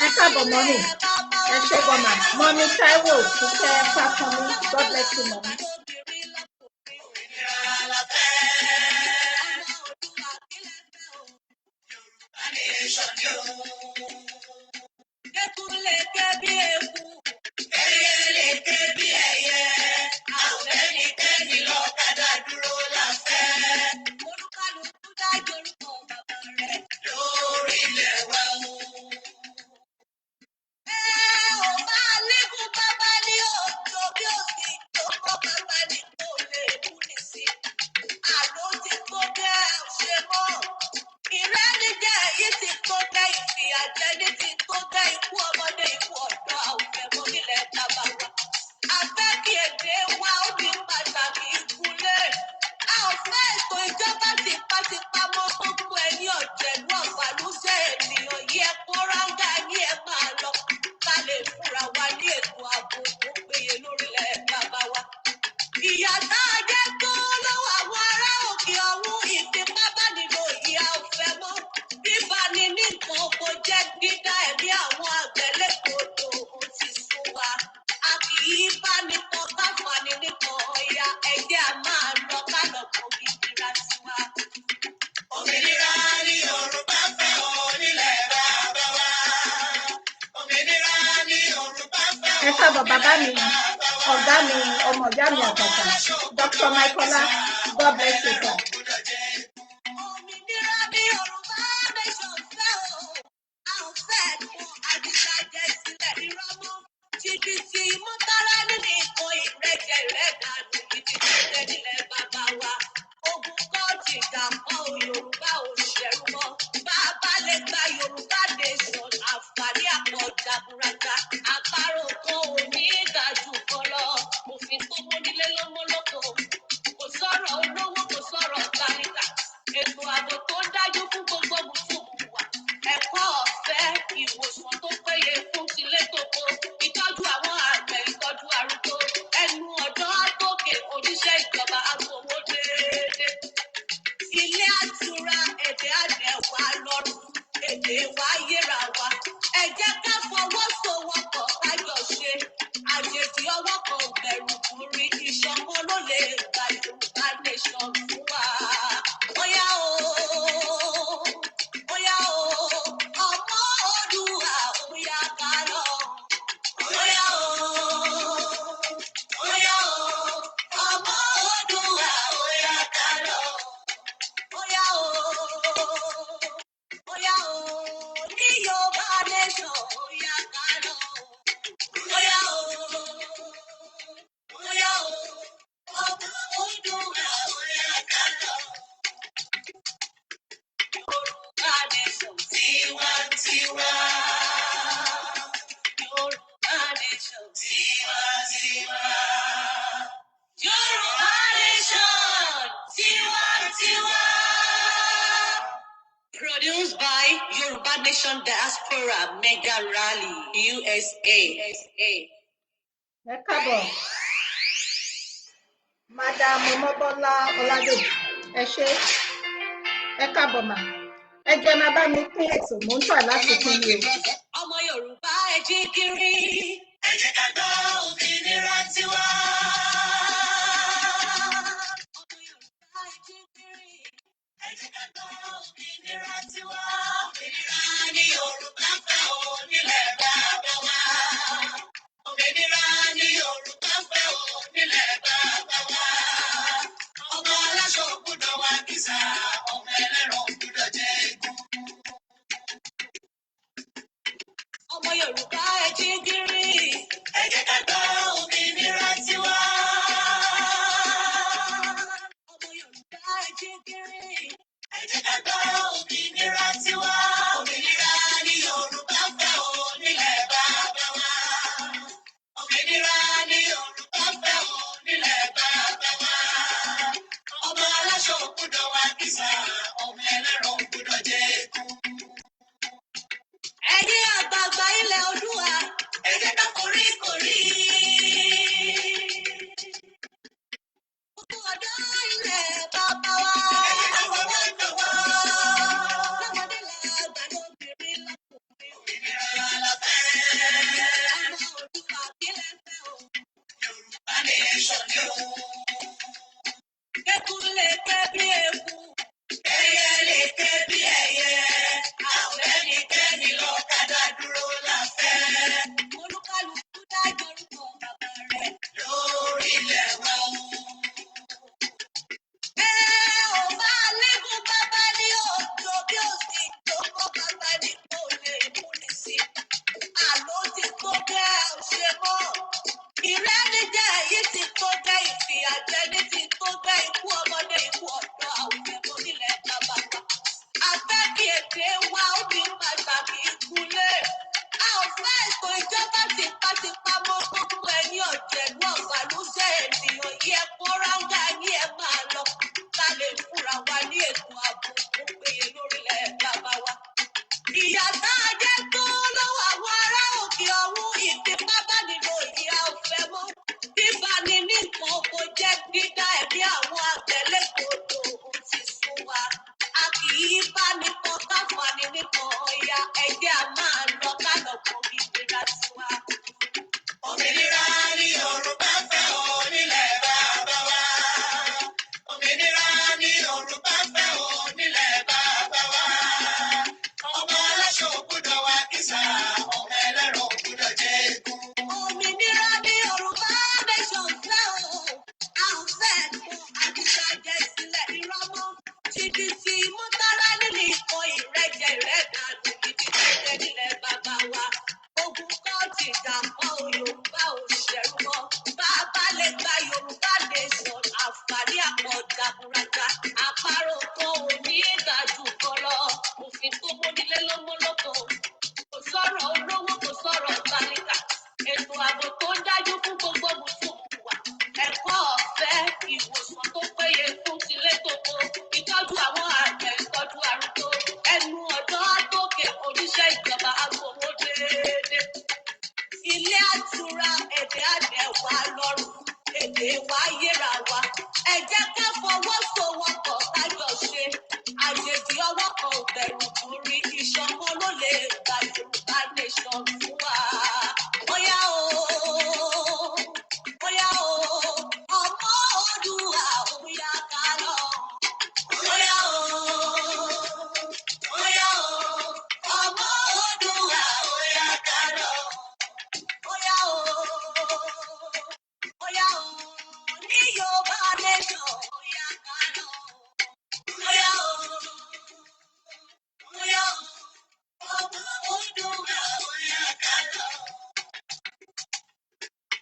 Ẹ káàbọ̀ mọ́mì. Ẹ ṣé gan ma. Mọ́mì Táíwò Kíkẹ́ Fáfúnmi. God bless you mọ́mì. Ẹ káàbọ̀ bàbá mi, ọ̀gá mi, ọmọ ìyá mi àtàtà, Dr. Michaela, God bless you sir. Produced by Yoruba Nation Diaspora Mega Rally USA. Ẹ káàbọ̀, Madam Ọmọbọ́lá Ọládèjì, ẹ ṣé, ẹ káàbọ̀ mà. Ẹ jẹ́ máa bá mi pín ètò, mò ń tọ̀ láti pín ní o. Ọmọ Yorùbá ẹ jí kiri, ẹ jẹ́ ká gbọ́ òmìnira tiwa. Ọmọ Yorùbá ẹ jí kiri, ẹ jẹ́ ká gbọ́ òmìnira tiwa. Òmìnira ni Yorùbá fẹ́ o nílẹ̀ bàbá wa. Òmìnira ni Yorùbá fẹ́ o nílẹ̀ bàbá wa. Ọmọ aláṣọ gbọ́dọ̀ wá kìsà, ọmọ ẹlẹ́ran gbọ́dọ̀ jẹ egun. Ọmọ Yorùbá ẹ jí gìrì, ẹ jẹ́ ká gbọ́ òmìnira tiwa. Ọmọ Yorùbá ẹ jí gìrì, ẹ jẹ́ ká gbọ́ òmìnira tiwa. Òmìnira ni Yorùbá fẹ́ o nílẹ̀ bàbá wa. Òmìnira ni Yorùbá fẹ́ o nílẹ̀ bàbá wa. Ọmọ aláṣọ gbọ́dọ̀ wá kìsà, ọmọ ẹlẹ́ran gbọ́dọ̀ jẹ egun. Ẹ̀yin àgbààgbà ilẹ̀ Oòduà, ẹ jẹ́ ká foríkorí. ìyá tá a jẹ tó lọ́wọ́ àwọn ará òkè ọ̀hún ìfipábánilò ìyá òfẹ́ mọ́ bíbá ni nìkan kò jẹ́ dídá ẹ̀mí àwọn àgbẹ̀lẹ́gbọ̀dọ̀ ti sún wa a kì í bá nìkan káfàní nìkan ọ̀ya ẹ̀jẹ̀ a máa lọ kálọ̀ kan ìgbéra tiwa. Òmìnira ni Yorùbá fẹ́ onílẹ̀ bàbá wa. Òmìnira ni Yorùbá fẹ́ onílẹ̀ bàbá wa. Ọmọ aláṣọ ògbúdọ̀ wa kìsà, ọmọ ẹlẹ́rọ ògbúdọ̀ jẹ́ egun. Òmìnira ni Yorùbá nation fẹ́ o. A ò fẹ́ ẹ̀kọ́ àdìsájẹ́ sílẹ̀ ìrọ́mọ́. Jìbìtì mọ́tàrá nílé ikọ̀ ìrẹ́jẹ ìrẹ́dàlù gidi tẹ́tẹ́ nílẹ̀ bàbá wa. Ogun kan ti dàpọ̀ Yorùbá ò ṣẹ̀rù mọ́. Bàbá lè gba Yorùbá nation àǹfààní àpọ̀jà burata. Àparò kan ò ní ìdájú kan lọ. Òfin tó mónílé lọ́mọlọ́kọ̀. Kò sọ̀rọ̀ olówó kò sọ̀rọ̀ tálíkà. Ètò ààbò tó ń dájú fún gbogbo mùsùlùmí wa. Ẹ̀kọ́ ọ̀fẹ́ ìwòsàn tó péye fún tilé toko. Ìtọ́jú àwọn àgbẹ̀ ìtọ́jú arúgbó. Ẹnu ọ̀dọ́ àtòkè oníṣẹ́ ìjọba agbowó déédéé. Ilé àtura èdè àdẹ̀ wa lọ́rùn. Èdè wa yéra wa. Ẹ jẹ́ ká fọwọ́sowọ́pọ̀ kájọ ṣe. Àjèjì ọwọ́ kan ò bẹ̀rù torí ìṣọ̀kan ló lè gba Yorùbá nation fún wa. Bóyá o, bóyá o, ọmọ Oòduà bóyá ká lọ. Bóyá o, bóyá o, ọmọ Oòduà bóyá ká lọ. Bóyá o, bóyá o, ní Yorùbá nation bóyá ká lọ. Bóyá o, bóyá o, ọmọ Oòduà bóyá ká lọ.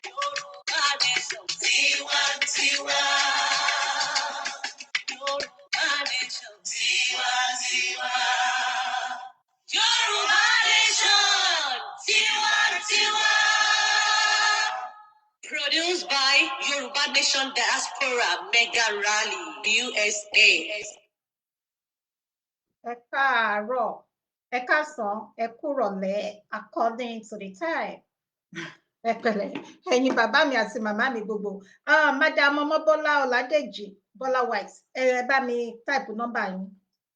Yorùbá nation tiwantiwa. Yorùbá nation tiwantiwa. Yorùbá nation tiwantiwa. Produced by Yoruba Nation Diaspora Mega Rally, USA. Ẹ káàárọ̀, ẹ káàsán, ẹ kúrọ̀lẹ́ according to the time. Ẹ pẹ̀lẹ́, ẹ̀yin bàbá mi àti màmá mi gbogbo. Madam Ọmọbọ́lá Ọládèjì Bọ́lá White, ẹ bá mi type nọ́mbà yín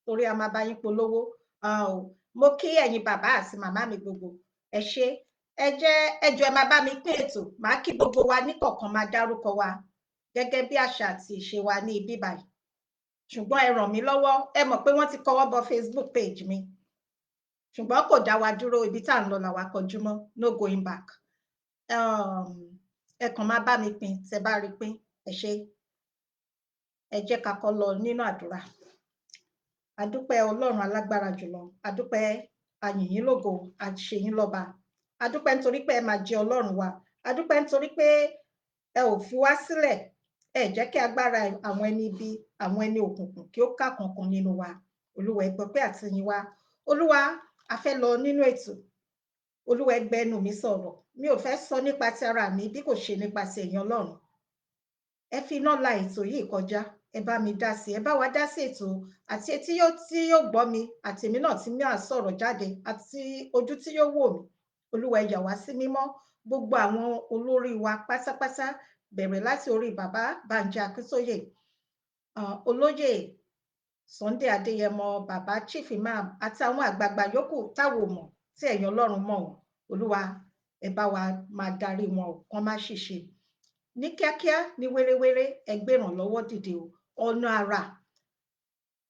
torí a máa bá yín polówó. Mo kí ẹ̀yin bàbá àti màmá mi gbogbo. Ẹ ṣé, ẹ jọ̀ọ́ ẹ máa bá mi pín ètò. Màá kí gbogbo wa níkọ̀ọ̀kan máa dárúkọ wa gẹ́gẹ́ bí àṣà àti ìṣe wa ní ibí báyìí. Ṣùgbọ́n ẹ ràn mí lọ́wọ́, ẹ mọ̀ pé wọ́n ti kọwọ́ bọ Facebook page mi. Ṣùgbọ́n kò dá wa dúró, ibi tá à ń lọ làwa kọjú mọ́, no going back. Ẹ kàn máa bá mi pín tẹ́ bá rí pín. Ẹ ṣé, ẹ jẹ́ ká kọ́ lọ nínú àdúrà. Adúpẹ́ Ọlọ́run alágbára jùlọ, adúpẹ́ àyìnyín lógo, àṣeyín lọ́ba. Adúpẹ́ nítorí pé ẹ máa jẹ́ Ọlọ́run wa. Adúpẹ́ nítorí pé ẹ ò fi wá sílẹ̀. Ẹ jẹ́ kí agbára àwọn ẹni ibi, àwọn ẹni òkùnkùn kí ó ká kankan nínú wa. Olúwa ẹ gbọpẹ́ àti yìn wa. Olúwa, a fẹ́ lọ nínú ètò. Olúwa ẹ gbẹnu mi sọ̀rọ̀. Mi ò fẹ́ sọ nípa ti ara mi bí kò ṣe nípa ti ẹ̀yin Ọlọ́run. Ẹ fi iná la ètò yìí kọjá. Ẹ bá mi dá sí, ẹ bá wa dá sí ètò àti etí tí yóò gbọ́ mi àti èmi náà tí mi à sọ̀rọ̀ jáde àti ojú tí yóò wò mí. Olúwa ẹ yà wá sí mímọ́. Gbogbo àwọn olórí wa pátápátá bẹ̀rẹ̀ láti orí bàbá Bánjí Akíntóyè, olóyè Sunday Adéyẹmọ, bàbá Chief Imam àtàwọn àgbààgbà yòókù táwọn mọ̀ tí ẹ̀yin Ọlọ́run mọ̀ wọ́n. Olúwa ẹ bá wa máa darí wọn ò kán má ṣìṣe. Ní kíákíá, ní wéréwéré, ẹ gbé ìrànlọ́wọ́ dìde o. Ọ̀nà àrà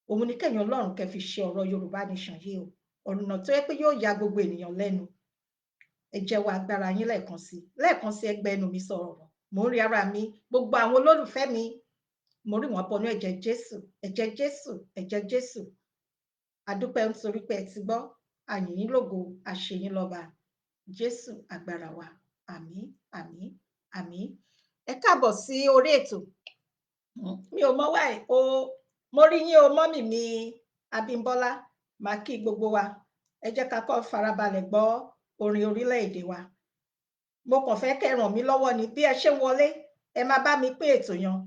òun ni kẹ́yin Ọlọ́run kẹ́ fi ṣe ọ̀rọ̀ Yorùbá Nation yìí o. Ọ̀nà tó yẹ pé yóò ya gbogbo ènìyàn lẹ́nu. Ẹ jẹ́wọ́ agbára yín lẹ́ẹ̀kan sí. Lẹ́ẹ̀kan sí, ẹ gbẹnu mi sọ̀rọ̀. Mo ń rí ara mi, gbogbo àwọn olólùfẹ́ mi, mo rí wọn bọnú ẹ̀jẹ̀ Jésù, ẹ̀jẹ̀ Jésù, ẹ̀jẹ̀ Jésù. Adúpẹ́ nítorí pé ẹ ti gbọ́, àyìnyín lógo, àṣeyín lọ́ba. Jésù agbára wa. Àmín, àmín, àmín. Ẹ káàbọ̀ sí orí ètò. Mi ò mọ wáì o, mo rí yín o, mọ́mì mi Abímbọ́lá, màá kí gbogbo wa. Ẹ jẹ́ ká kọ́ farabalẹ̀ gbọ́ orin orílẹ̀-èdè wa. Mo kàn fẹ́ kẹ́ ràn mí lọ́wọ́ ni bí ẹ ṣe wọlé, ẹ máa bá mi pín ètò yan.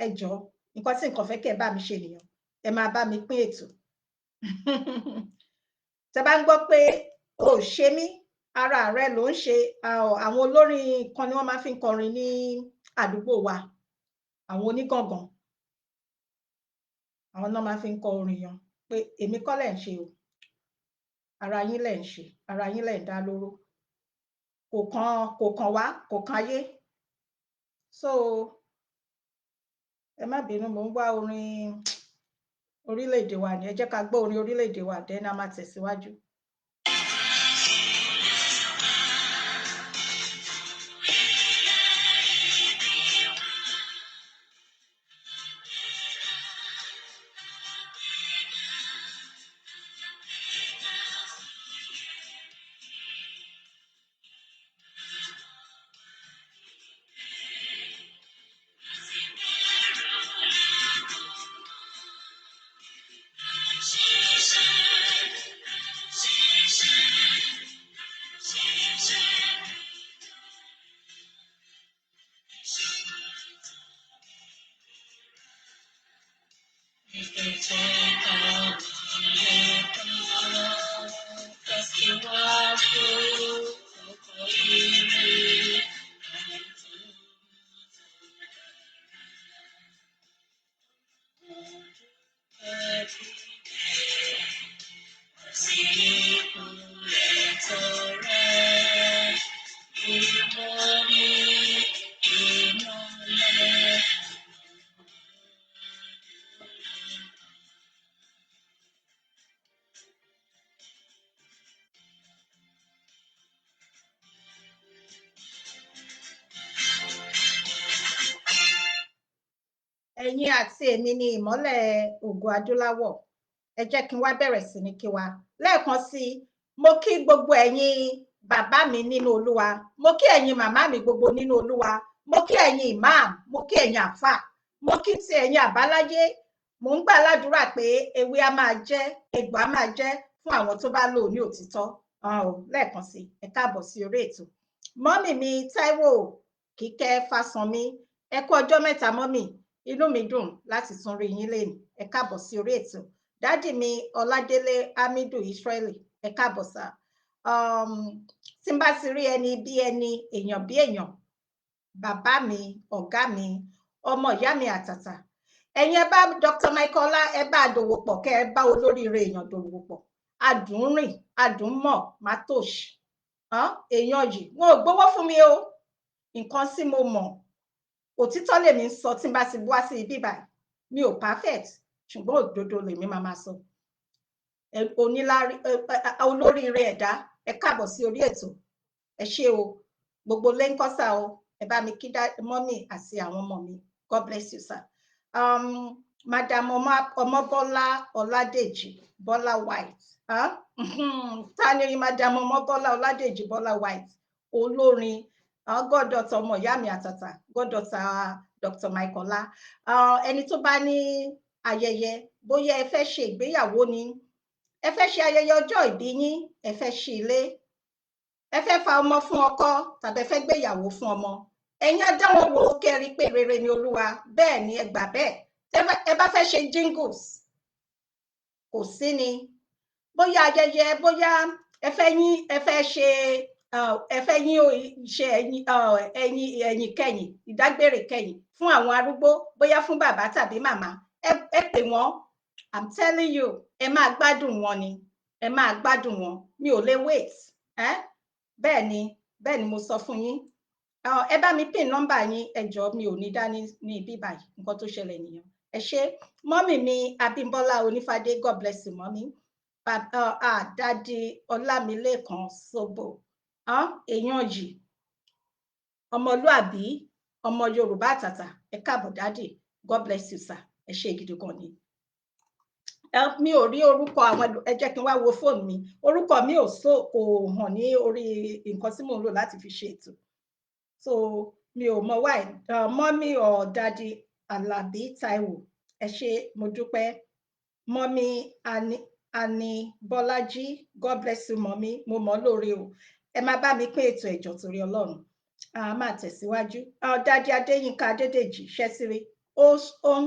Ẹ jọ̀ọ́, nǹkan tí nǹkan fẹ́ kẹ́ bá mi ṣe nìyẹn. Ẹ máa bá mi pín ètò. tẹ́ bá ń gbọ́ pé o ṣe mí ara rẹ ló ń ṣe àwọn olórin kan ni wọ́n máa fi ń kọrin ní àdúgbò wa àwọn onígangan àwọn náà máa fi ń kọ orin yan pé èmi kọ́ lẹ̀ ń ṣe o ara yín lẹ̀ ń ṣe ara yín lẹ̀ ń dá lóró kò kàn wá kò kàn ayé so ẹ má bínú mò ń wá orin orílẹ̀-èdè wa ni ẹ jẹ́ ká gbọ́ orin orílẹ̀-èdè wa then a máa tẹ̀síwájú. ẹ̀yin àti èmi ni ìmọ́lẹ̀ ògo adúláwọ̀ ẹ jẹ́ kí n wá bẹ̀rẹ̀ sí ní kí wa lẹ́ẹ̀kan sí i mo kí gbogbo ẹ̀yin bàbá mi nínú olúwa mo kí ẹ̀yin màmá mi gbogbo nínú olúwa mo kí ẹ̀yin imam mo kí ẹ̀yin àfà mo kí ti ẹ̀yin àbáláyé mo ń gbà ládùúrà pé ewé á máa jẹ́ egbò á máa jẹ́ fún àwọn tó bá lò ní òtítọ́ lẹ́ẹ̀kan sí i ẹ káàbọ̀ sí orí ètò mọ́mì mi Táíwò Kíkẹ́ Fásánmi ẹ kú ọjọ́ mẹ́ta mọ́mì inú mi dùn láti tún rí yín lénìí ẹ káàbọ̀ sí orí ètò dádì mi Ọládélé Hamidu Israeli ẹ káàbọ̀ sá tí n bá ti rí ẹni bí ẹni èèyàn bí èèyàn bàbá mi ọ̀gá mi ọmọ ìyá mi àtàtà ẹ̀yin ẹ bá Dr. Michaela ẹ bá dòwò pọ̀ kẹ́ ẹ bá olóríire èèyàn dòwò pọ̀ adùnrìn adùnmọ̀ mátòṣì èèyàn yìí wọn ò gbowó fún mi o nǹkan tí mo mọ̀ òtítọ́ lèmi ń sọ tí n bá ti wá sí ibi báyìí mi ò perfect ṣùgbọ́n òdodo lèmi máa sọ olóríire ẹ̀dá ẹ káàbọ̀ sí orí ètò ẹ ṣé o gbogbo lẹ́ńkọ́sà o ẹ bá mi kí mọ́mì àti àwọn ọmọ mi God bless you sir madam ọmọbọ́lá ọládèjì bọ́lá white ta ni madam ọmọbọ́lá ọládèjì bọ́lá white olórin gọ́dọ̀tà ọmọ ìyá mi àtàtà gọ́dọ̀tà Dr. Michaela ẹni tó bá ní ayẹyẹ bóyá ẹ fẹ́ ṣe ìgbéyàwó ni ẹ fẹ́ ṣe ayẹyẹ ọjọ́ ìbí yín ẹ fẹ́ ṣe ilé ẹ fẹ́ fa ọmọ fún ọkọ tàbí ẹ fẹ́ gbéyàwó fún ọmọ ẹ̀yin adáwọn wo kẹrin pé rere ni olúwa bẹ́ẹ̀ ni ẹ gbà bẹ́ẹ̀ ẹ bá fẹ́ ṣe jingles kò sí ni bóyá ayẹyẹ bóyá ẹ fẹ́ ṣe ẹ fẹ́ ṣe ẹ̀yìn kẹyìn ìdágbére kẹyìn fún àwọn arúgbó bóyá fún bàbá tàbí màmá ẹ pè wọ́n I'm telling you ẹ máa gbádùn wọn ni ẹ máa gbádùn wọn mi ò lè wait bẹ́ẹ̀ ni mo sọ fún yín ẹ bá mi pin nọ́mbà yín ẹ jọ̀ọ́ mi ò ní dání ní ibi báyìí nǹkan tó ṣẹlẹ̀ nìyẹn ẹ ṣé mọ́mì mi Abímbọ́lá Onífádé God bless you mọ́mì dádì Ọlámilékan Sóbò èèyàn yìí ọmọlúàbí ọmọ Yorùbá àtàtà ẹ káàbọ̀ dádì God bless you sir ẹ ṣé gidi gan ni mi ò rí orúkọ àwọn ẹ jẹ́ kí n wá wo fóònù mi orúkọ mi kò hàn ní orí nǹkan tí mò ń lò láti fi ṣe ètò so mi ò mọ why mọ́mí or dádì Alábí Táíwò ẹ ṣé mo dúpẹ́ mọ́mí Ani Bọ́lájí God bless you mọ́mí mo mọ̀ lórí o ẹ má bá mi pín ètò ẹ̀jọ̀ torí Ọlọ́run a máa tẹ̀síwájú dádì Adéyínká Adédèjì ṣẹ́sírí ó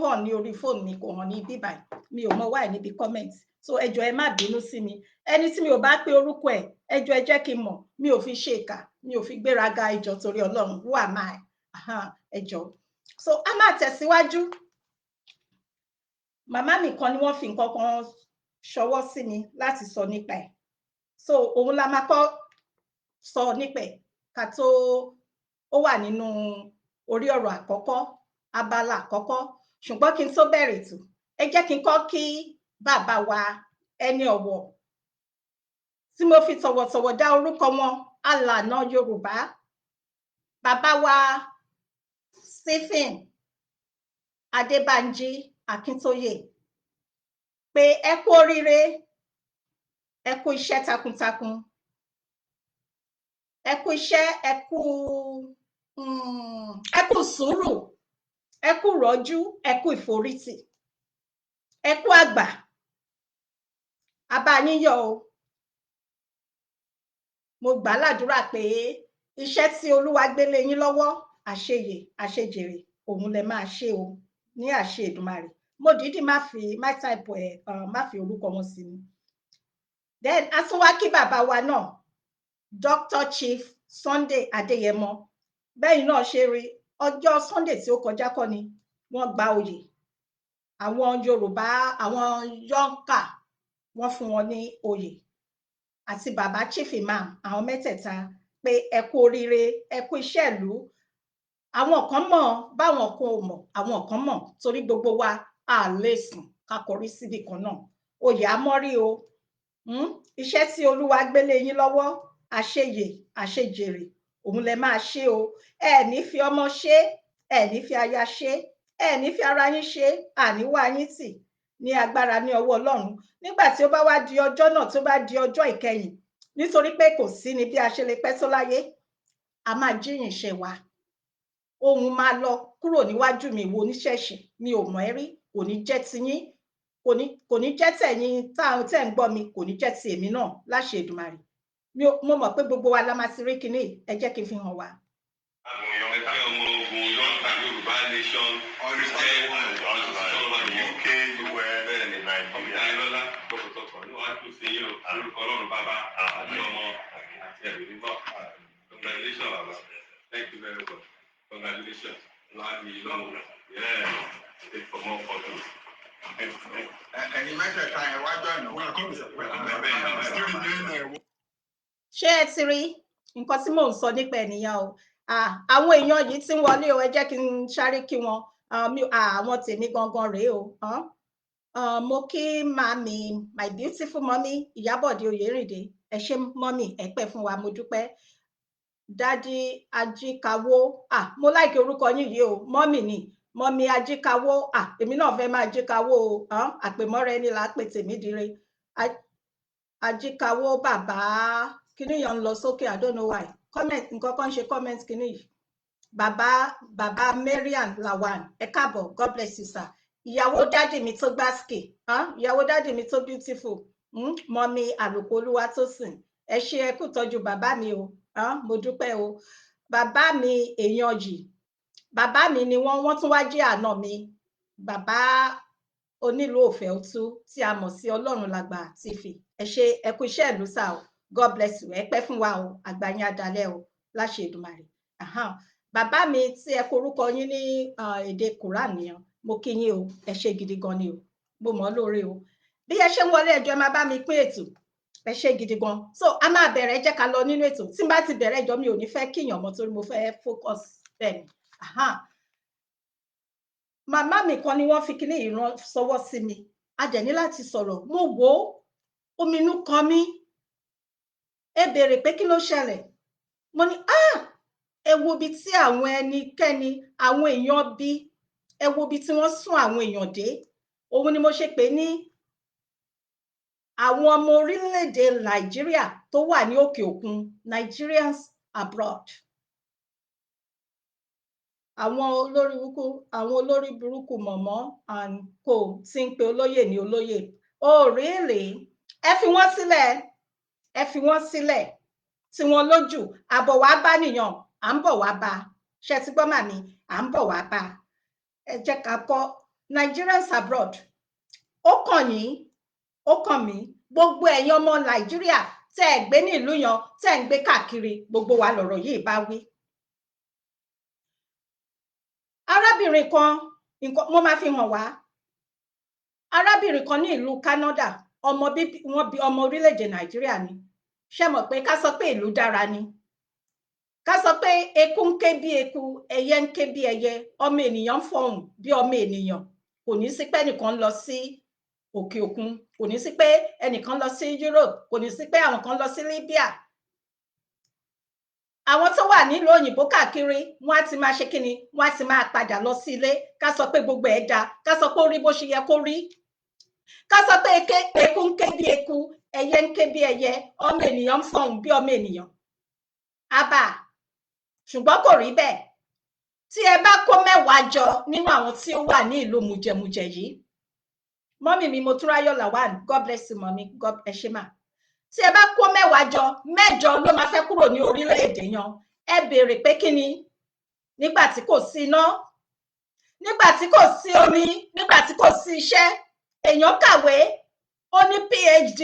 hàn ní orí fóònù mi kò hàn ní bíbáyìí mi ò mọ why níbi comment so ẹ jọ̀ọ́ ẹ má bínú sí mi, ẹni tí mi ò bá pe orúkọ ẹ̀ ẹ jọ̀ọ́ ẹ jẹ́ kí n mọ̀, mi ò fi ṣe ìkà, mi ò fi gbéraga, ẹ jọ̀ọ́ torí Ọlọ́run, who am I? Ẹ jọ̀ọ́. So a máa tẹ̀síwájú. Màmá mi kan ni wọ́n fi nǹkan kan ṣọwọ́ sí mi láti sọ nípa ẹ̀, so òun la máa kọ́ sọ nípa ẹ̀ ká tó, ó wà nínú orí ọ̀rọ̀ àkọ́kọ́, abala àkọ́kọ́, ṣùgbọ́n kí n tó bẹ̀rẹ̀ ètò ẹ jẹ́ kí n kọ́ kí bàbá wa ẹni ọ̀wọ̀ tí mo fi tọ̀wọ̀tọ̀wọ̀ dá orúkọ wọn, alànà Yorùbá, bàbá wa Stephen Adébánjí Akíntóyè, pé ẹ kú oríire, ẹ kú iṣẹ́ takuntakun, ẹ kú iṣẹ́, ẹ kú sùúrù, ẹ kú rọ́jú, ẹ kú ìforítì, ẹ kú àgbà, a bá yín yọ̀ o. Mo gbà ládùúrà pé iṣẹ́ tí Olúwa gbélé yín lọ́wọ́, àṣeyè àṣejèrè òun lẹ máa ṣe o, ní àṣẹ Èdùmàrè. Mo dìídì má type ẹ̀, má fi orúkọ wọn sí mi. Then a tún wá kí bàbá wa náà, Dr. Chief Sunday Adéyẹmọ, bẹ́yìn náà ṣe rí ọjọ́ Sunday tí ó kọjá kọ́ ni wọ́n gba oyè. Àwọn Yorùbá, àwọn yọ́ǹkà wọ́n fún wọn ní oyè, àti bàbá Chief Imam, àwọn mẹ́tẹ̀ẹ̀ta, pé ẹ kú oríire, ẹ kú iṣẹ́ ìlú. Àwọn kan mọ̀, báwọn kan ò mọ̀, àwọn kan mọ̀, torí gbogbo wa a lè sùn ká kọrí síbì kan náà. Oyè amọ́rí o, iṣẹ́ tí Olúwa gbélé yín lọ́wọ́, àṣeyè àṣejèrè òun lẹ máa ṣe o. Ẹ ní fi ọmọ ṣe, ẹ ní fi aya ṣe, ẹ ní fi ara yín ṣe, àníwá yín tì, ní agbára ní ọwọ́ Ọlọ́run. Nígbà tí ó bá wá di ọjọ́ náà, tó bá di ọjọ́ ìkẹyìn, nítorí pé kò sí ni bí a ṣe lè pẹ́ tó láyé, a máa jíyìn ṣe wa. Ohun máa lọ kúrò níwájú mi, wo oníṣẹ̀ṣe, mi ò mọ̀ ẹ́ rí, kò ní jẹ́ tiyín, kò ní jẹ́ tẹ̀yin tẹ́ ń gbọ́ mi, kò ní jẹ́ ti èmi náà láṣẹ Èdùmàrè. Mo mọ̀ pé gbogbo wa la máa ti rí kinní, ẹ jẹ́ kí n fi hàn wá. Àwọn ẹgbẹ́ ọmọ ogun yọ̀ǹkà Yorùbá nation UK bẹ́ẹ̀ ni Nàìjíríà lọ́lá tọkọtọkọ ní wàá tún ṣe yín o, orúkọ Ọlọ́run bàbá àti ọmọ àti ẹ̀mí mímọ́. Congratulations bàbá, thank you very much, congratulations, láàbì lọ́wọ́, take for more photos. Ẹ̀yin mẹ́tẹ̀ẹ̀ta ẹ̀ wájọ́ ìnáwó. Ṣé ẹ ti rí nǹkan tí mò ń sọ nípa ènìyàn o? Àwọn èèyàn yìí tí ń wọlé o, ẹ jẹ́ kí n sáré kí wọn. Àwọn tèmi gangan rèé o. Mo kí màmí, my beautiful mommy Ìyábọ̀dé Oyèrìndé, ẹ ṣé mọ́mì, ẹ pẹ́ fún wa, mo dúpẹ́. Dádì Ajíkawó, mo láìkí orúkọ yín yìí o, mọ́mì ni, mọ́mì Ajíkawó, èmi náà fẹ́ máa jíkawó o, àpèmọ́ra ẹni là á pè tèmi dire. Ajíkawó bàbá, kíní yẹn ń lọ sókè, I don't know why. Comment, nǹkan kan ṣe comment kíní yìí. Bàbá Marian Lawan, ẹ káàbọ̀, God bless you sir. Ìyàwó dádì mi tó gbásìkè, ìyàwó dádì mi tó beautiful, mọ́mì Àlùkò Olúwatósìn, ẹ ṣé, ẹ kú tọ́jú bàbá mi o, mo dúpẹ́ o. Bàbá mi èèyàn yìí, bàbá mi ni wọ́n tún wá jẹ́ àna mi, bàbá onílù òfẹ́ òtú tí a mọ̀ sí Ọlọ́run làgbà TV, ẹ ṣé, ẹ kú iṣẹ́ ìlú sà o, God bless you, ẹ pẹ́ fún wa o, àgbà yín á dalẹ́ o, láṣẹ Èdùmàrè. Bàbá mi tí ẹ korúkọ yín ní èdè Quran nìyẹn, mo kí yín o, ẹ ṣé gidi gan ni o, mo mọ̀ ọ́ lóore o. Bí ẹ ṣe ń wọlé ẹjọ́ ẹ máa bá mi pín ètò, ẹ ṣé gidi gan. So a máa bẹ̀rẹ̀, ẹ jẹ́ ká lọ nínú ètò. Tí n bá ti bẹ̀rẹ̀ ẹjọ́, mi ò ní fẹ́ kíyàn mọ́ torí mo fẹ́ focus bẹ́ẹ̀ ni. Màmá mi kan ni wọ́n fi kíní ìran sọwọ́ sí mi, a dẹ̀ ní láti sọ̀rọ̀. Mo wò ó, omi inú kan mi, ẹ béèrè pé kí ló ṣẹlẹ̀. Mo ní ẹ wo ibi tí àwọn ẹnikẹ́ni, àwọn èèyàn bí, ẹ wo ibi tí wọ́n sún àwọn èèyàn dé. Òun ni mo ṣe pè ní àwọn ọmọ orílẹ̀-èdè Nàìjíríà tó wà ní òkè òkun, Nigerians Abroad. Àwọn olórí burúkú mọ̀mọ́ and co tí ń pe olóyè ní olóyè. Oh really? Ẹ fi wọ́n sílẹ̀, ẹ fi wọ́n sílẹ̀, tí wọ́n lójú, àbọ̀ wá bá nìyàn, à ń bọ̀ wá bá. Ṣé ti gbọ́ màmí? À ń bọ̀ wá bá. Ẹ jẹ́ ká kọ́ Nigerians Abroad. Ó kàn yín, ó kàn mí gbogbo ẹ̀yin ọmọ Nàìjíríà tẹ́ ẹ gbé ní ìlú yan tẹ́ ẹ ń gbé káàkiri gbogbo wa lọ̀rọ̀ yìí bá wí. arábìnrin kan mo máa fi hàn wá arábìnrin kan ní ìlú Canada wọn bí ọmọ orílẹ̀-èdè Nàìjíríà ni ṣé mọ̀ pé ká sọ pé ìlú dára ni ká sọ pé eku ń ké bí eku ẹyẹ ń ké bí ẹyẹ ọmọ ènìyàn ń fọhùn bí ọmọ ènìyàn kò ní sí pé ẹnìkan lọ sí òkè òkun kò ní sí pé ẹnìkan lọ sí Europe kò ní sí pé àwọn kan lọ sí Libya àwọn tó wà nílùú òyìnbó káàkiri wọn á ti máa ṣe kíni wọn á ti máa padà lọ sí ilé ká sọ pé gbogbo ẹ̀ dáa ká sọ pé ó rí bó ṣe yẹ kó rí ká sọ pé eku ń ké bí eku ẹyẹ ń ké bí ẹyẹ ọmọ ènìyàn ń fọhùn bí ọmọ ènìyàn àbá ṣùgbọ́n kò rí bẹ́ẹ̀ tí ẹ bá kó 10 jọ nínú àwọn tí ó wà ní ìlú mùjẹmùjẹ yìí mọ́mì mi Motúnráyọ̀ Lawal God bless you mọ́mì God ẹ ṣé mà tí ẹ bá kó 10 jọ 8 ló máa fẹ́ kúrò ní orílẹ̀-èdè yan ẹ béèrè pé kí ni nígbà tí kò sí iná nígbà tí kò sí omi nígbà tí kò sí iṣẹ́ èèyàn kàwé ó ní PhD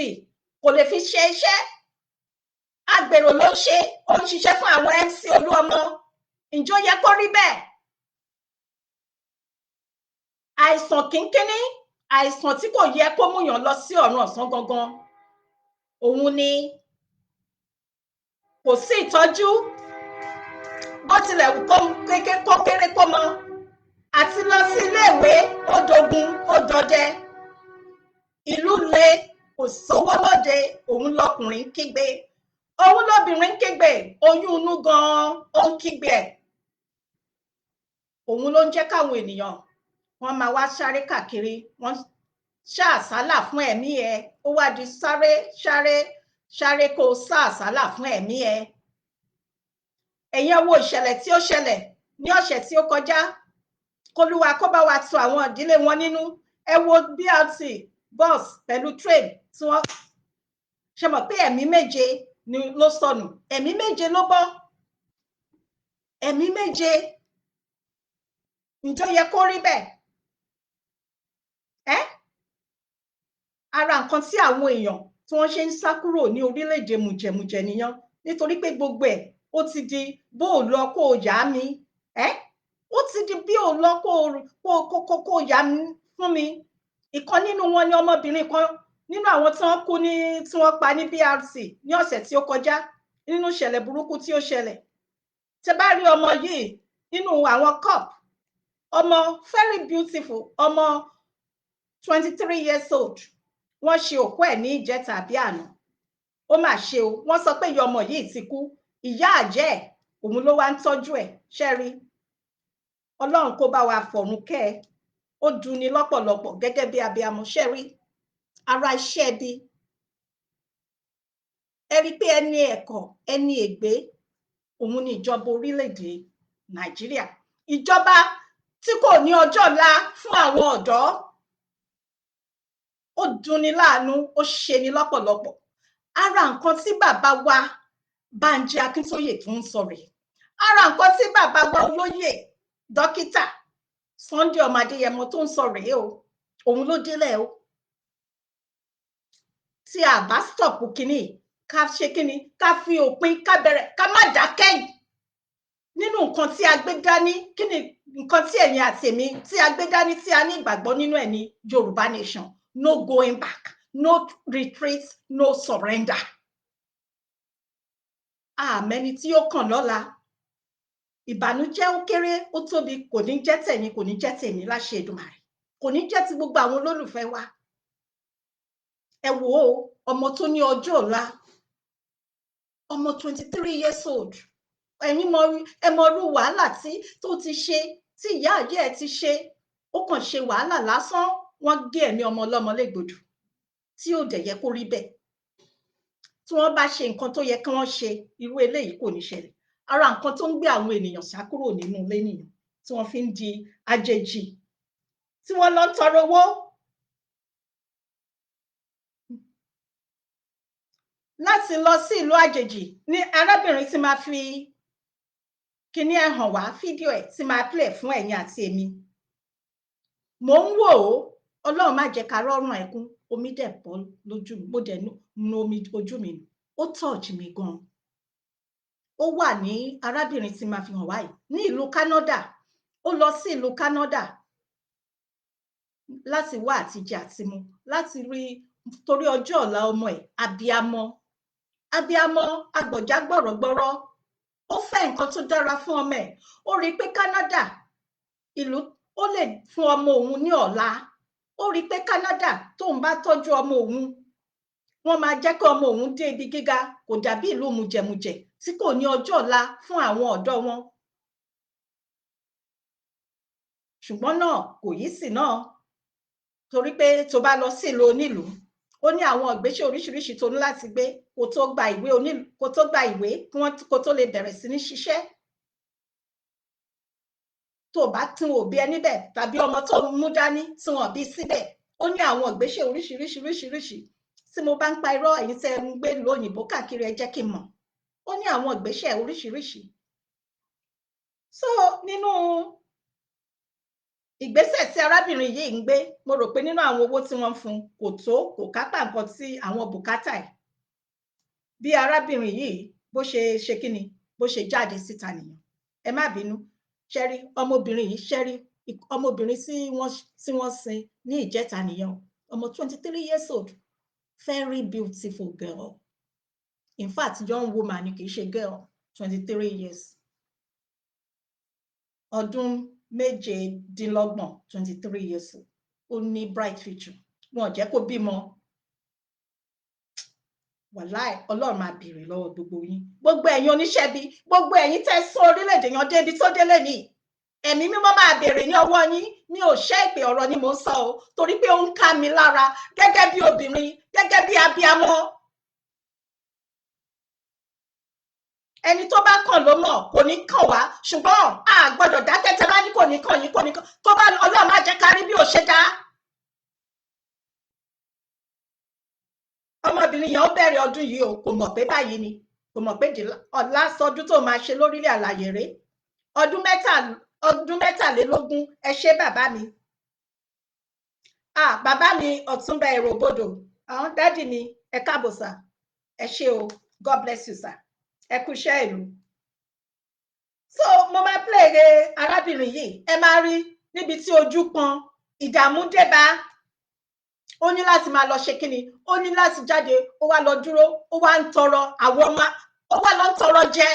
kò lè fi ṣe iṣẹ́ agbèrò ló ṣe ó ń ṣiṣẹ́ fún àwọn MC Olúọmọ ǹjọ́ yẹ kó rí bẹ́ẹ̀ àìsàn kínkínní àìsàn tí kò yẹ kó múyàn lọ sí ọ̀run ọ̀sán gangan òun ni kò sí ìtọ́jú bó tilẹ̀ wù kó kéré kó mọ àti lọ sí iléèwé ó dogun ó dọdẹ ìlú le kò sówó lóde òun lọkùnrin kígbe òun lóbìnrin kígbe oyún inú gan-an ó ń kígbe ẹ̀ òun ló ń jẹ́ káwọn ènìyàn wọ́n máa wá sáré káàkiri wọ́n ṣàṣálà fún ẹ̀mí ẹ ó wá di sáré kó ṣàṣálà fún ẹ̀mí ẹ ẹ̀yin wo ìṣẹ̀lẹ̀ tí ó ṣẹlẹ̀ ní ọ̀sẹ̀ tí ó kọjá kólúwa kó bá wa tu àwọn ìdílé wọn nínú ẹ wo BRT bus pẹ̀lú train tí wọ́n ṣe mọ̀ pé ẹ̀mí 7 ni ló sọnù ẹ̀mí 7 ló bọ́ ẹ̀mí 7 ǹjọ́ yẹ kó rí bẹ́ẹ̀ ara nǹkan tí àwọn èèyàn tí wọ́n ṣe ń sá kúrò ní orílẹ̀-èdè mùjẹ̀mùjẹ̀ nìyẹn nítorí pé gbogbo ẹ̀ ó ti di bó o lọ kó o yá mi ó ti di bí o lọ kó o yá mi fún mi ìkan nínú wọn ni ọmọbìnrin kan nínú àwọn tí wọ́n kú tí wọ́n pa ní BRT ní ọ̀sẹ̀ tí ó kọjá nínú ìṣẹ̀lẹ̀ burúkú tí ó ṣẹlẹ̀ tẹ́ bá rí ọmọ yìí nínú àwọn cup ọmọ very beautiful ọmọ 23 years old wọ́n ṣe òkú ẹ̀ ní ìjẹta àbí àná ó mà ṣe o wọ́n sọ pé ìyá ọmọ yìí ti kú ìyá àjẹ́ ẹ̀ òun ló wá ń tọ́jú ẹ̀ ṣẹ́rí ọlọ́run kó bá wa fọ̀run kẹ́ ẹ ó dùnni lọ́pọ̀lọpọ̀ gẹ́gẹ́ bí abiyamọ ṣẹ́rí ara iṣẹ́ bí ẹ rí pé ẹni ẹ̀kọ́ ẹni ègbé òun ni ìjọba orílẹ̀-èdè Nàìjíríà ìjọba tí kò ní ọjọ́ ọ̀la fún àwọn ọ̀dọ́ ó dùnni láàánú ó ṣeni lọ́pọ̀lọpọ̀ ara nǹkan tí bàbá wa Bánjí Akíntóyè tó ń sọ rèé ara nǹkan tí bàbá wa olóyè dókítà Sunday ọmọ Adéyẹmọ tó ń sọ rèé o òun ló délẹ̀ o tí a bá stop kínní ká ṣe kínní ká fi òpin ká bẹ̀rẹ̀ ká má dákẹ́ nínú nǹkan tí a gbé dání kínní nǹkan tí ẹ̀yin àti èmi tí a gbé dání tí a ní ìgbàgbọ́ nínú ẹ̀ ní Yorùbá nation no going back no retreat no surrender àmẹ́ni tí ó kàn lọ́la ìbànújẹ́ ó kéré ó tóbi kò ní jẹ́ tẹ̀yin kò ní jẹ́ tèmi láṣẹ Èdùmàrè kò ní jẹ́ ti gbogbo àwọn olólùfẹ́ wa ẹ wò ó ọmọ tó ní ọjọ́ ọ̀la ọmọ 23 years old ẹ̀yin ẹ mọ irú wàhálà tó ti ṣe tí ìyá àjẹ́ ẹ̀ ti ṣe ó kàn ṣe wàhálà lásán wọ́n gé ẹ̀mí ọmọ ọlọ́mọ légbodò tí ò dẹ̀ yẹ kó rí bẹ́ẹ̀ tí wọ́n bá ṣe nǹkan tó yẹ kí wọ́n ṣe irú eléyìí kò ní ṣẹlẹ̀ ara nǹkan tó ń gbé àwọn ènìyàn sá kúrò nínú ilé nìyẹn tí wọ́n fi ń di àjèjì tí wọ́n lọ ń tọrọ owó láti lọ sí ìlú àjèjì ní arábìnrin tí máa fi kíní ẹ̀ hàn wá fídíò ẹ̀ tí máa play fún ẹ̀yin àti èmi mò ń wò ó Ọlọ́run má jẹ́ ká rọ́rùn ẹkún omi dẹ̀ bọ́ lójú mi, mo dẹ̀ nu omi ojú mi nù. Ó touch mi gan. Ó wà ní arábìnrin tí máa fi hàn wáyìí ní ìlú Canada. Ó lọ sí ìlú Canada láti wá àtijẹ àtimu, láti rí torí ọjọ́ ọ̀la ọmọ ẹ̀, abiyamọ agbọ̀já gbọ̀rọ̀gbọ̀rọ̀. Ó fẹ́ nǹkan tó dára fún ọmọ ẹ̀. Ó rí pé Canada ìlú ó lè fún ọmọ òun ní ọ̀la. Ó rí pé Canada tóun bá tọ́jú ọmọ òun, wọ́n máa jẹ́ kí ọmọ òun dé ibi gíga, kò dàbí ìlú mùjẹ̀mùjẹ̀ tí kò ní ọjọ́ ọ̀la fún àwọn ọ̀dọ́ wọn. Ṣùgbọ́n náà kò yí sí náà, torí pé tó bá lọ sí ìlú onílùú, ó ní àwọn ìgbésẹ̀ oríṣiríṣi tó ní láti gbé kó tó gba ìwé kó tó lè bẹ̀rẹ̀ sí ní ṣiṣẹ́. Tó bá tún òbí ẹ níbẹ̀ tàbí ọmọ tó mú dání tí wọ́n bí síbẹ̀, ó ní àwọn ìgbésẹ̀ oríṣiríṣi. Tí mo bá ń pa irọ́, ẹ̀yin tẹ́ ń gbé ìlú òyìnbó káàkiri, ẹ jẹ́ kí n mọ̀. Ó ní àwọn ìgbésẹ̀ oríṣiríṣi. So nínú ìgbésẹ̀ tí arábìnrin yìí ń gbé, mo rò pé nínú àwọn owó tí wọ́n fún kò kápá nǹkan tí àwọn bùkátà ẹ̀. Bí arábìnrin yìí bó ṣe kíni, bó ṣe jáde síta nìyẹn. Ẹ má bínú, ṣẹ́rí ọmọbìnrin yìí, ṣẹ́rí ọmọbìnrin tí wọ́n sin ní ìjẹta nìyẹn. Ọmọ 23 years old, very beautiful girl. In fact, young woman ni, kì í ṣe girl, 23 years. Ọdún 27, 23 years old. Ó ní bright future. Wọn ò jẹ́ kó bímọ. Wàláì, Ọlọ́run máa béèrè lọ́wọ́ gbogbo yín. Gbogbo ẹ̀yin oníṣẹ́bí, gbogbo ẹ̀yin tẹ́ sún orílẹ̀-èdè yan débi tó délé ní. Ẹ̀mí mímọ́ máa béèrè ní ọwọ́ yín. Mi ò ṣẹ́ ìpè, ọ̀rọ̀ ni mò ń sọ o, torí pé ó ń ká mi lára gẹ́gẹ́ bí obìnrin, gẹ́gẹ́ bí abiyamọ. Ẹni tó bá kàn ló mọ̀, kò ní kàn wá, ṣùgbọ́n a gbọ́dọ̀ dákẹ́ tẹ́ bá ní kò ní kàn yín, kò ní kàn. Tó bá Ọlọ́run má jẹ́ ká rí bí ò ṣe dá. Ọmọbìnrin yẹn ó bẹ̀rẹ̀ ọdún yìí o, kò mọ̀ pé báyìí ni, kò mọ̀ pé last ọdún tó máa ṣe lórílẹ̀ àlàyé rẹ̀. Ọdún 23, ẹ ṣé bàbá mi. Bàbá mi Ọ̀túnba Èròbodò, àwọn dádì mi, ẹ káàbọ̀ sà. Ẹ ṣé o, God bless you sir. Ẹ kú iṣẹ́ ìlú. So mo máa play arábìnrin yìí, ẹ máa rí níbi tí ojú pọ́n, ìdààmú dé bá. Ó ní láti máa lọ ṣe kíni, ó ní láti jáde, ó wá lọ dúró, ó wá ń tọrọ àwọn ọmọ, ó wá lọ ń tọrọ jẹ.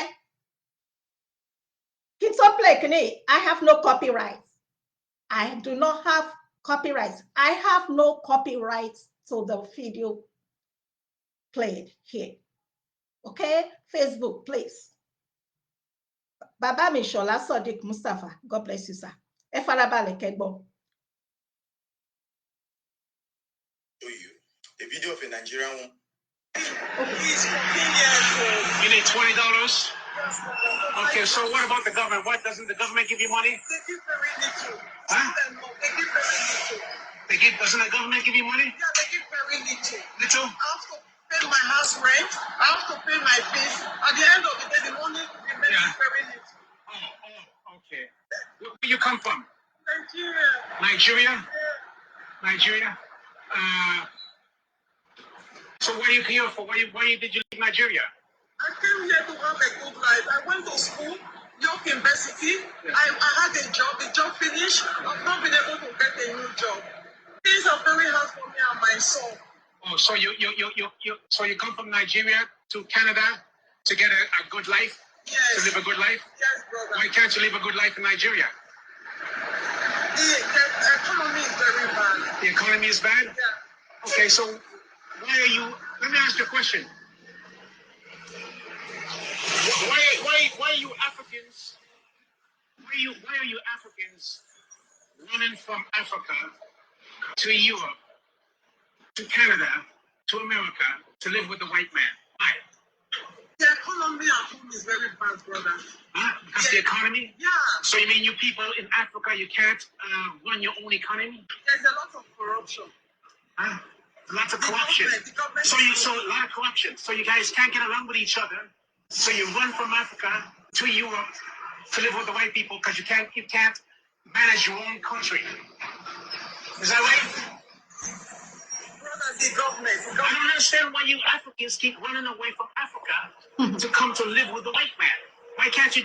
Kí n tó play kíni, I have no copyright. I do not have copyright. I have no copyright to the video played here. Okay? Facebook, please. Bàbá mi Ṣọlá Sodiq Mustapha, God bless you, sir. Ẹ farabalẹ̀ kẹ́gbọ́. A video of a Nigerian woman. He's 14 years old. You need $20? Okay, so what about the government? Why doesn't the government give you money? They give very little. Huh? They give very little. Doesn't the government give you money? Yeah, they give very little. Little? I have to pay my house rent. I have to pay my fees. At the end of the day, the money remains very little. Oh, okay. Where you come from? Nigeria. Nigeria? Yeah. Nigeria? So what are you here for? Why did you leave Nigeria? I came here to have a good life. I went to school, York University. I had a job. The job finished. I've not been able to get a new job. Things are very hard for me and my son. Oh, so you come from Nigeria to Canada to get a good life? Yes. To live a good life? Yes, brother. Why can't you live a good life in Nigeria? The economy is very bad. The economy is bad? Yeah. Okay, so let me ask you a question. Why are you Africans? Why are you Africans running from Africa to Europe, to Canada, to America, to live with the white man? Why? The economy at home is very bad, brother. Huh? Because the economy? Yeah. So you mean you people in Africa, you can't run your own economy? There's a lot of corruption. Huh? Lots of corruption. The government So a lot of corruption. So you guys can't get along with each other. So you run from Africa to Europe to live with the white people because you can't manage your own country. Is that right? Brother, The government. I don't understand why you Africans keep running away from Africa to come to live with the white man. Why can't you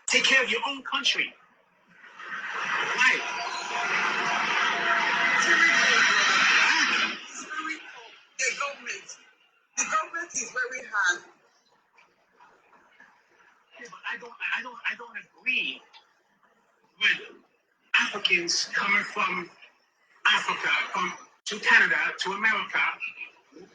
take care of your own country? Why? It's very cold, brother. It's very cold. The government is very hard. Yeah, but I don't agree with Africans coming from Africa, to Canada, to America,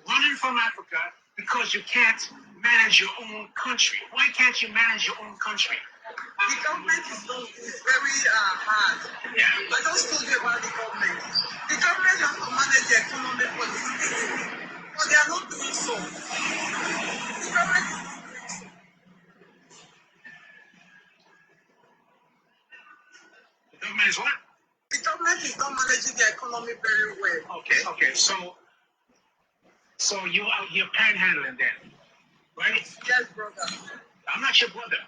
running from Africa because you can't manage your own country. Why can't you manage your own country? The government is very hard. Yeah. I just told you about the government. The government has to manage the economy for the citizens, but they are not doing so. The government is not doing so. The government is what? The government is not managing the economy very well. Okay. So you out here panhandling then, right? Yes, brother. I'm not your brother.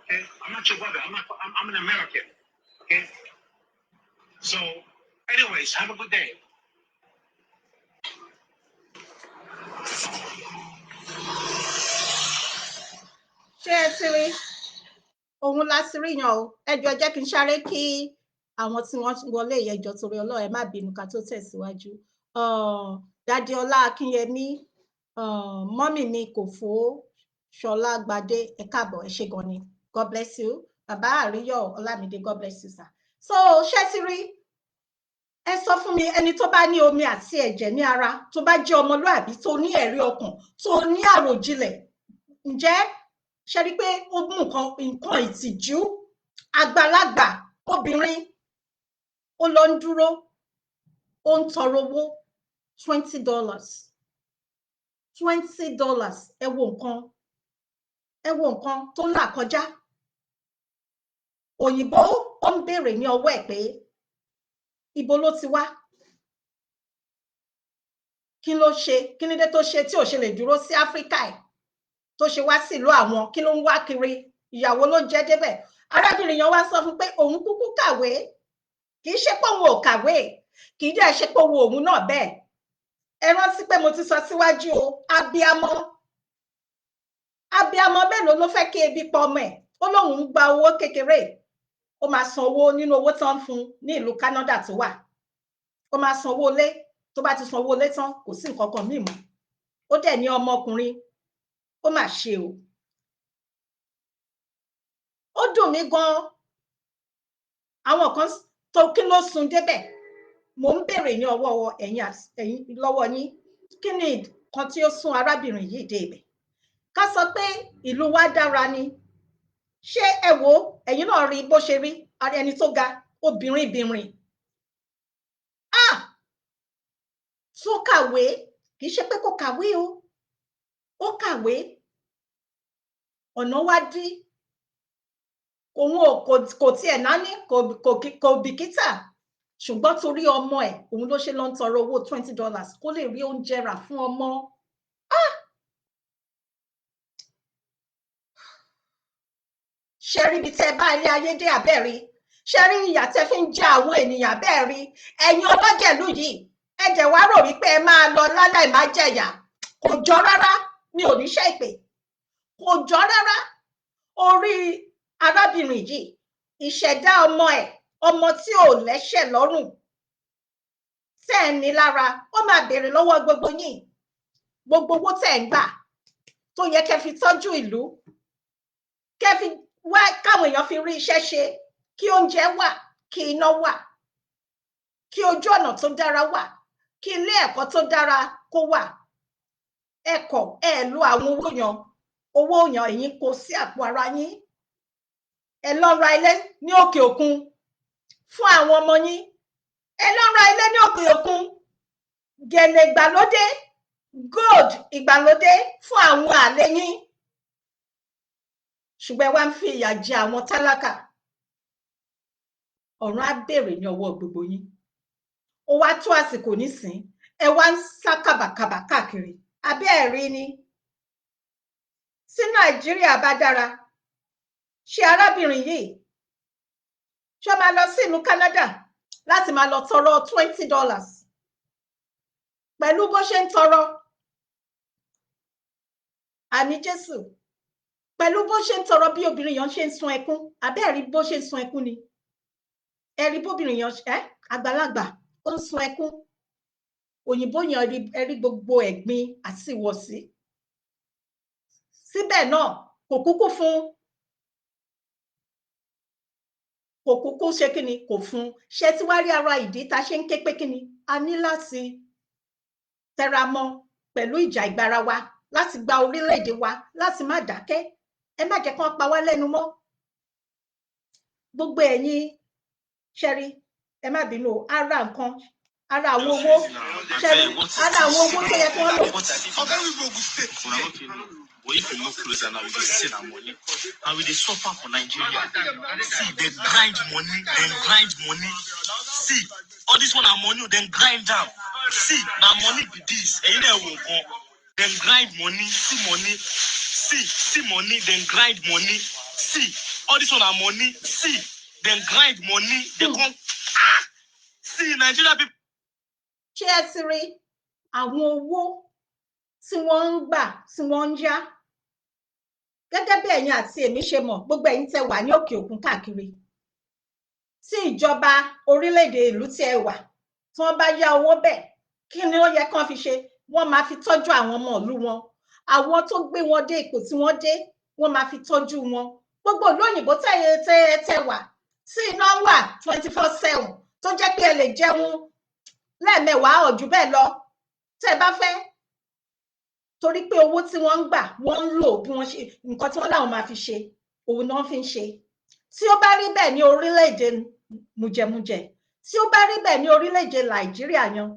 Okay? I'm not your brother. I'm an American. Okay? So, anyways, have a good day. ṣé ẹ ti rí òun láti rí yan o ẹjọ jẹ́ kí n sáré kí àwọn tí wọ́n wọlé ìyẹjọ torí Ọlọ́run ẹ má bínú ká tó tẹ̀síwájú. Dádì Ọlá Akínyẹmí, mọ́mì mi Kòfó Ṣọlá Gbadé, ẹ káàbọ̀, ẹ ṣé gan ni, God bless you. Bàbá Àríyọ̀ Ọlámídé, God bless you sir. So ṣé ti rí, ẹ sọ fún mi, ẹni tó bá ní omi àti ẹ̀jẹ̀ ní ara, tó bá jẹ́ ọmọlúàbí, tó ní ẹ̀rí ọkàn, tó ní àròjinlẹ̀, ǹjẹ́ ṣe rí pé ó mú nǹkan ìtìjú, àgbàlagbà obìnrin ó lọ ń dúró, ó ń tọrọ owó $20 ẹ wo nǹkan tó ń là kọjá. Òyìnbó ó ń béèrè ní ọwọ́ ẹ̀ pé ibo ló ti wá, kí ló ṣe, kí nídé tó ṣe tí ò ṣe lè dúró sí Áfíríkà ẹ̀ tó ṣe wá sílùú àwọn, kí ló ń wá kiri, ìyàwó ló jẹ́ débẹ̀. Arábìnrin yẹn wá sọ fún pé òun kúkú kàwé, kì í ṣe pé òun ò kàwé, kì í dẹ̀ ṣe pé òun náà bẹ́ẹ̀. Ẹ rántí pé mo ti sọ síwájú o, abiyamọ mélòó ló fẹ́ kí ebi pa ọmọ ẹ̀, ó lóun ń gba owó kékeré, ó máa san owó nínú owó tán fún ní ìlú Canada tó wà, ó máa san owó ilé, tó bá ti san owó ilé tán kò sí nǹkan kan míì mọ́. Ó dẹ̀ ní ọmọkùnrin, ó mà ṣe o. Ó dùn mí gan, àwọn kan tó kí ló sún débẹ̀, mo ń béèrè ní ọwọ́ ẹ̀yin lọ́wọ́ yín, kí ni nǹkan tí ó sún arábìnrin yìí dé ibẹ̀? Ká sọ pé ìlú wa dára ni, ṣé ẹ wo ẹ̀yin náà rí bó ṣe rí, ẹni tó ga, obìnrin bìnrin, tó kàwé, kì í ṣe pé kò kàwé o, ó kàwé, ọ̀nà wá dí, òun kò tiẹ̀ náání, kò bìkítà, ṣùgbọ́n torí ọmọ ẹ̀ òun ló ṣe lọ ń tọrọ owó $20 kó lè rí oúnjẹ rà fún ọmọ. Ṣé rí ibi tẹ́ bá ilé ayé dé àbẹ́rí? Ṣé rí ìyà tẹ́ fi ń jẹ àwọn ènìyàn àbẹ́rí? Ẹ̀yin ọlọ́jẹ̀lú yìí, ẹ dẹ̀ wá rò wípé ẹ máa lọ láláì má jẹ̀yà, kò jọ rárá, mi ò ní ṣe ìpè, kò jọ rárá. Orí arábìnrin yìí, ìṣẹ̀dá ọmọ ẹ̀, ọmọ tí ò lẹ́ṣẹ̀ lọ́rùn, tẹ́ ẹ̀ ní lára, ó máa béèrè lọ́wọ́ gbogbo yín, gbogbo owó tẹ́ ẹ̀ ń gbà tó yẹ kẹ́ fi tọ́jú ìlú, kẹ́ fi wá káwọn èèyàn fi rí iṣẹ́ ṣe, kí oúnjẹ wà, kí iná wà, kí ojú ọ̀nà tó dára wà, kí ilé ẹ̀kọ́ tó dára kó wà. Ẹ lo àwọn owó yàn ẹ̀yin kó sí àpò ara yín. Ẹ lọ ra ilé ní òkè òkun fún àwọn ọmọ yín, ẹ lọ ra ilé ní òkè òkun, gèlè ìgbàlódé, gold ìgbàlódé fún àwọn àlè yín, ṣùgbọ́n ẹ wá ń fi ìyà jẹ àwọn tálákà. Ọ̀run á béèrè ní ọwọ́ gbogbo yín. Ó wá tó àsìkò nísìn, ẹ wá ń sá kàbàkàbà káàkiri, àbí ẹ rí ni? Tí Nàìjíríà bá dára, ṣé arábìnrin yìí ṣé máa lọ sí ìlú Canada láti máa lọ tọrọ $20? pẹ̀lú bó ṣe ń tọrọ àní Jésù pẹ̀lú bó ṣe ń tọrọ bí obìnrin yẹn ṣe ń sun ẹkún àbẹ́ ẹ̀rí bó ṣe ń sun ẹkún ni ẹ̀rí bóbìnrin yẹn àgbàlagbà ó ń sun ẹkún òyìnbó yẹn ẹ̀rí gbogbo ẹ̀gbin àti ìwọ̀sí síbẹ̀ náà kò kúkú fún kò kúkú ṣe kí ni kò fún ṣe tí wá rí ara ìdí tá a ṣe ń ké pé kí ni a ní láti tẹra mọ́ pẹ̀lú ìjà ìgbára wa láti gba orílẹ̀-èdè wa láti má dákẹ́ ẹ má jẹ́ kán pa wá lẹ́nu mọ́ gbogbo ẹ̀yin ṣẹ́rí ẹ má bínú ara nǹkan ara àwọn owó ṣẹ́rí ara àwọn owó tó yẹ kí wọ́n lò. But if you look closer now, you will see that money. And we dey suffer for Nigeria. See, they grind money, then grind money. See, all this one are money, then grind down. See, now money be this. Then grind money, see money. See money, then grind money. See, all this one are money. See, then grind money. They come. See, Nigeria people. Ṣé ẹ ti rí àwọn owó tí wọ́n ń gbà tí wọ́n ń yá gẹ́gẹ́ bí ẹ̀yin àti èmi ṣe mọ̀ gbogbo ẹ̀yin tẹ́ wà ní òkè òkun káàkiri tí ìjọba orílẹ̀-èdè ìlú tí ẹ wà tí wọ́n bá yá owó bẹ́ẹ̀ kí ni ó yẹ kán fi ṣe wọ́n máa fi tọ́jú àwọn ọmọ ìlú wọn àwọn tó gbé wọn dé ipò tí wọ́n dé wọ́n máa fi tọ́jú wọn gbogbo ìlú òyìnbó tẹ́ wà tí iná wà 24/7 tó jẹ́ pé ẹ lè jẹun lẹ́ẹ̀mẹwàá ọ̀jù bẹ́ẹ̀ lọ tẹ́ bá fẹ́ torí pé owó tí wọ́n ń gbà wọ́n ń lò bí wọ́n ṣe nǹkan tí wọ́n láwọn máa fi ṣe òun náà fi ń ṣe tí ó bá rí bẹ́ẹ̀ ní orílẹ̀-èdè mùjẹmùjẹ tí ó bá rí bẹ́ẹ̀ ní orílẹ̀-èdè Nàìjíríà yan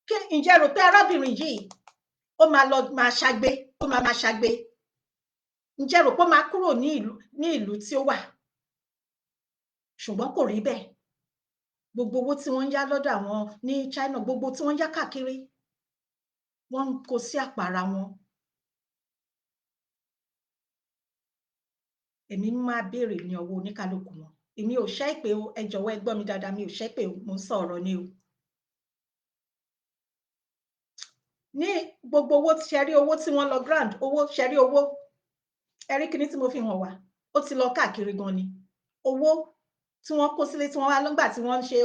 kí ǹjẹ́ rò pé arábìnrin yìí ó máa lọ máa ṣagbe ó máa ṣagbe ǹjẹ́ rò pé ó máa kúrò ní ìlú tí ó wà ṣùgbọ́n kò rí bẹ́ẹ̀ gbogbo owó tí wọ́n ń yá lọ́dọ̀ àwọn ní China gbogbo tí wọ́n ń yá káàkiri wọ́n ń kó sí àpárá wọn èmi máa béèrè ní ọwọ́ oníkálukú wọn èmi ò ṣẹ́ ìpè o ẹ jọ̀wọ́ ẹ gbọ́ mi dáadáa mi ò ṣẹ́ ìpè o mo ń sọ̀rọ̀ ni o ní gbogbo owó ṣẹ́rí owó tí wọ́n lọ grand owó ṣẹ́rí owó ẹ̀rí kíní tí mo fi hàn wá ó ti lọ káàkiri gan ni owó tí wọ́n kó sílé tí wọ́n wá lọ́gbà tí wọ́n ń ṣe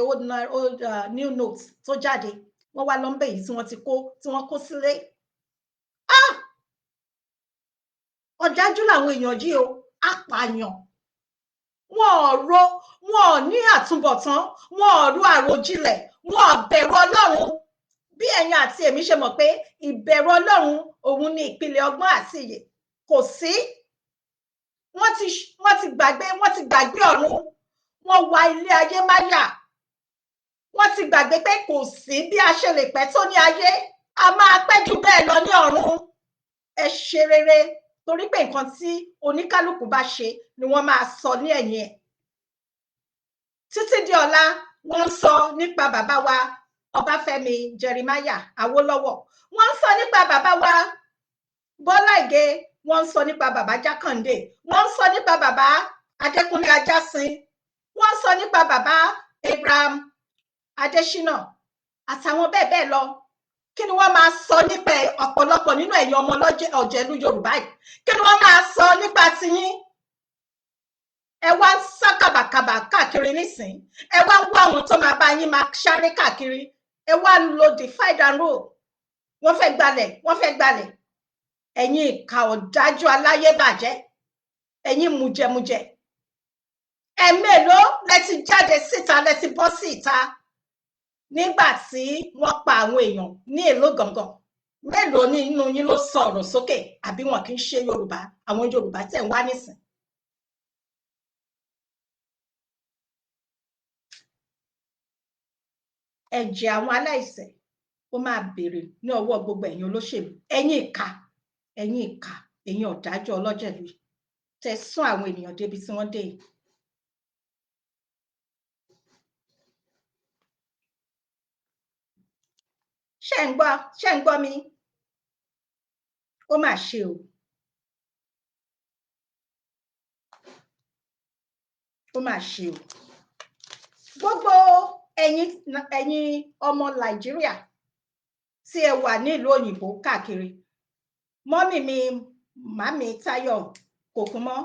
old new notes tó jáde wọ́n wá lọ́nbẹ̀ yìí tí wọ́n kó sílé ọ̀dájú làwọn èèyàn yìí o apààyàn wọn ò ní àtúbọ̀tán wọn ò ro àròjinlẹ̀ wọn ò bẹ̀rù Ọlọ́run bí ẹ̀yin àti èmi ṣe mọ̀ pé ìbẹ̀rù Ọlọ́run òun ni ìpìlẹ̀ ọgbọ́n àti ìyè kò sí wọ́n ti gbàgbé ọ̀run wọ́n wá ilé ayé máyà wọ́n ti gbàgbé pé kò sí bí a ṣe lè pẹ́ tó ní ayé a máa pẹ́ jù bẹ́ẹ̀ lọ ní ọ̀run ẹ ṣe rere torí pé nǹkan tí oníkálukú bá ṣe ni wọ́n máa sọ ní ẹ̀yìn ẹ̀ títí di ọ̀la wọ́n ń sọ nípa bàbá wa Ọbáfẹ́mi Jeremiah Awólọ́wọ̀ wọ́n ń sọ nípa bàbá wa Bọ́lá Ìgè wọ́n ń sọ nípa bàbá Jákàndé wọ́n ń sọ nípa bàbá Adékúnlé Ajásin wọ́n ń sọ nípa bàbá Abraham Adésínà àtàwọn bẹ́ẹ̀ bẹ́ẹ̀ lọ kí ni wọ́n máa sọ nípa ọ̀pọ̀lọpọ̀ nínú ẹ̀yin ọmọ ọ̀jẹ̀lú Yorùbá yìí kí ni wọ́n máa sọ nípa tiyín ẹ wá ń sá kàbàkàbà káàkiri nísìn ẹ wá ń wá àwọn tó máa bá yín máa sáré káàkiri ẹ wá ń lo divide and rule wọ́n fẹ́ gbalẹ̀ ẹ̀yin ìkà ọ̀dájú aláyébàjẹ́ ẹ̀yin mùjẹmùjẹ ẹ̀mélòó lẹ ti jáde síta lẹ ti bọ́ sí ìta nígbà tí wọ́n pa àwọn èèyàn ní èlò gàngàn mélòó nínú yín ló sọ̀rọ̀ sókè àbí wọn kì í ṣe Yorùbá àwọn Yorùbá tẹ̀ ń wá nísìn ẹ̀jẹ̀ àwọn aláìṣẹ̀ ó máa béèrè ní ọwọ́ gbogbo ẹ̀yin olóṣèlú ẹ̀yin ìkà ẹ̀yin ọ̀dájú ọlọ́jẹ̀lú tẹ́ sún àwọn ènìyàn débi tí wọ́n dé yìí. ṣé ń gbọ́ mi ó mà ṣe o gbogbo ẹ̀yin ọmọ Nàìjíríà tí ẹ wà nílùú òyìnbó káàkiri mọ́mì mi màmí Táyọ̀ kò kún mọ́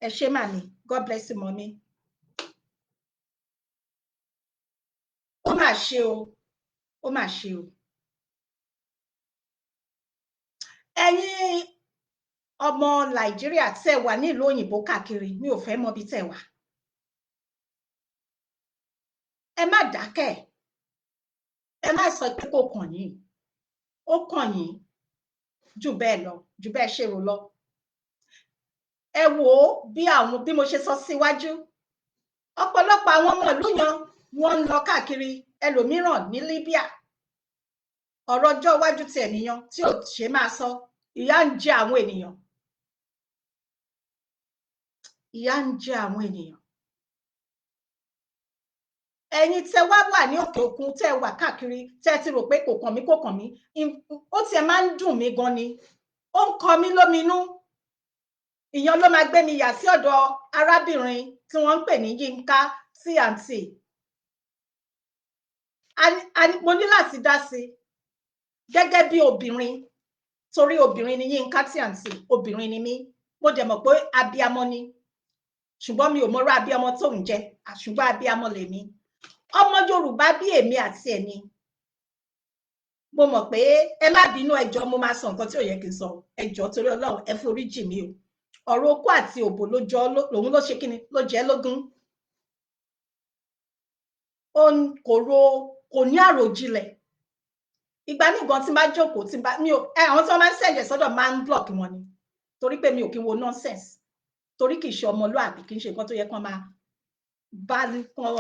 ẹ ṣé màmí God bless you mọ́mì. Ó mà ṣe o ó mà ṣe o ẹ̀yin ọmọ Nàìjíríà tẹ́ wà nílùú òyìnbó káàkiri mi ò fẹ́ mọ̀ bí tẹ́ wà ẹ má dákẹ́ ẹ má sọ pé kò kàn yín ó kàn yín jù bẹ́ẹ̀ lọ jù bẹ́ẹ̀ ṣe rò lọ ẹ wò ó bí mo ṣe sọ síwájú ọ̀pọ̀lọpọ̀ àwọn ọmọ ìlú yan wọ́n ń lọ káàkiri ẹlòmíràn ní Libya ọ̀rọ̀ ọjọ́ iwájú ti ènìyàn tí ò ṣe máa sọ ìyà ń jẹ àwọn ènìyàn ìyà ń jẹ àwọn ènìyàn ẹ̀yin tẹ́ wá wà ní òkè òkun tẹ́ wà káàkiri tẹ́ ti rò pé kò kàn mí ó tiẹ̀ máa ń dùn mí gan ni ó ń kọ mí lóminú ìyẹn ló máa gbé mi yà sí ọ̀dọ̀ arábìnrin tí wọ́n ń pè ní Yínká TNT mo ní láti dá sí gẹ́gẹ́ bí obìnrin torí obìnrin ni Yínká TNT obìnrin ni mí mo dẹ̀ mọ̀ pé abiyamọ ni ṣùgbọ́n mi ò mọ̀rọ̀ abiyamọ tó ń jẹ́ ṣùgbọ́n abiyamọ lèmi ọmọ Yorùbá bí èmi àti ẹni mo mọ̀ pé ẹ má bínú ẹjọ́ mo máa sọ nǹkan tí ò yẹ kí n sọ ẹjọ́ torí Ọlọ́run ẹ forí jì mí o ọ̀rọ̀ okó àti òbò lòun ló ṣe kíni ló jẹ́ lógún kò ní àròjinlẹ̀ ìgbà ní gan tí n bá jókòó tí n bá àwọn tí wọ́n máa ń sẹ̀jẹ̀ sọ́dọ̀ máa ń block wọn ni torí pé mi ò kí n wo nonsense torí kì í ṣe ọmọlúàbí kì í ṣe nǹkan tó yẹ kán máa bá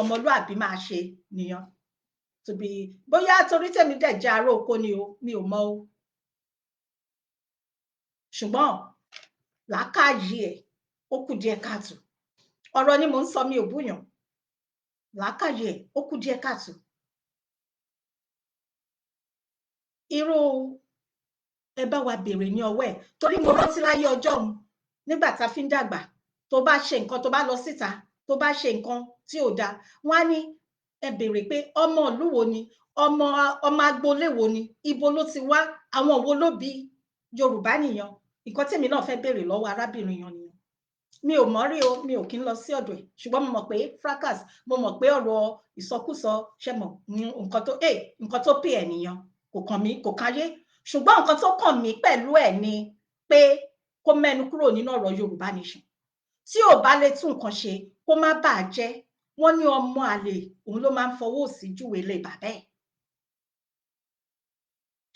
ọmọlúàbí máa ṣe nìyẹn tóbi bóyá torí tèmi dẹ̀ jẹ́ ará oko ni o mi ò mọ̀ o ṣùgbọ́n làákàyè ẹ̀ ó kù díẹ̀ káàtó ọ̀rọ̀ ni mò ń sọ mi ò búyàn làákàyè ẹ̀ ó kù díẹ̀ káàtó irú ẹ bá wa béèrè ní ọwọ́ ẹ̀ torí mo rántí láyé ọjọ́ òun nígbà tá a fi ń dàgbà tó bá ṣe nǹkan tó bá lọ síta tó bá ṣe nǹkan tí ò dáa wọ́n á ní ẹ béèrè pé ọmọ ìlú wo ni ọmọ agboolé wo ni ibo ló ti wá àwọn wo ló bí Yorùbá nìyẹn nǹkan tèmi náà fẹ́ béèrè lọ́wọ́ arábìnrin yẹn nìyẹn mi ò mọ̀ rí o mi ò kí ń lọ sí ọ̀dọ̀ ẹ̀ ṣùgbọ́n mo mọ̀ pé fracas mo mọ̀ pé ọ̀rọ̀ ìsọkúsọ ṣe mọ̀ nǹkan tó pè ẹ̀ nìyẹn kò kàn mí kò káyé ṣùgbọ́n nǹkan tó kàn mí pẹ̀lú ẹ̀ ni pé kó mẹ́nu kúrò nínú ọ̀rọ̀ Yorùbá nation tí ò bá lè tún nǹkan ṣe kó má bàa jẹ́ wọ́n ní ọmọ àlè òun ló máa ń fọwọ́ sí júwe lé bàbá ẹ̀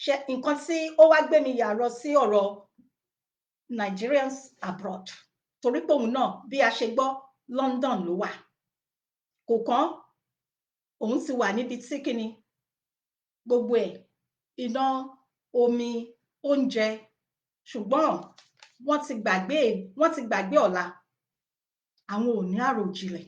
ṣe nǹkan tí ó wá gbé mi yàrá sí ọ̀rọ̀ Nigerians abroad torí pé òun náà bí a ṣe gbọ́ London ló wà kò kàn òun ti wà níbi tí kíni gbogbo ẹ̀ iná omi oúnjẹ ṣùgbọ́n wọ́n ti gbàgbé ọ̀la àwọn ò ní àròjinlẹ̀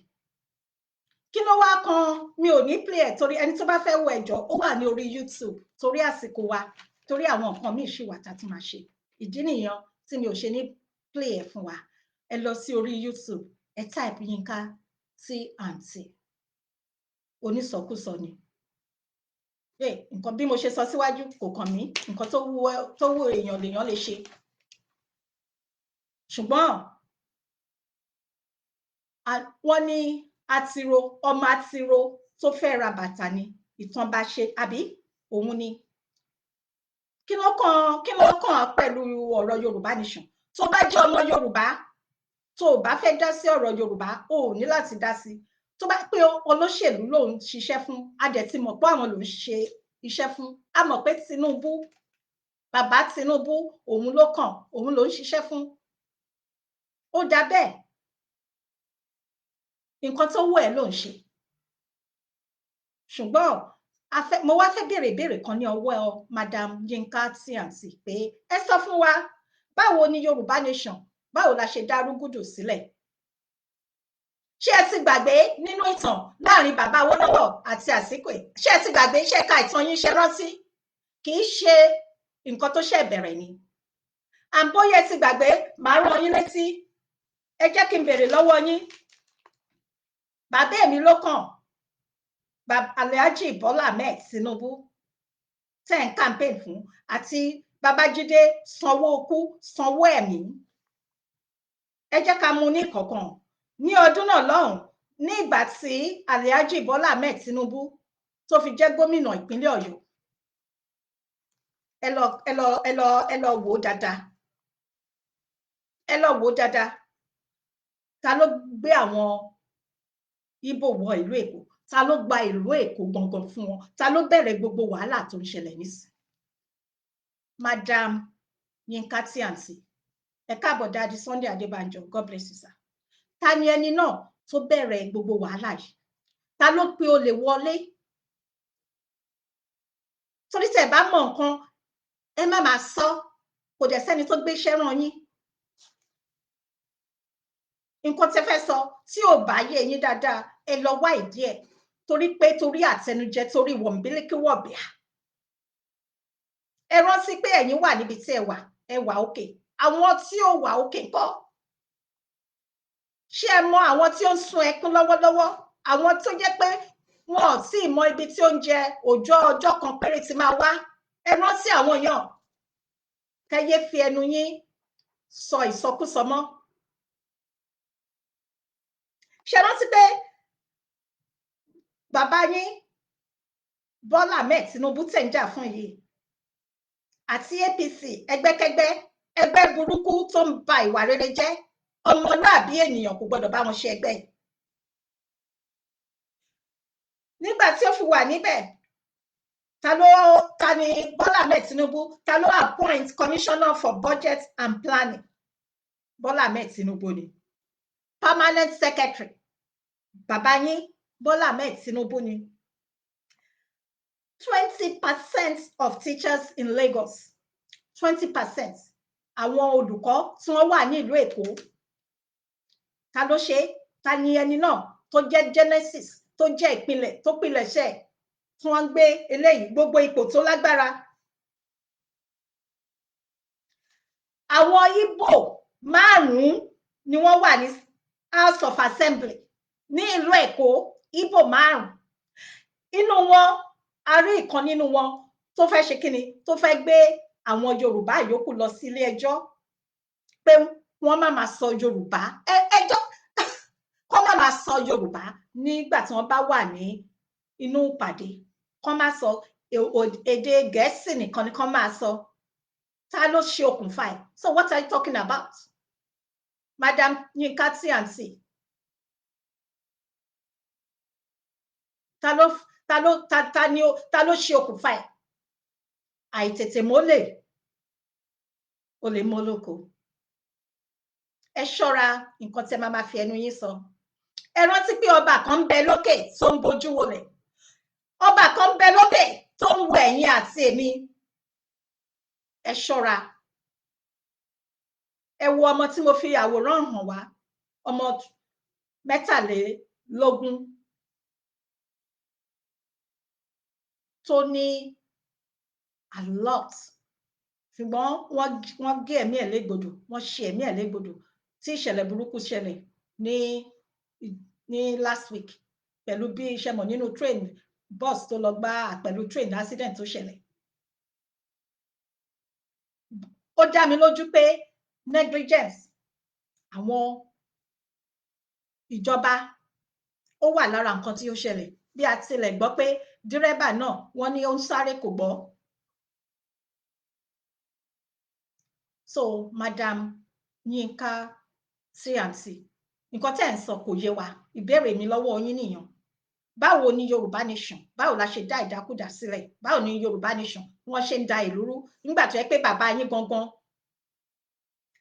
kí ló wá kan mi ò ní play ẹ̀ torí ẹni tó bá fẹ́ wo ẹjọ́ ó wà ní orí YouTube torí àsìkò wa torí àwọn nǹkan míì ṣì wà tá a tún máa ṣe ìdí nìyẹn tí mi ò ṣe ní play ẹ̀ fún wa ẹ lọ sí orí YouTube ẹ type Yínká TNT onísọkúsọ ni nǹkan bí mo ṣe sọ síwájú kò kàn mí nǹkan tó wù èèyàn lèèyàn lè ṣe ṣùgbọ́n wọ́n ní ọmọ àtiró tó fẹ́ ra bàtà ni ìtàn bá ṣe àbí òun ni kí ló kàn pẹ̀lú ọ̀rọ̀ Yorùbá nation tó bá jẹ́ ọmọ Yorùbá tó bá fẹ́ dá sí ọ̀rọ̀ Yorùbá ò ní láti dá sí tó bá pé olóṣèlú lòun ṣiṣẹ́ fún a dẹ̀ ti mọ̀ pé àwọn lòun ṣe iṣẹ́ fún a mọ̀ pé Tinubu bàbá Tinubu òun ló kàn òun ló ń ṣiṣẹ́ fún ó dá bẹ́ẹ̀ nǹkan tó wù ẹ́ ló ń ṣe ṣùgbọ́n mo wá fẹ́ béèrè ìbéèrè kan ní ọwọ́ Madam Yínká TNT pé ẹ sọ fún wa báwo ni Yorùbá nation báwo la ṣe dá rúgúdù sílẹ̀ ṣé ẹ ti gbàgbé nínú ìtàn láàrin bàbá Awólọ́wọ̀ àti Àsìkò ṣé ẹ ti gbàgbé ṣé ka ìtàn yín ṣe rántí kì í ṣe nǹkan tó ṣe bẹ̀rẹ̀ ni àbóyẹ ti gbàgbé màá rán yín létí ẹ jẹ́ kí n béèrè lọ́wọ́ yín bàbá mi ló kàn Alhaji Bọ́lá Ahmed Tinubu tẹ́ ń campaign fún àti Babájídé Sanwó-Olú Sanwó-Ẹ̀mí. Ẹ jẹ́ ká mú ní kọ̀ọ̀kan. Ní ọdún náà lọ́hùn, ní ìgbà tí Alhaji Bọ́lá Ahmed Tinubu tó fi jẹ́ gómìnà ìpínlẹ̀ Ọ̀yọ́, ẹ lọ wò ó dáadáa. Ẹ lọ wò ó dáadáa. Ta ló gbé àwọn Ìgbò wọ ìlú Èkó? Ta ló gba ìlú Èkó gangan fún wọn? Ta ló bẹ̀rẹ̀ gbogbo wàhálà tó ń ṣẹlẹ̀ nísìn? Madam Yinka Tíàǹtì, ẹ káàbọ̀ Daddy Sunday Adébánjọ, God bless you sir. Ta ni ẹni náà tó bẹ̀rẹ̀ gbogbo wàhálà yìí? Ta ló pe olè wọlé? Torí tẹ́ bá mọ̀ nǹkan, ẹ má máa sọ, kò dẹ̀ sẹ́ni tó gbé iṣẹ́ rán yín. Nǹkan tẹ́ fẹ́ sọ tí ò bá yé yín dáadáa, ẹ lọ wá ìdí ẹ̀. Torí pé torí àtẹnujẹ, torí wọ̀nbílíkì wọ̀bìà. Ẹ rántí pé ẹ̀yin wà níbi tí ẹ wà òkè. Àwọn tí ò wà òkè ńkọ́? Ṣé ẹ mọ àwọn tí ó ń sun ẹkún lọ́wọ́lọ́wọ́? Àwọn tó jẹ́ pé wọn ò tí ì mọ ibi tí oúnjẹ òòjọ́ ọjọ́ kan péré ti máa wá. Ẹ rántí àwọn èèyàn. Kẹ́yé fi ẹnu yín sọ ìsọkúsọ mọ́. Ṣé rántí pé bàbá yín Bọ́lá Ahmed Tinubu tẹ̀ ń jà fún yìí àti APC ẹgbẹ́kẹ́gbẹ́, ẹgbẹ́ burúkú tó ń ba ìwà rere jẹ́, ọmọlúàbí ènìyàn kò gbọdọ̀ bá wọn ṣe ẹgbẹ́. Nígbà tí ó fi wà níbẹ̀, ta ni Bọ́lá Ahmed Tinubu, ta ló appoint commissioner for budget and planning? Bọ́lá Ahmed Tinubu ni. Permanent secretary bàbá yín Bọ́lá Ahmed Tinubu ni. 20% of teachers in Lagos, 20% àwọn olùkọ́ tí wọ́n wà ní ìlú Èkó. Ta ló ṣe? Ta ni ẹni náà tó jẹ́ genesis, tó jẹ́ ìpìlẹ̀, tó pilẹ̀ṣẹ̀ tí wọ́n ń gbé eléyìí gbogbo ipò tó lágbára? Àwọn Ìgbò 5 ni wọ́n wà ní House of Assembly ní ìlú Èkó. Ìgbò 5. Inú wọn, a rí ìkan nínú wọn tó fẹ́ ṣe kíni, tó fẹ́ gbé àwọn Yorùbá yòókù lọ sí ilé ẹjọ́ pé wọ́n má máa sọ Yorùbá. Ẹjọ́ kọ́ má máa sọ Yorùbá nígbà tí wọ́n bá wà ní inú ìpàdé. Kọ́ má sọ èdè Gẹ̀ẹ́sì nìkan ni kọ́ máa sọ. Ta ló ṣe okùnfà ẹ̀? So what are you talking about? Madam Yinka Tíàǹtì. Ta ló ṣe okùnfà ẹ̀? Àìtètè mólè, olè mólóko. Ẹ ṣọ́ra nǹkan tẹ́ máa fi ẹnu yín sọ. Ẹ rántí pé ọba kan ń bẹ lókè tó ń bojú wọlẹ̀. Ọba kan ń bẹ lókè tó ń wo ẹ̀yin àti èmi. Ẹ ṣọ́ra. Ẹ wo ọmọ tí mo fi àwòrán hàn wá, ọmọ 23 tó ní a lot, ṣùgbọ́n wọ́n gé ẹ̀mí ẹ̀ légbodò, wọ́n ṣe ẹ̀mí ẹ̀ légbodò tí ìṣẹ̀lẹ̀ burúkú ṣẹlẹ̀ ní last week pẹ̀lú bí iṣẹ́ mọ̀ nínú train bus tó lọ gbá pẹ̀lú train accident tó ṣẹlẹ̀. Ó dá mi lójú pé negligence àwọn ìjọba ó wà lára nǹkan tí ó ṣẹlẹ̀. Bí a tilẹ̀ gbọ́ pé dírẹ́bà náà wọ́n ní ó ń sáré kò gbọ́. So Madam Yinka Tíàǹtì, nǹkan tẹ́ ń sọ kò yé wa. Ìbéèrè mi lọ́wọ́ yín nìyẹn. Báwo ni Yorùbá nation, báwo la ṣe dá ìdákúdà sílẹ̀? Báwo ni Yorùbá nation wọ́n ṣe ń da ìlú rú nígbà tó yẹ pé bàbá yín gangan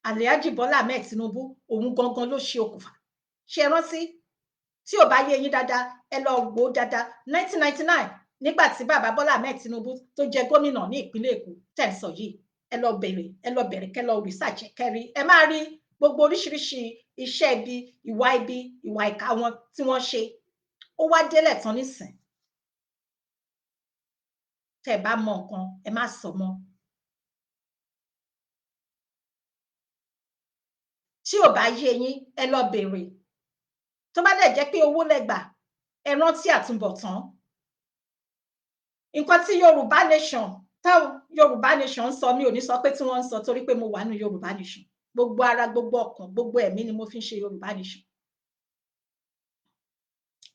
Alhaji Bọ́lá Ahmed Tinubu òun gangan ló ṣe okùnfà? Ṣé ẹ rántí? Tí ò bá yé yín dáadáa, ẹ lọ wò ó dáadáa. 1999 nígbà tí bàbá Bọ́lá Ahmed Tinubu tó jẹ́ gómìnà ní ìpínlẹ̀ Èkó tẹ́ ń sọ yìí, ẹ lọ bẹ̀rẹ̀ kẹ́ lọ research kẹ́rí. Ẹ máa rí gbogbo oríṣiríṣi iṣẹ́ ibi, ìwà ìkà wọn tí wọ́n ṣe. Ó wá délẹ̀ tán nísìn. Tẹ́ bá mọ nǹkan, ẹ má sọ mọ́. Tí ò bá yé yín, ẹ lọ bèrè. Tó bá dẹ̀ jẹ́ pé owó lẹ́gbà, ẹ rántí àtúbọ̀tán. Nǹkan tí Yorùbá nation táwọn Yorùbá nation sọ mi ò ní sọ pé tí wọ́n ń sọ torí pé mo wà nínú Yorùbá nation gbogbo ara gbogbo ọkàn gbogbo ẹ̀mí ni mo fi ń ṣe Yorùbá nation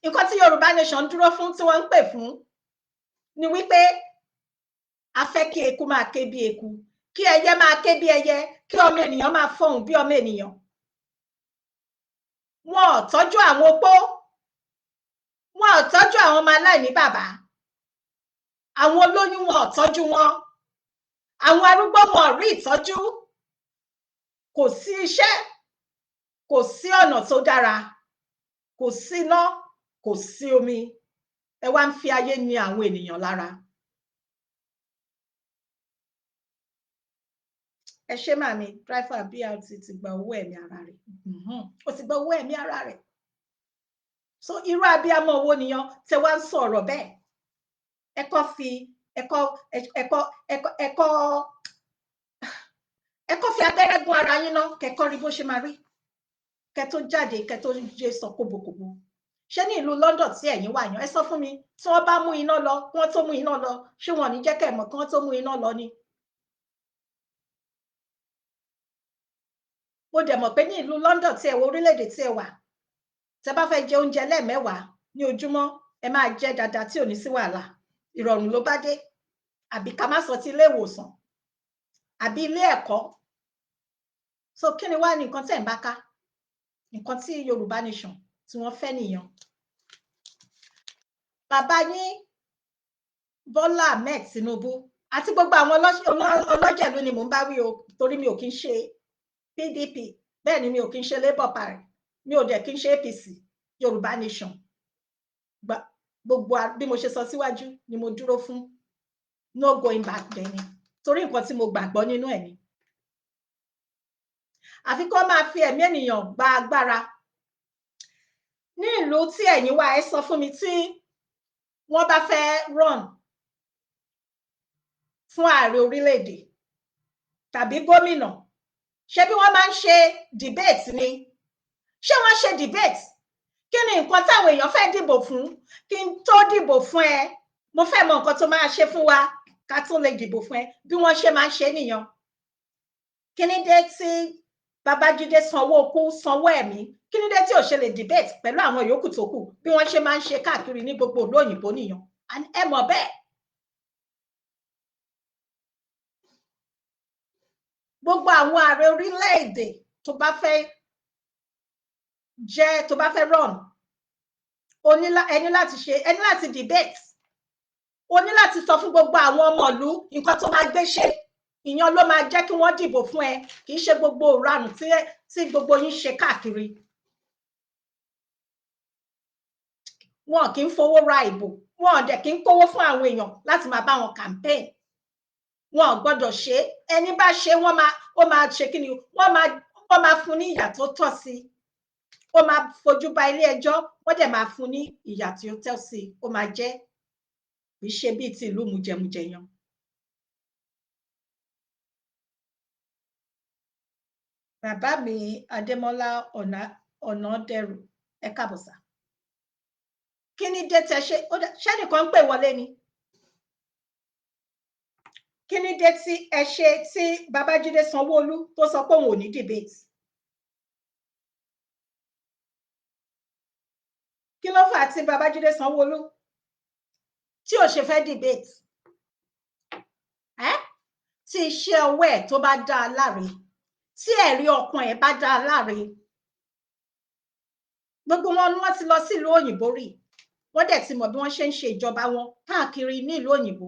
nǹkan tí Yorùbá nation dúró fún tí wọ́n ń pè fún ni wípé a fẹ́ kí eku máa ké bí eku kí ẹyẹ máa ké bí ẹyẹ kí ọmọ ènìyàn máa fọhùn bí ọmọ ènìyàn wọn ò tọ́jú àwọn opó wọn ò tọ́jú àwọn ọmọ aláìní bàbá àwọn olóyún wọn ò tọ́jú wọn àwọn arúgbó wọn ò rí ìtọ́jú kò sí iṣẹ́ kò sí ọ̀nà tó dára kò sí iná kò sí omi ẹ wá ń fi ayé ni àwọn ènìyàn lára. ẹ ṣé màmí driver BRT ti gba owó ẹ̀mí ara rẹ̀ ó ti gba owó ẹ̀mí ara rẹ̀ so irú abiyamọ owó nìyàn tẹ wá ń sọ̀rọ̀ bẹ́ẹ̀ ẹkọ fi abẹ́rẹ́ gún ara yín ná kẹkọ rí bó ṣe máa rí kẹ tó jáde kẹ tó jẹ sọ kóbokòbo ṣé ní ìlú London tí ẹ̀yin wà yàn ẹ sọ fún mi tí wọ́n bá mú iná lọ kí wọ́n tó mú iná lọ ṣé wọn ò ní jẹ́ kẹ́ mọ̀ kí wọ́n tó mú iná lọ ni. mo dẹ̀ mọ̀ pé ní ìlú London tí ẹ wọ orílẹ̀-èdè tí ẹ wà tẹ bá fẹ́ jẹ oúnjẹ lẹ́ẹ̀mẹ́wàá ní ojúmọ́ ẹ máa jẹ dáadáa tí ò ní sí wàhálà ìrọ̀rùn ló bá dé àbí ká má sọ ti ilé ìwòsàn àbí ilé ẹ̀kọ́ so kí ni wá ní nǹkan tẹ̀ ń bá ká nǹkan tí Yorùbá nation tí wọ́n fẹ́ nìyẹn. bàbá yín Bọ́lá Ahmed Tinubu àti gbogbo àwọn ọlọ́jẹ̀lú ni mò ń bá wí o torí mi ò kí ń ṣe PDP bẹ́ẹ̀ ni mi ò kí ń ṣe Labour Party mi ò dẹ̀ kí ń ṣe APC Yorùbá nation gbogbo bí mo ṣe sọ síwájú ni mo dúró fún no going back dẹni torí nǹkan tí mo gbàgbọ́ nínú ẹ̀ ni àfi kó máa fi ẹ̀mí ènìyàn gba agbára ní ìlú tí ẹ̀yin wà ẹ sọ fún mi tí wọ́n bá fẹ́ run fún ààrẹ orílẹ̀-èdè tàbí gómìnà ṣé bí wọ́n máa ń ṣe debate ni ṣé wọ́n ṣe debate kí ni nǹkan táwọn èèyàn fẹ́ dìbò fún kí n tó dìbò fún ẹ mo fẹ́ mọ nǹkan tó máa ṣe fún wa ká tó lè dìbò fún ẹ bí wọ́n ṣe máa ń ṣe nìyẹn kí ni dé tí Babájídé sanwó kú sanwó ẹ̀mí kí ni dé tí ò ṣe lè debate pẹ̀lú àwọn yòókù tó kù bí wọ́n ṣe máa ń ṣe káàkiri ní gbogbo ìlú òyìnbó nìyẹn ẹ mọ̀ bẹ́ẹ̀ gbogbo àwọn ààrẹ orílẹ̀-èdè tó bá fẹ́ run ẹni láti debate o ní láti sọ fún gbogbo àwọn ọmọ ìlú nǹkan tó máa gbé ṣe ìyẹn ló máa jẹ́ kí wọ́n dìbò fún ẹ kì í ṣe gbogbo ìranù tí gbogbo yín ṣe káàkiri wọn kì í fowó ra ìbò wọn ò dẹ̀ kì í kówó fún àwọn èèyàn láti máa bá wọn campaign wọn ò gbọ́dọ̀ ṣe ẹni bá ṣe ó máa ṣe kí ni wọ́n máa fún ní ìyà tó tọ́ sí ó máa fojú ba ilé ẹjọ́ wọ́n dẹ̀ máa fún ní ìyà tí ó tọ́ sí ó máa jẹ́ kì í ṣe bíi ti ìlú mujẹmujẹ yan. bàbá mi Adémọ́lá Ọ̀nàdẹrù ẹ káàbọ̀ sà kí ni dé tẹ ṣé nìkan ń pè wọlé ni kí ni dé tí ẹ ṣe tí Babájídé Sanwó-Olú tó sọ pé òun ò ní debate kí ló fà tí Babájídé Sanwó-Olú tí ò ṣe fẹ́ debate tí iṣẹ́ ọwọ́ ẹ̀ tó bá dá a láre tí ẹ̀rí ọkàn ẹ̀ bá dá a láre gbogbo wọn ni wọ́n ti lọ sílùú òyìnbó rí wọ́n dẹ̀ ti mọ̀ bí wọ́n ṣe ń ṣe ìjọba wọn káàkiri nílùú òyìnbó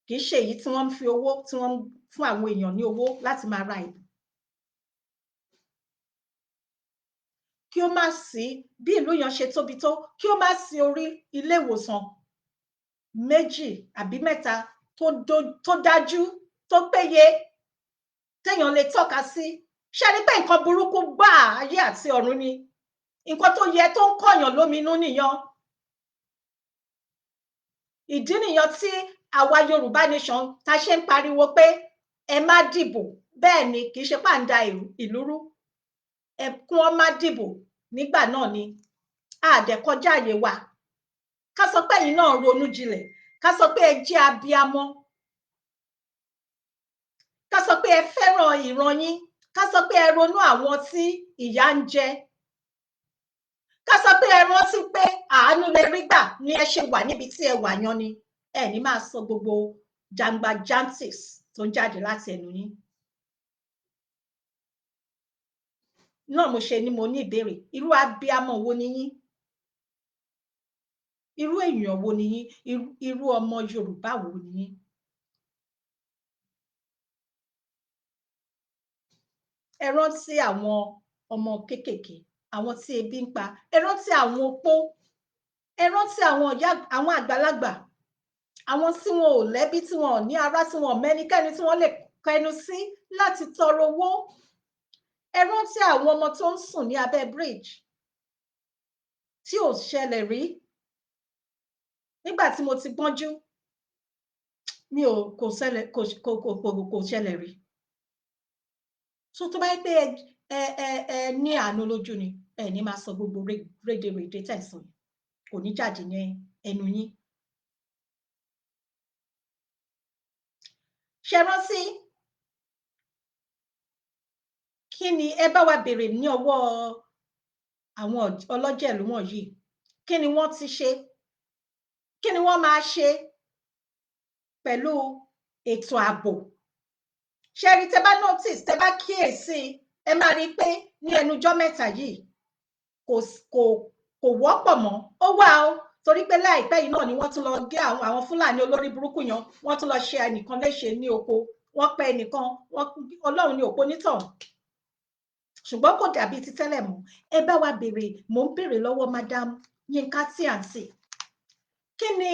kì í ṣe èyí tí wọ́n ń fi owó tí wọ́n ń fún àwọn èèyàn ní owó láti máa ra ìbò kí ó má sí bí ìlú yẹn ṣe tóbi tó kí ó má sí orí ilé ìwòsàn méjì àbí mẹ́ta tó dájú tó péye téèyàn lè tọ́ka sí ṣe ni pé nǹkan burúkú gbà ayé àti ọ̀run ni nǹkan tó yẹ tó ń kọ̀yàn lóminú nìyẹn ìdí nìyẹn tí àwa Yorùbá nation ta ṣe ń pariwo pé ẹ má dìbò bẹ́ẹ̀ ni kì í ṣe pàǹdà ìlú rú ẹ kún ọ má dìbò nígbà náà ni àdẹ̀kọjá àyè wa ká sọ pé ẹ̀yin náà ronú jinlẹ̀ ká sọ pé ẹ jẹ́ abiyamọ, ká sọ pé ẹ fẹ́ràn ìran yín, ká sọ pé ẹ ronú àwọn tí ìyà ń jẹ, ká sọ pé ẹ rántí pé àánú lẹ rí gbà ní ẹ ṣe wà níbi tí ẹ wà yan ni, ẹ ní máa sọ gbogbo jangbajantis tó ń jáde láti ẹnu yín. Náà mo ṣe ni mo ní ìbéèrè, irú abiyamọ wo ni yín? Irú èèyàn wo ni yín? Irú ọmọ Yorùbá wo ni yín? Ẹ rántí àwọn ọmọ kéékèèké, àwọn tí ebi ń pa, ẹ rántí àwọn opó, ẹ rántí àwọn àgbàlagbà, àwọn tí wọn ò lẹ́bí, tí wọn ò ní ará, tí wọn ò mẹ́nikẹ́ni tí wọ́n lè kẹnu sí láti tọrọ owó. Ẹ rántí àwọn ọmọ tó ń sùn ní abẹ́ bridge tí ò ṣẹlẹ̀ rí. Nígbà tí mo ti gbọ́njú, kò ṣẹlẹ̀ rí. So tó bá yẹ pé ẹ ní àánú lójú ni, ẹ ní máa sọ gbogbo rédèrèdè tẹ̀sán, kò ní jáde ní ẹnu yín. Ṣé rántí kí ni ẹ bá wa béèrè ní ọwọ́ àwọn ọlọ́jẹ̀lú wọ̀nyí, kí ni wọ́n ti ṣe, kí ni wọ́n máa ṣe pẹ̀lú ètò ààbò? Ṣé rí, tẹ́ bá notice, tẹ́ bá kíyèsí, ẹ máa rí pé ní ẹnujọ́ mẹ́ta yìí kò wọ́pọ̀ mọ́. Ó wà ó, torí pé láìpẹ́ yìí náà ni wọ́n tún lọ gé àwọn Fúlàní olórí burúkú yan, wọ́n tún lọ ṣe ẹnìkan léṣe ní oko, wọ́n pa ẹnìkan, Ọlọ́run ni òpó nítàn, ṣùgbọ́n kò dàbí ti tẹ́lẹ̀ mọ́. Ẹ bá wa béèrè, mò ń béèrè lọ́wọ́ Madam Yínká Tíàǹtì, kí ni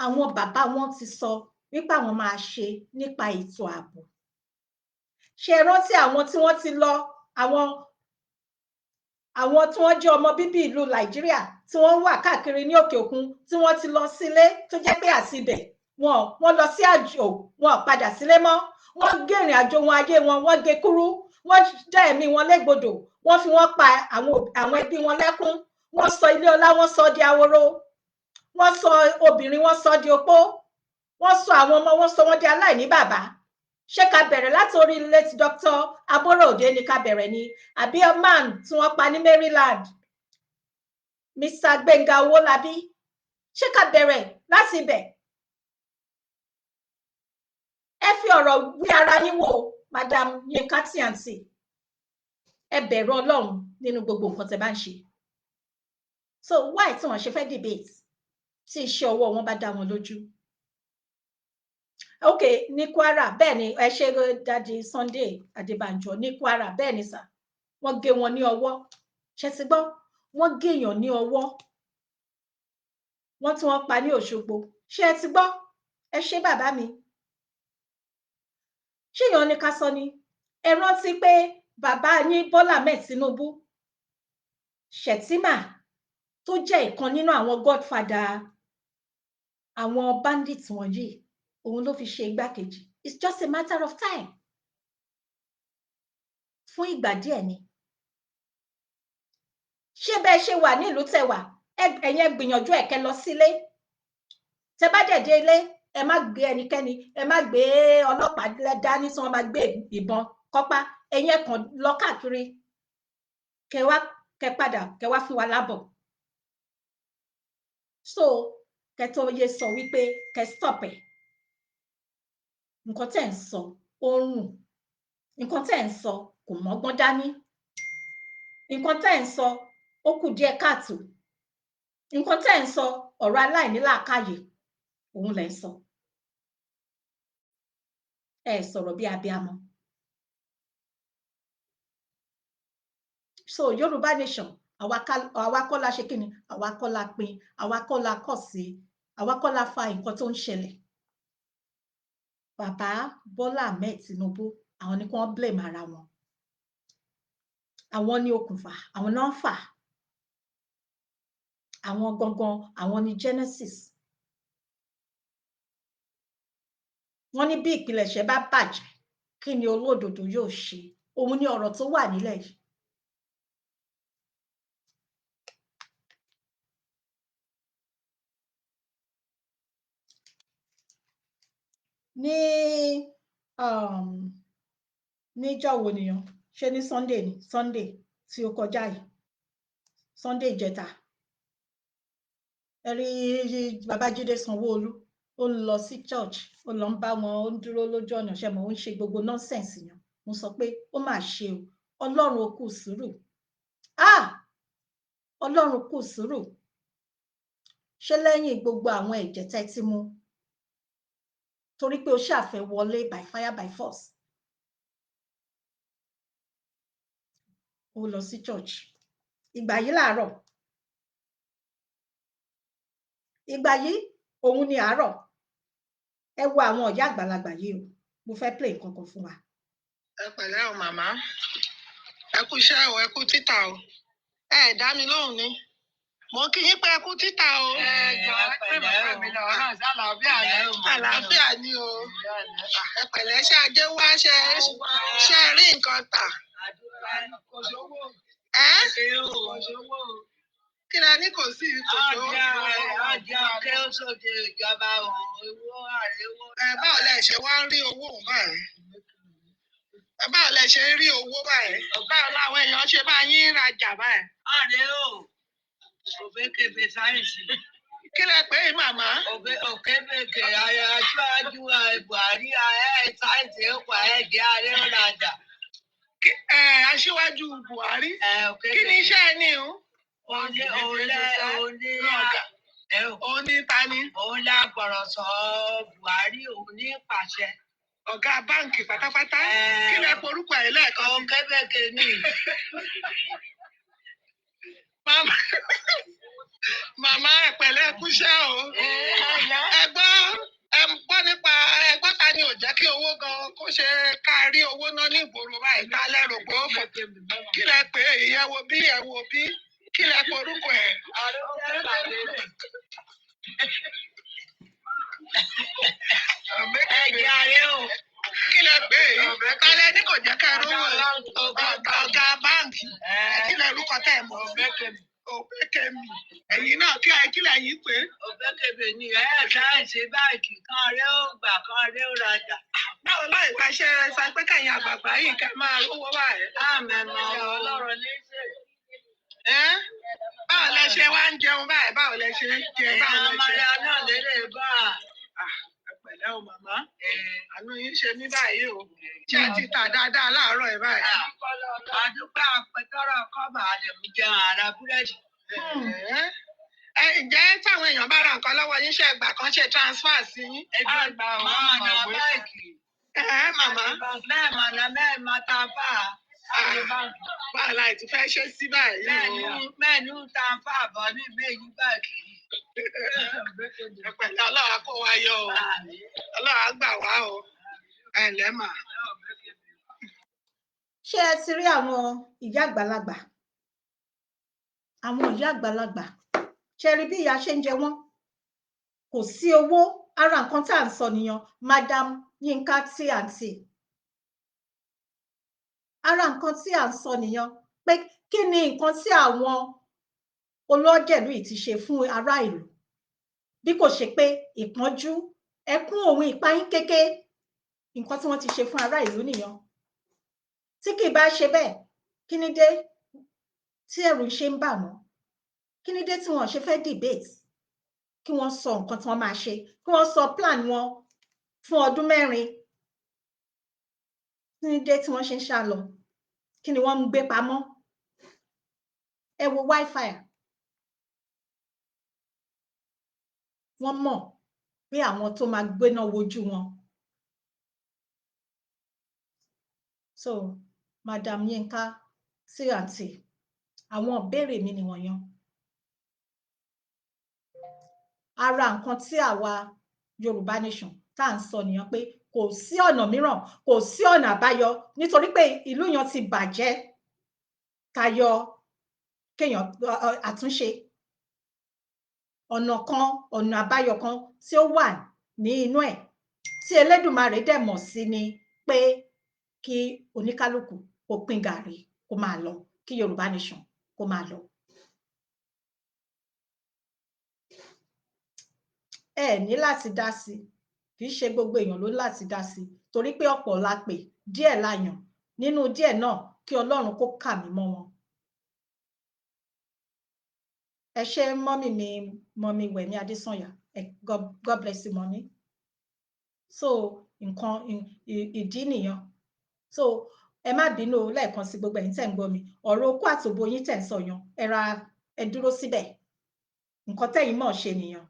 àwọn bàbá wọn ti sọ wípé àwọn máa ṣe nípa ètò ààbò? Ṣé rántí àwọn tí wọ́n ti lọ, àwọn tí wọ́n jẹ́ ọmọ bíbí ìlú Nàìjíríà tí wọ́n wà káàkiri ní òkè òkun, tí wọ́n ti lọ sílé tó jẹ́ pé àsibẹ̀ wọ́n lọ sí àjò, wọn ò padà sílé mọ́, wọ́n gé ìrìn àjò wọn ayé wọn, wọ́n gé kúrú, wọ́n dá ẹ̀mí wọn légbodò, wọ́n fi wọ́n pa àwọn ẹbí wọn lẹ́kún, wọ́n sọ ilé ọlá, wọ́n sọ di ahoro, wọ́n sọ obìnrin, wọ́n sọ di opó, wọ́n sọ àwọn ọmọ, wọ́n sọ wọ́n di aláìní bàbá. Ṣé ká bẹ̀rẹ̀ láti orí late Dr. Aborode ni ká bẹ̀rẹ̀ ni, àbí man tí wọ́n pa ní Maryland, Mr. Gbenga Owólabí? Ṣé ká bẹ̀rẹ̀ láti ibẹ̀? Ẹ fi ọ̀rọ̀ wí ara yín wò, Madam Yínká Tíàǹtì. Ẹ bẹ̀rù Ọlọ́run nínú gbogbo nǹkan tẹ́ bá ń ṣe. So why tí wọ́n ṣe fẹ́ debate tí iṣẹ́ ọwọ́ wọn bá dá wọn lójú? Ok, ní Kwara, bẹ́ẹ̀ ni, ẹ ṣe Daddy Sunday Adébánjọ, ní Kwara, bẹ́ẹ̀ ni sà, wọ́n gé wọn ní ọwọ́. Ṣé ti gbọ́? Wọ́n gé èèyàn ní ọwọ́, wọ́n tí wọ́n pa ní Òṣogbo. Ṣé ẹ ti gbọ́? Ẹ ṣé bàbá mi. Ṣé èèyàn ní ká sọ ni? Ẹ rántí pé bàbá yín Bọ́lá Ahmed Tinubu, Shettima, tó jẹ́ ìkan nínú àwọn godfather àwọn bandits wọ̀nyí, òun ló fi ṣe igbákejì. It's just a matter of time. Fún ìgbà díẹ̀ ni. Ṣé bẹ́ẹ̀ ṣe wà ní ìlú tẹ́ wà, ẹ̀yin gbìyànjú ẹ kẹ́ lọ sílé. Tẹ́ bá dé ilé, ẹ má gbé ẹnikẹ́ni, ẹ má gbé ọlọ́pàá dání tí wọ́n máa gbé ìbọn kọ́pá. Ẹ̀yin kàn lọ káàkiri, kẹ́ padà, kẹ́ wá fún wa lábọ̀. So kẹ́ tó yé sọ wípé kẹ́ stop ẹ̀. Nǹkan tẹ́ ń sọ ó ń rùn, nǹkan tẹ́ ń sọ kò mọ́gbọ́n dání, nǹkan tẹ́ ń sọ ó kù díẹ̀ káàtó, nǹkan tẹ́ ń sọ ọ̀rọ̀ aláìnílàákàyè òun lẹ̀ ń sọ. Ẹ sọ̀rọ̀ bí abiyamọ. So Yorùbá nation, àwa kọ́ la ṣe kíni, àwa kọ́ la pín, àwa kọ́ la kọ̀ sí, àwa kọ́ la fa nǹkan tó ń ṣẹlẹ̀. Bàbá Bọ́lá Ahmed Tinubu, àwọn ni kí wọ́n blame ara wọn. Àwọn ni okùnfà, àwọn náà ń fà. Àwọn gangan, àwọn ni genesis. Wọ́n ní bí ìpilẹ̀ṣẹ̀ bá bàjẹ́, kí ni olódodo yóò ṣe? Òun ni ọ̀rọ̀ tó wà nílẹ̀ yìí. ní níjọ́ wo nìyẹn ṣé ní Sunday tí ó kọjá yìí Sunday ìjẹta ẹ rí Babájídé Sanwó-Olú ó ń lọ sí church ó lọ ń bá wọn ó ń dúró lójú ọ̀nà ṣe mọ̀ ó ń ṣe gbogbo nonsense yẹn mo sọ pé ó mà ṣe o Ọlọ́run ó kù sùúrù Ọlọ́run kù sùúrù ṣé lẹ́yìn gbogbo àwọn ẹ̀jẹ̀ tẹ́ ti mu torí pé o ṣàfẹ́ wọlé by fire by force ó lọ sí church ìgbà yìí làárọ̀ ìgbà yìí òun ni àárọ̀ ẹ wo àwọn ọ̀yá àgbàlagbà yìí o mo fẹ́ play nǹkan kan fún wa. ẹ pẹ̀lẹ́ o màmá ẹ kú iṣẹ́ o ẹ kú títà o ẹ dá mi lóhùn ni mo kí yín pé ẹ kú títà o. ẹ jọ ẹ pé bàbá mi lọ ọ̀rọ̀ sí àlàáfíà ni o. àlàáfíà ni o ẹ pẹ̀lẹ́ ṣe ajé wá ṣe rí nǹkan tà. kò sówó. kò sówó. kí la ní kò sí kò sówó. ọjà kí ó sóde ìjọba owó àríwó. báwo lẹ ṣe wá ń rí owó báyìí. báwo lẹ ṣe ń rí owó báyìí. báwo làwọn èèyàn ṣe bá yín rajà báyìí. àrẹ o òbékebè sáyẹ̀nsì. kí lẹ pé màmá. òkèbèkè aṣáájú Buhari sáyẹ̀nsì ẹ̀kọ́ ẹ̀jẹ̀ ààrẹ ọ̀làjà. aṣíwájú Buhari. kí ni iṣẹ́ ẹ ní o. òní tani. òun la gbọ̀rọ̀ sọ Buhari òun ní pàṣẹ. ọ̀gá báǹkì pátápátá. kí lẹ porúkọ ẹ̀ lẹ́ẹ̀kan. òkèbèkè ni. Màmá ẹ pẹ̀lẹ́ kúṣẹ́ o. ẹ gbọ́ nípa ẹgbọ́n ta ni ò jẹ́ kí owó gan kó ṣe ká rí owó ná ní ìgboro báyìí ká lẹ́rù pé ó fò. kí lẹ pé ìyẹn wo bí kí lẹ porúkọ ẹ̀. ẹ̀jẹ̀ ààrẹ o. kí lẹ pé kálẹ̀ ní kò jẹ́ ká rówó ọ̀gá báǹkì kí lẹ rúkọ tẹ̀ mọ́. Òbékèmí ẹ̀yin náà kí lẹ́yìn pé. Òbékèmí ni sáyẹ̀nsì báǹkì kan rẹ ó gbà kan rẹ ó rajà. báwo láì wá ṣe sọ pé kẹ̀yìn àgbààgbà yìí kẹ́ máa rówó báyìí. àmẹ́mọ́ ọlọ́run ní í ṣe. báwo lẹ ṣe wá ń jẹun báyìí báwo lẹ ṣe ń jẹ báwo lẹ ṣe. ọmọdé náà lélẹ̀ bá a. ẹ pẹ̀lẹ́ o màmá àánú yín ṣe mí báyìí o ṣé ẹ ti tà dáadáa láàárọ̀ ẹ báyìí. àdúgbò àpẹtọrọ kọ́bà àdèmí jẹun àrà búrẹ́dì. ǹjẹ́ táwọn èèyàn bá ra nǹkan lọ́wọ́ yín ṣe gbà kan ṣe transfer sí yín. àgbà màmá náà báàgì. màmá. mẹ́ẹ̀mà ta bá a. wàhálà ìtú fẹ́ ṣe sí báyìí o. mẹ́ẹ̀nù ta bá a bọ̀ ní méjì báàgì. ẹ pẹ̀lẹ́ ọlọ́wà kó wa yọ o ọlọ́wà gbà wá o ẹ ǹlẹ́ mà. ṣé ẹ ti rí àwọn ìyá àgbàlagbà ṣe rí bí ìyà ṣe ń jẹ wọ́n kò sí owó ara nǹkan tá à ń sọ nìyẹn Madam Yínká TNT ara nǹkan tí à ń sọ nìyẹn pé kí ni nǹkan tí àwọn olóṣèlú yìí ti ṣe fún ará ìlú bí kò ṣe pé ìpọ́njú ẹkún òun ìpayín kéké nǹkan tí wọ́n ti ṣe fún ará ìlú nìyẹn tí kì í bá ṣe bẹ́ẹ̀ kí ni dé tí ẹ̀rù ṣe ń bà wọ́n kí ni dé tí wọ́n ṣe fẹ́ debate kí wọ́n sọ nǹkan tí wọ́n máa ṣe kí wọ́n sọ plan wọn fún ọdún 4 kí ni dé tí wọ́n ṣe ń sá lọ kí ni wọ́n ń gbé pamọ́ ẹ wo wifi wọ́n mọ̀ pé àwọn tó máa gbéná wojú wọn so Madam Yínká TNT àwọn ìbéèrè mi ni wọ̀nyẹn ara nǹkan tí àwa Yorùbá nation tá à ń sọ nìyẹn pé kò sí ọ̀nà mìíràn kò sí ọ̀nà àbáyọ nítorí pé ìlú yẹn ti bàjẹ́ tayọ kéèyàn àtúnṣe ọ̀nà àbáyọ kan tí ó wà ní inú ẹ̀ tí Elédùmarè dẹ̀ mọ̀ sí ni pé kí oníkálukú kó pín gàrí kó máa lọ kí Yorùbá nation kó máa lọ. ẹ ní láti dá sí kì í ṣe gbogbo èèyàn ló láti dá sí torí pé ọ̀pọ̀ la pè díẹ̀ la yàn nínú díẹ̀ náà kí Ọlọ́run kó kà mí mọ́ wọn. Ẹ ṣé mọ́mì Wẹ̀mí Adésànyà, God bless you mọ́mì. So nǹkan ìdí nìyẹn. So ẹ má bínú lẹ́ẹ̀kan sí gbogbo ẹ̀yin tẹ́ ń gbọ́ mi, ọ̀rọ̀ okó àtòbó yín tẹ́ ń sọ yan, ẹ dúró síbẹ̀, nǹkan tẹ́yin mọ̀ ṣe nìyẹn,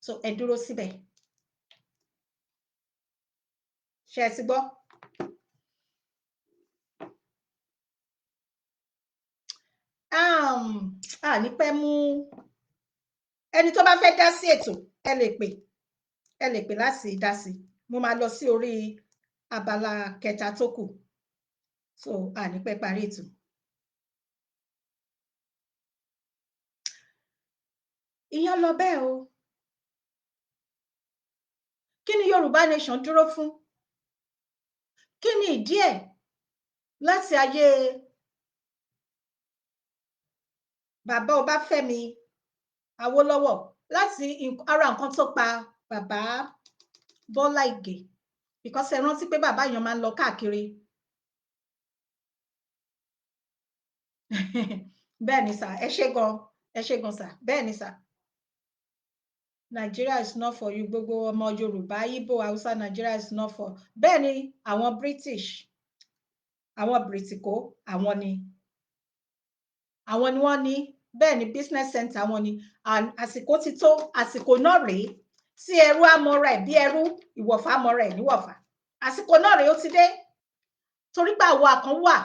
so ẹ dúró síbẹ̀. Ṣé ẹ ti gbọ́? Ní pẹ́ mú ẹni tó bá fẹ́ dá sí ètò ẹ lè pè láti dá sí. Mo máa lọ sí orí abala kẹta tó kù, so ní pẹ́ parí ètò. Ìyẹn lọ bẹ́ẹ̀ o. Kí ni Yorùbá Nation dúró fún? Kí ni ìdí ẹ̀ láti ayé bàbá Ọbáfẹ́mi Awólọ́wọ̀, láti ara nǹkan tó pa bàbá Bọ́lá Ìgè, because ẹ rántí pé bàbá yẹn máa ń lọ káàkiri. Bẹ́ẹ̀ ni sà, ẹ ṣé gan sà, bẹ́ẹ̀ ni sà. Nigeria is not for you, gbogbo ọmọ Yorùbá, Igbo, Hausa, Nigeria is not for. Bẹ́ẹ̀ ni àwọn British, àwọn Britiko, àwọn ni wọ́n ní, bẹ́ẹ̀ ni business center wọn ni. Àsìkò ti tó, àsìkò náà rèé tí ẹrú amọ̀ra ẹ̀ bí ẹrú, ìwọ̀fà amọ̀ra ẹ̀ níwọ̀fà. Àsìkò náà rèé, ó ti dé. Torí pé àwa kan wà,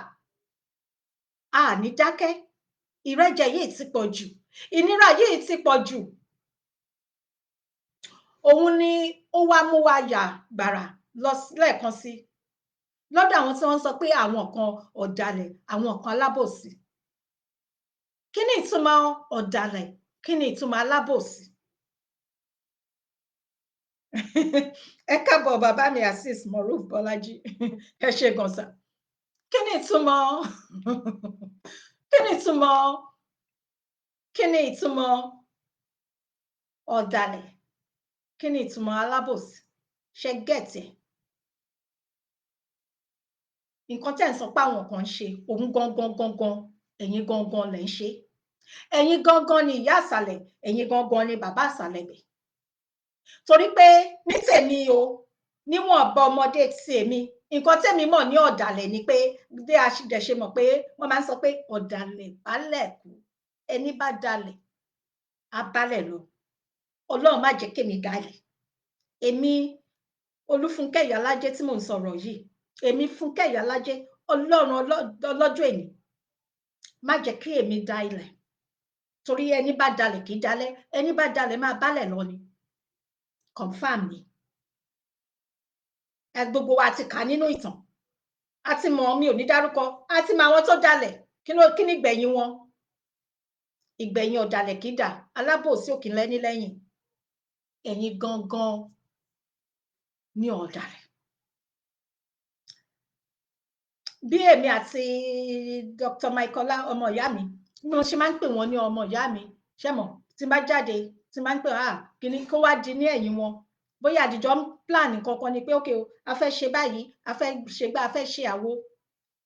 a ní dákẹ́. Ìrẹ́jẹ yìí ti pọ̀ jù, ìnira yìí ti pọ̀ jù. Òun ni ó wá mú wa yà gbàrà lọ lẹ́ẹ̀kan sí lọ́dọ̀ àwọn tí wọ́n sọ pé àwọn kan ọ̀dàlẹ̀, àwọn kan alábòsí. Kí ni ìtumọ̀ ọ̀dàlẹ̀? Kí ni ìtumọ̀ alábòsí? Ẹ káàbọ̀ bàbá mi Azeez Moruf Bọ́lájí, ẹ ṣé gan sà. Kí ni ìtumọ̀ ọ̀dàlẹ̀? Kí ni ìtumọ̀ alábòsí? Ṣé gẹ̀tì ẹ̀? Nǹkan tẹ́ ń sọ pé àwọn kan ń ṣe, òun gangan ẹ̀yin gangan lẹ̀ ń ṣe. Ẹ̀yin gangan ni ìyá àsàlẹ̀, ẹ̀yin gangan ni bàbá àsàlẹ̀ bẹ̀. Torí pé ní tèmi o, níwọ̀n ọ̀bọ ọmọdé tí èmi, nǹkan tèmi mọ̀ ní ọ̀dàlẹ̀ ni pé bí a dẹ̀ ṣe mọ̀ pé wọ́n máa ń sọ pé ọ̀dàlẹ̀ bálẹ̀ kú, ẹni bá dalẹ̀ á bálẹ̀ lọ. Ọlọ́run má jẹ́ kémi dalẹ̀. Èmi Olúfúnkẹ́ Ìyálájé tí mò ń sọ̀rọ̀ yìí, èmi Fúnkẹ́ Ìyálájé, Ọlọ́run ọlọ́jọ́ èní má jẹ́ kí èmi da ilẹ̀. Torí ẹni bá dalẹ̀ kì í dalẹ̀, ẹni bá dalẹ̀ máa bálẹ̀ lọ ni. Confirm ni. Gbogbo wa ti kà nínú ìtàn. A ti mọ̀, mi ò ní dárúkọ, a ti mọ àwọn tó dalẹ̀. Kí ni ìgbẹ̀yìn wọn? Ìgbẹ̀yìn ọ̀dàlẹ̀ kì í dà, alábòsí ò kì í lẹ́ni lẹ́yìn. Ẹ̀yin gangan ni ọ̀dàlẹ̀. Bí èmi àti Dr. Michaela ọmọ ìyá mi, bí wọ́n ṣe máa ń pè wọ́n ní ọmọ ìyá mi, ṣé mọ̀, tí n bá jáde, tí n bá ń pè kíní kó wá di ní ẹ̀yìn wọn. Bóyá àdìjọ ń plan nǹkan ni pé ókè o, a fẹ́ ṣe báyìí, a fẹ́ ṣe gbá, a fẹ́ ṣe àwo,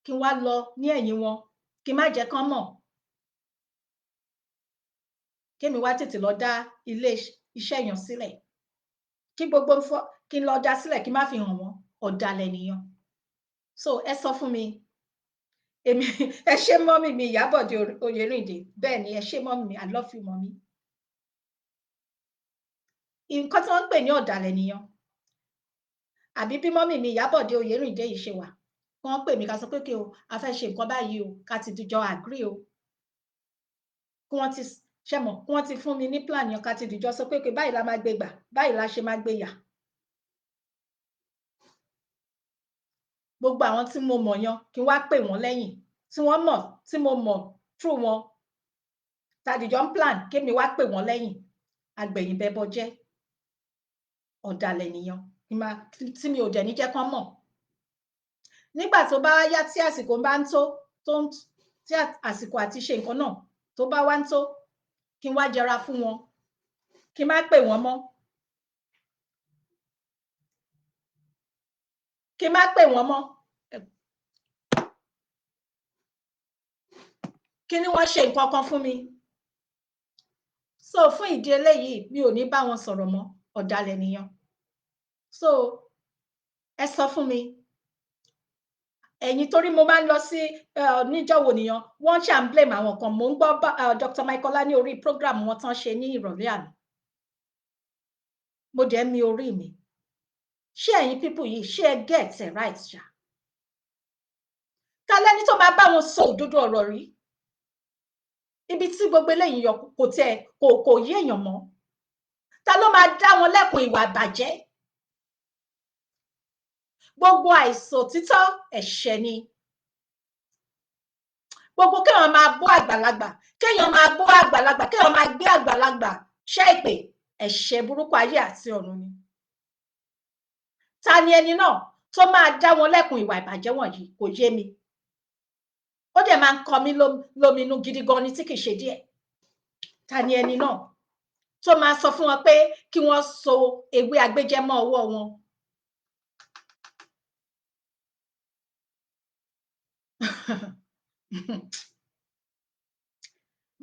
kí n wá lọ ní ẹ̀yìn wọn, kí n má jẹ́ kán mọ̀. Kémi wá tètè lọ dá ilé iṣẹ́ yẹn sílẹ̀. Kí n lọ dá sílẹ̀, kí n má fi hàn wọ́n. Ọ̀dàlẹ̀ nìyẹn. So ẹ sọ fún mi, èmi ẹ ṣé mọ́mì mi Ìyábọ̀dé Oyèrìndé, bẹ́ẹ̀ ni ẹ ṣé mọ́mì mi, I love you mọ́mì. Nǹkan tí wọ́n ń pè ní ọ̀dàlẹ̀ nìyẹn. Àbí bí mọ́mì mi Ìyábọ̀dé Oyèrìndé yìí ṣe wà, wọ́n pè mí ká sọ pé kí o, a fẹ́ ṣe nǹkan báyìí o, ká ti dìjọ agree o. Kí wọ́n ti ṣe mọ̀, kí wọ́n ti fún mi ní plan yẹn, ká ti dìjọ sọ pé kí báyìí la máa gbé gbà, báyìí la ṣe máa gbé yà. Gbogbo àwọn tí mo mọ̀ yan, kí n wá pè wọ́n lẹ́yìn, tí wọ́n mọ̀, tí mo mọ̀ through wọn, tàdìjọ ń plan, kémi wá pè wọ́n lẹ́yìn, agbẹ̀yìn bẹbọ jẹ́. Ọ̀dàlẹ̀ nìyẹn, tí mi ò dẹ̀ ní jẹ́ kán mọ̀. Nígbà tó bá yá, tí àsìkò bá ń tó, tí àsìkò àti ṣe nǹkan náà tó bá wá ń tó, kí n wá jẹra fún wọn, kí n má pè wọ́n mọ́. kí n má pè wọ́n mọ́ kí ni wọ́n ṣe nǹkan kan fún mi so fún ìdí eléyìí mi ò ní bá wọn sọ̀rọ̀ mọ́ ọ̀dàlẹ̀ nìyẹn so ẹ sọ fún mi ẹ̀yin torí mo máa ń lọ sí níjọ́wọ́ nìyẹn wọ́n ṣà ń blame àwọn kan mò ń gbọ́ Dr. Michaela ní orí program wọn tán ṣe ní ìrọ̀lẹ́ àná mo dẹ̀ mi orí mi ṣé ẹ̀yin people yìí ṣé ẹ get it right ṣá ta lẹ́ni tó máa bá wọn sọ òdodo ọ̀rọ̀ rí ibi tí gbogbo eléyìí yọ kò tiẹ̀ kò yé èèyàn mọ́ ta ló máa dá wọn lẹ́kùn ìwà ìbàjẹ́ gbogbo àìṣòtítọ́ ẹ̀ṣẹ̀ ni gbogbo kéèyàn máa bú àgbàlagbà kéèyàn máa bú àgbàlagbà kéèyàn máa gbé àgbàlagbà ṣẹ́ ìpè ẹ̀ṣẹ̀ burúkú ayé àti ọ̀run ni ta ni ẹni náà tó máa dá wọn lẹ́kùn ìwà ìbàjẹ́ wọ̀nyí kò yé mi ó dẹ̀ máa ń kọ mí lóminú gidi gan ni tí kì í ṣe díẹ̀ ta ni ẹni náà tó máa sọ fún wọn pé kí wọ́n so ewé agbéjẹ́ mọ́ ọwọ́ wọn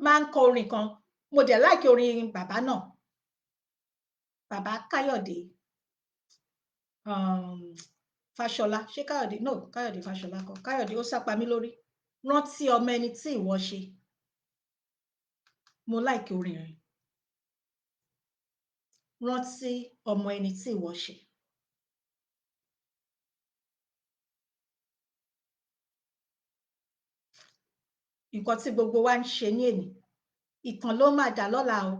máa ń kọ orin kan mo dẹ̀ láìkí orin bàbá náà bàbá Káyọ̀dé Fáṣọlá ṣé Káyọ̀dé no Káyọ̀dé Fáṣọlá kọ́ Káyọ̀dé ó sápa mí lórí rántí ọmọ ẹni tí ìwọ ṣe mo láìkí orin rẹ̀ rántí ọmọ ẹni tí ìwọ ṣe nǹkan tí gbogbo wa ń ṣe ní èní ìtàn ló máa dà lọ́la o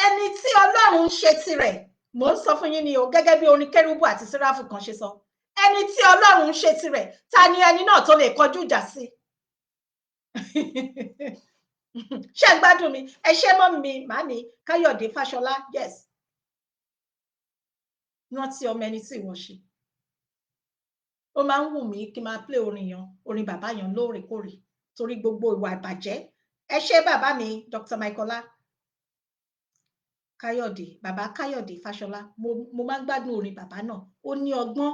ẹni tí Ọlọ́run ń ṣe tirẹ̀ mò ń sọ fún yín ni o gẹ́gẹ́ bí orin kérúbù àti séráfù kan ṣe sọ ẹni tí Ọlọ́run ń ṣe tirẹ̀ ta ni ẹni náà tó lè kọjú ìjà sí ṣé ẹ gbádùn mi ẹ ṣé mọ́ mi màmí Káyọ̀dé Fáṣọlá yes rántí ọmọ ẹni tí ìwọ ṣe ó máa ń wù mí kí n máa play orin bàbá yẹn lóòrèkóòrè torí gbogbo ìwà ìbàjẹ́ ẹ ṣé bàbá mi Dr. Michaela Káyọ̀dé bàbá Káyọ̀dé Fáṣọlá mo máa ń gbádùn orin bàbá náà ó ní ọgbọ́n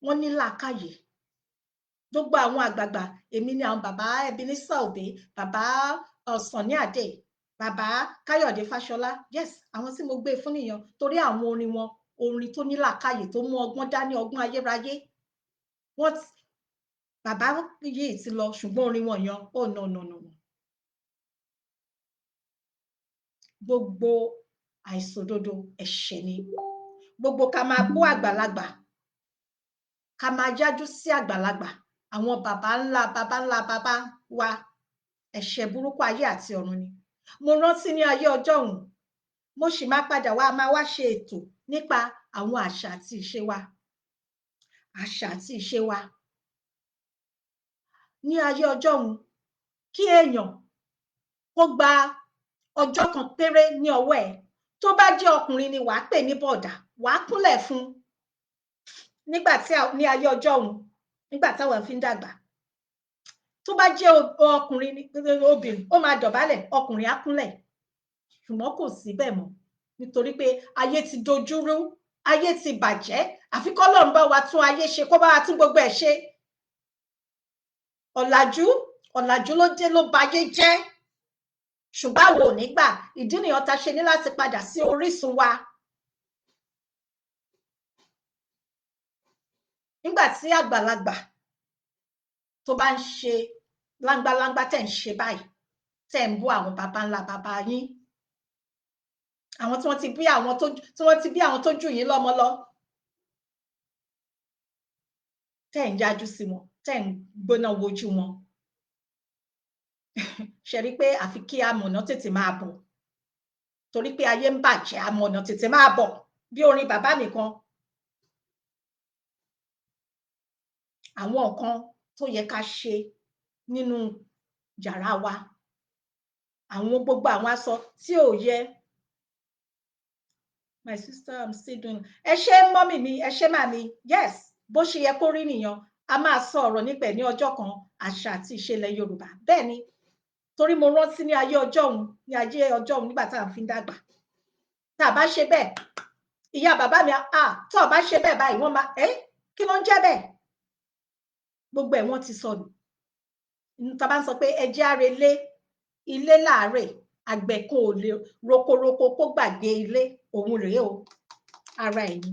wọ́n ní làákàyè gbogbo àwọn àgbààgbà èmi ni àwọn bàbá Ebenezer Obey bàbá Sunny Adé bàbá Káyọ̀dé Fáṣọlá yes àwọn tí mo gbé fún nìyẹn torí àwọn orin wọn orin tó ní làákàyè tó mú ọgbọ́n dání ọgbọ́n ayérayé wọ́n bàbá yìí ti lọ ṣùgbọ́n orin wọn yan oh no no no gbogbo àìṣòdodo ẹ̀ṣẹ̀ ni gbogbo ká máa bú àgbàlagbà ká máa yájú sí àgbàlagbà àwọn bàbá ńlá wa ẹ̀ṣẹ̀ burúkú ayé àti ọ̀run ni mo rántí ní ayé ọjọ́ òun mo sì máa padà máa wá ṣe ètò nípa àwọn àṣà àti ìṣe wa àṣà àti ìṣe wa ní ayé ọjọ́ òun kí èèyàn kó gba ọjọ́ kan péré ní ọwọ́ ẹ̀ tó bá jẹ́ ọkùnrin ni wàá pè ní bọ̀dà wàá kúnlẹ̀ fún nígbà tí ní ayé ọjọ́ òun nígbà táwọn fi ń dàgbà tó bá jẹ́ ọkùnrin obìnrin ó máa dọ̀bálẹ̀ ọkùnrin á kúnlẹ̀ ṣùgbọ́n kò sí bẹ́ẹ̀ mọ́ nítorí pé ayé ti dojúrú ayé ti bàjẹ́ àfi k'Ọlọ́run bá wa tún ayé ṣe kó bá wa tún gbogbo ẹ̀ ṣe ọ̀làjú ló dé ló bayé jẹ́ ṣùgbọ́n àwọn ò ní gbà ìdí nìyẹn ta ṣe ní láti padà sí orísun wa nígbà tí àgbàlagbà tó bá ń ṣe láńgbáláńgbá tẹ̀ ń ṣe báyìí tẹ̀ ń bú àwọn baba ńlá baba yín àwọn tí wọ́n ti bí àwọn tó jù yín lọ́mọ lọ tẹ̀ ń yájú sí wọn tẹ̀ ń gbóná wojú wọn ṣe rí pé àfi kí amọ̀nà tètè máa bọ̀ torí pé ayé ń bàjẹ́ amọ̀nà tètè máa bọ̀ bí orin bàbá mi kan àwọn nǹkan tó yẹ ká ṣe nínú yàrá wa àwọn gbogbo àwọn aṣọ tí ò yẹ my sister I'm still doing ẹ ṣé mọ́mì mi ẹ ṣé màmí yes bó ṣe yẹ kó rí nìyẹn a máa sọ ọ̀rọ̀ nípa ẹ̀ ní ọjọ́ kan àṣà àti ìṣẹ̀lẹ̀ Yorùbá bẹ́ẹ̀ ni torí mo rántí ní ayé ọjọ́ òun nígbà tá à ń fi dàgbà tá a bá ṣe bẹ́ẹ̀ ìyá bàbá mi tó o bá ṣe bẹ́ẹ̀ báyìí wọ́n máa kí ló ń jẹ́ bẹ́ẹ̀ gbogbo ẹ̀ wọ́n ti sọnù tá bá ń sọ pé ẹjẹ́ àrelé ilé láàárẹ̀ àgbẹ̀ kan ò lè rokoroko kó gbàgbé ilé òun rèé o ara ẹ̀ ni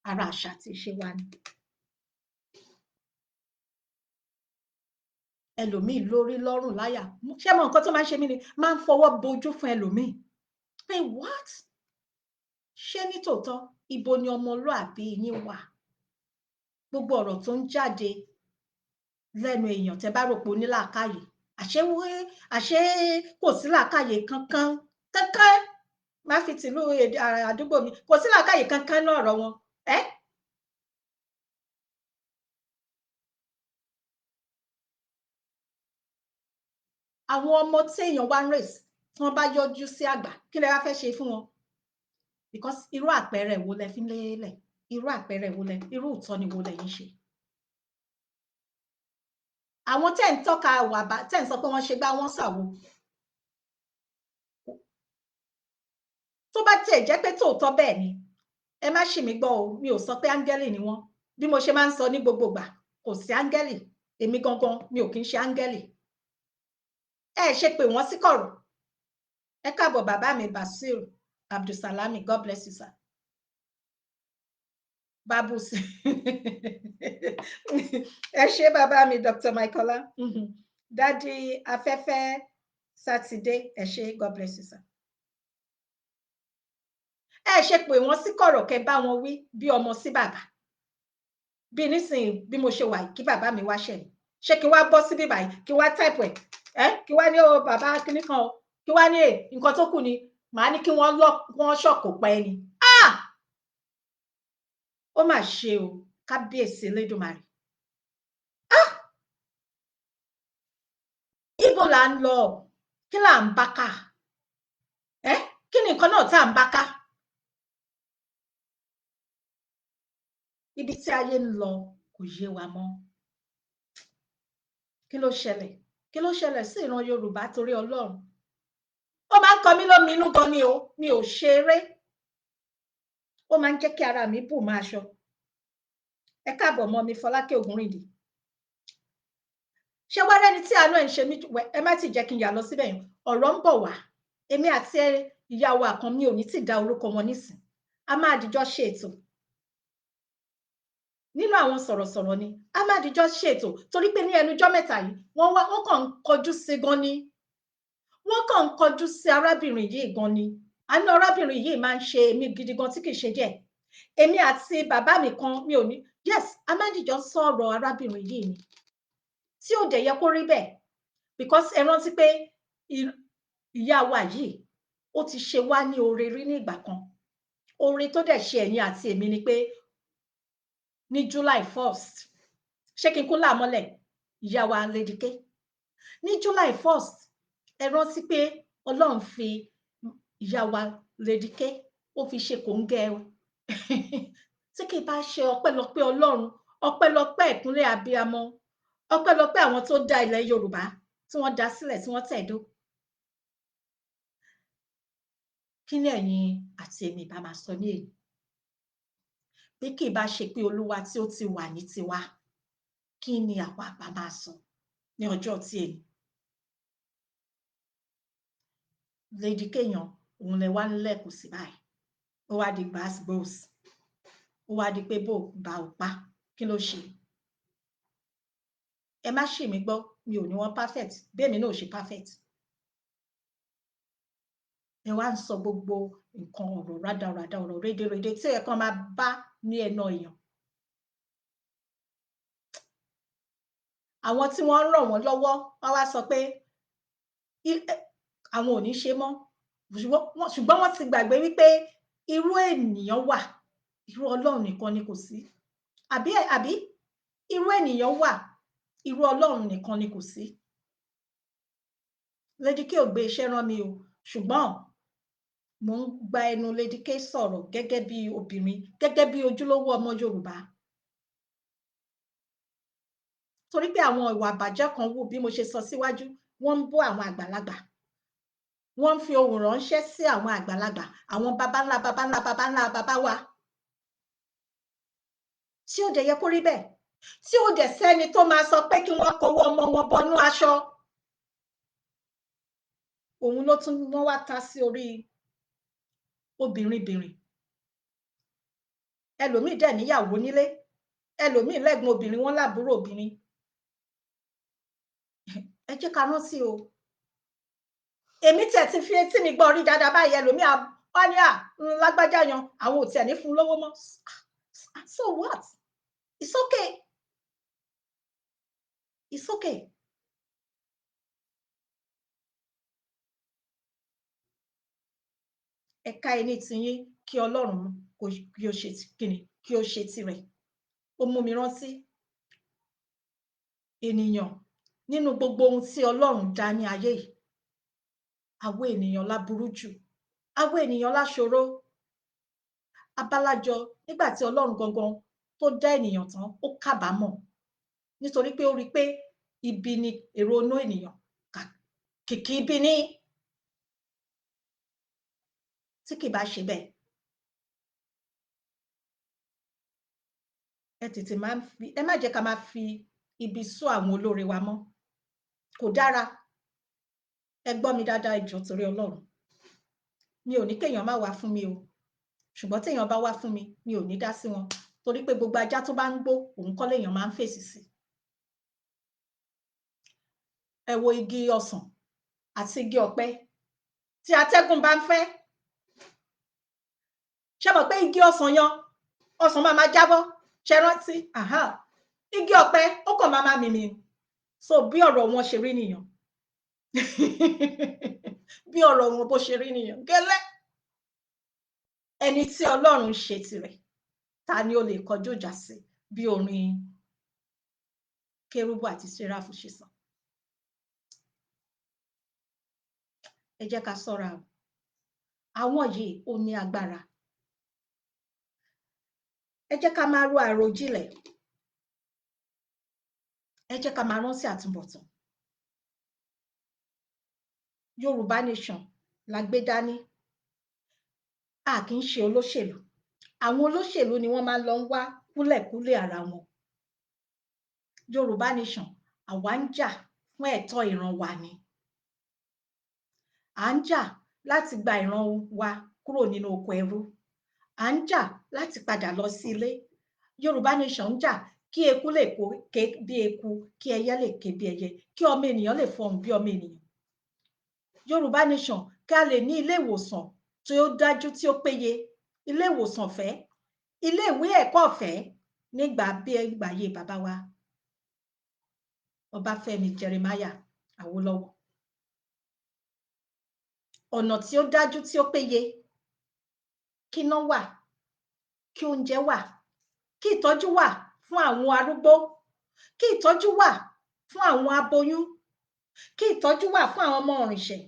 ara àṣà tí ṣe wá ni. ẹlòmíì lórí lọ́rùn láyà ṣé mọ nǹkan tó máa ń ṣe mí ni máa ń fọwọ́ bojú fún ẹlòmíì pé what ṣé nítòótọ́ ibo ni ọmọlúàbí yín wà gbogbo ọ̀rọ̀ tó ń jáde lẹ́nu èèyàn tẹ́ bá rò pé onílàákàyè àṣé kò sí làákàyè kankan má fi tìlú àdúgbò mi kò sí làákàyè kankan ní ọ̀rọ̀ wọn àwọn ọmọ tí èèyàn wá ń rèsì tí wọ́n bá yọjú sí àgbà kí lẹ wá fẹ́ ṣe fún wọn because irú àpẹẹrẹ wo lẹ fi ń lélẹ̀ irú àpẹẹrẹ wo lẹ irú ìtọ́ni wo lẹ yín ṣe àwọn tẹ́ ń tọ́ka wà bá tẹ́ ń sọ pé wọ́n ṣe gbá wọ́n ṣàwo tó bá tiẹ̀ jẹ́ pé tòótọ́ bẹ́ẹ̀ ni ẹ má ṣì mí gbọ́ o mi ò sọ pé áńgẹ́lì ni wọ́n bí mo ṣe máa ń sọ ní gbogbo ìgbà kò sí áńgẹ́lì èmi gangan mi ò kì í ṣe áńgẹ́lì ẹ ṣe pé wọ́n sí kọ̀rọ̀ ẹ káàbọ̀ bàbá mi Basir Abdulsalami God bless you sir babus ẹ ṣe bàbá mi Dr. Michaela dádì afẹ́fẹ́ Sátidé ẹ ṣe God bless you sir ẹ ṣe pé wọ́n sí kọ̀rọ̀ kẹ́ bá wọn wí bí ọmọ sí bàbá bí nísìnyí bí mo ṣe wà kí bàbá mi wá ṣẹ ṣé kí wá bọ́ síbí báyìí kí wá type ẹ kí wá ní o bàbá kíní kan o kí wá ní nǹkan tó kù ni màá ní kí wọ́n ṣọ̀kò pa ẹni ó mà ṣe o kábíyèsí Elédùmarè ibo là ń lọ kí là ń bá ká kí ni nǹkan náà tá à ń bá ká ibi tí ayé ń lọ kò yé wa mọ́ kí ló ṣẹlẹ̀ sí ìran Yorùbá torí Ọlọ́run ó máa ń kọ mí lóminú gan ni o mi ò ṣeré ó máa ń jẹ́ kí ara mi bù máa ṣọ ẹ káàbọ̀ mọ́ mi Fọlákẹ́ Ògúnrìndé ṣé wá rẹ́ni tí àánú ẹ̀ ń ṣe mí ẹ má ti jẹ́ kí n yà lọ síbẹ̀ yẹn ọ̀rọ̀ ń bọ̀ wá èmi àti ìyàwó àkàn mi ò ní ti dá orúkọ wọn nísìn a máa dìjọ ṣe ètò nínú àwọn sọ̀rọ̀sọ̀rọ̀ ni a máa dìjọ ṣe ètò torí pé ní ẹnujọ́ mẹ́ta yìí wọ́n kàn ń kọjú sí gan ni wọ́n kàn ń kọjú sí arábìnrin yìí gan ni àánú arábìnrin yìí máa ń ṣe èmi gidi gan tí kì í ṣe díẹ̀ èmi àti bàbá mi kan mi ò ní yes a máa dìjọ sọ̀rọ̀ arábìnrin yìí ni tí ò dẹ̀ yẹ kó rí bẹ́ẹ̀ because ẹ rántí pé ìyá wa yìí ó ti ṣe wá ní oore rí ní ìgbà kan oore tó dẹ̀ ṣe ẹ̀yin àti èmi ni pé ní July 1st ṣé kí n kú láàmọ́lẹ̀ ìyá wa Lady K ní July 1st ẹ rántí pé Ọlọ́run fi ìyá wa Lady K ó fi ṣe kòńgẹ́ tí kì í bá ṣe ọpẹ́lọpẹ́ Ọlọ́run ọpẹ́lọpẹ́ ìkúnlẹ̀ abiyamọ ọpẹ́lọpẹ́ àwọn tó dá ilẹ̀ Yorùbá tí wọ́n dá sílẹ̀ tí wọ́n tẹ̀dó kí ni ẹ̀yin àti èmi bá máa sọ ní èyí bí kì í bá ṣe pé Olúwa tí ó ti wà ní tiwa kí ni àwa bá máa sọ ní ọjọ́ tí èyí Lady K yan òun lẹ wá ń lẹ́kùn sí báyìí ó wá di gbàsgbòs ó wá di pé bò bá ò pa kí ló ṣe ẹ má ṣì mí gbọ́ mi ò ní wọn perfect bẹ́ẹ̀ mi náà ò ṣe perfect ẹ wá ń sọ gbogbo nǹkan ọ̀rọ̀ rádaràda ọ̀rọ̀ rédèrèdè tí ẹ kàn máa bá ní ẹnu èèyàn àwọn tí wọ́n ń ràn wọ́n lọ́wọ́ wọ́n wá sọ pé àwọn ò ní ṣe mọ́ ṣùgbọ́n wọ́n ti gbàgbé wípé irú ènìyàn wà irú Ọlọ́run nìkan ni kò sí àbí irú ènìyàn wà irú Ọlọ́run nìkan ni kò sí Lady K ò gbé iṣẹ́ rán mi o ṣùgbọ́n mo ń gba ẹnu Lady K sọ̀rọ̀ gẹ́gẹ́ bí obìnrin gẹ́gẹ́ bí ojúlówó ọmọ Yorùbá torí pé àwọn ìwà àbàjẹ́ kan wù bí mo ṣe sọ síwájú wọ́n ń bọ́ àwọn àgbàlagbà wọ́n ń fi ohùn ránṣẹ́ sí àwọn àgbàlagbà, àwọn baba ńlá baba ńlá baba ńlá baba wa, tí ó dẹ̀ yẹ kó rí bẹ́ẹ̀, tí ó dẹ̀ sẹ́ni tó máa sọ pé kí wọ́n kọwọ́ ọmọ wọn bọnú aṣọ. Òun ló tún wọ́n wá ta sí orí obìnrin. Ẹlòmíì dẹ̀ níyàwó nílé, ẹlòmíì lẹ́gbọ̀n obìnrin, wọ́n lábúrò obìnrin. Ẹ jẹ́ ká rántí o. Èmi tẹ̀ ti fi etí mi gbọ́ rí dáadáa báyìí, ẹlòmíì wá ní lágbájá yan àwọn ò tiẹ̀ ní fún lówó mọ́. So what? It's okay. It's okay. Ẹ̀ka ẹni tiyín kí Ọlọ́run kí ó ṣe kíni, kí ó ṣe tirẹ̀. Ó mú mi rántí ènìyàn nínú gbogbo ohun tí Ọlọ́run dá ní ayé yìí. Àwọn ènìyàn la burú jù, àwọn ènìyàn la ṣòro. Abálájọ nígbà tí Ọlọ́run gangan tó dá ènìyàn tán, ó kábàámọ̀ nítorí pé ó rí pé ibi ni èrò inú ènìyàn, kìkì ibi ní. Tí kì bá ṣe bẹ́ẹ̀, ẹ má jẹ́ ká máa fi ibi sọ àwọn olóore wa mọ́. Kò dára. Ẹ gbọ́ mi dáadáa, ẹ jọ̀ọ́ torí Ọlọ́run. Mi ò ní kéèyàn má wá fún mi o, ṣùgbọ́n téèyàn bá wá fún mi, mi ò ní dá sí wọn, torí pé gbogbo ajá tó bá ń gbó, òun kọ́ léèyàn máa ń fèsì sí. Ẹ wo igi ọsàn àti igi ọ̀pẹ, tí atẹ́gùn bá ń fẹ́, ṣé mọ̀ pé igi ọsàn yan, ọsàn máa jábọ́, ṣé rántí? Igi ọ̀pẹ ó kàn máa mìmì. So bí ọ̀rọ̀ wọn ṣe rí nìyẹn. Bí ọ̀rọ̀ wọn bó ṣe rí nìyẹn gẹ́lẹ́. Ẹni tí Ọlọ́run ṣe tirẹ̀, ta ni ó lè kọjú ìjà sí, bí orin Kérúbù àti Séráfù ṣe sọ. Ẹ jẹ́ ká ṣọ́ra o. Àwọn yìí ó ní agbára. Ẹ jẹ́ ká máa ro àròjinlẹ̀. Ẹ jẹ́ ká máa rántí àtúbọ̀tán. Yorùbá nation la gbé dání. A kì í ṣe olóṣèlú. Àwọn olóṣèlú ni wọ́n máa ń lọ wá kúlẹ̀kúlẹ̀ ara wọn. Yorùbá nation, àwa ń jà fún ẹ̀tọ́ ìran wa ni. À ń jà láti gba ìran wa kúrò nínú oko ẹrú. À ń jà láti padà lọ sí ilé. Yorùbá nation ń jà kí eku lè ké bí eku, kí ẹyẹ lè ké bí ẹyẹ, kí ọmọ ènìyàn lè fọhùn bí ọmọ ènìyàn. Yorùbá nation, ká lè ní ilé ìwòsàn tí ó dájú, tí ó péye, ilé ìwòsàn ọ̀fẹ́, ilé ìwé ẹ̀kọ́ ọ̀fẹ́ nígbà bí ìgbàyé bàbá wa Ọbáfẹ́mi Jeremiah Awólọ́wọ̀. Ọ̀nà tí ó dájú, tí ó péye, kí iná wà, kí oúnjẹ wà, kí ìtọ́jú wà fún àwọn arúgbó, kí ìtọ́jú wà fún àwọn aboyún, kí ìtọ́jú wà fún àwọn ọmọ òrìṣẹ̀.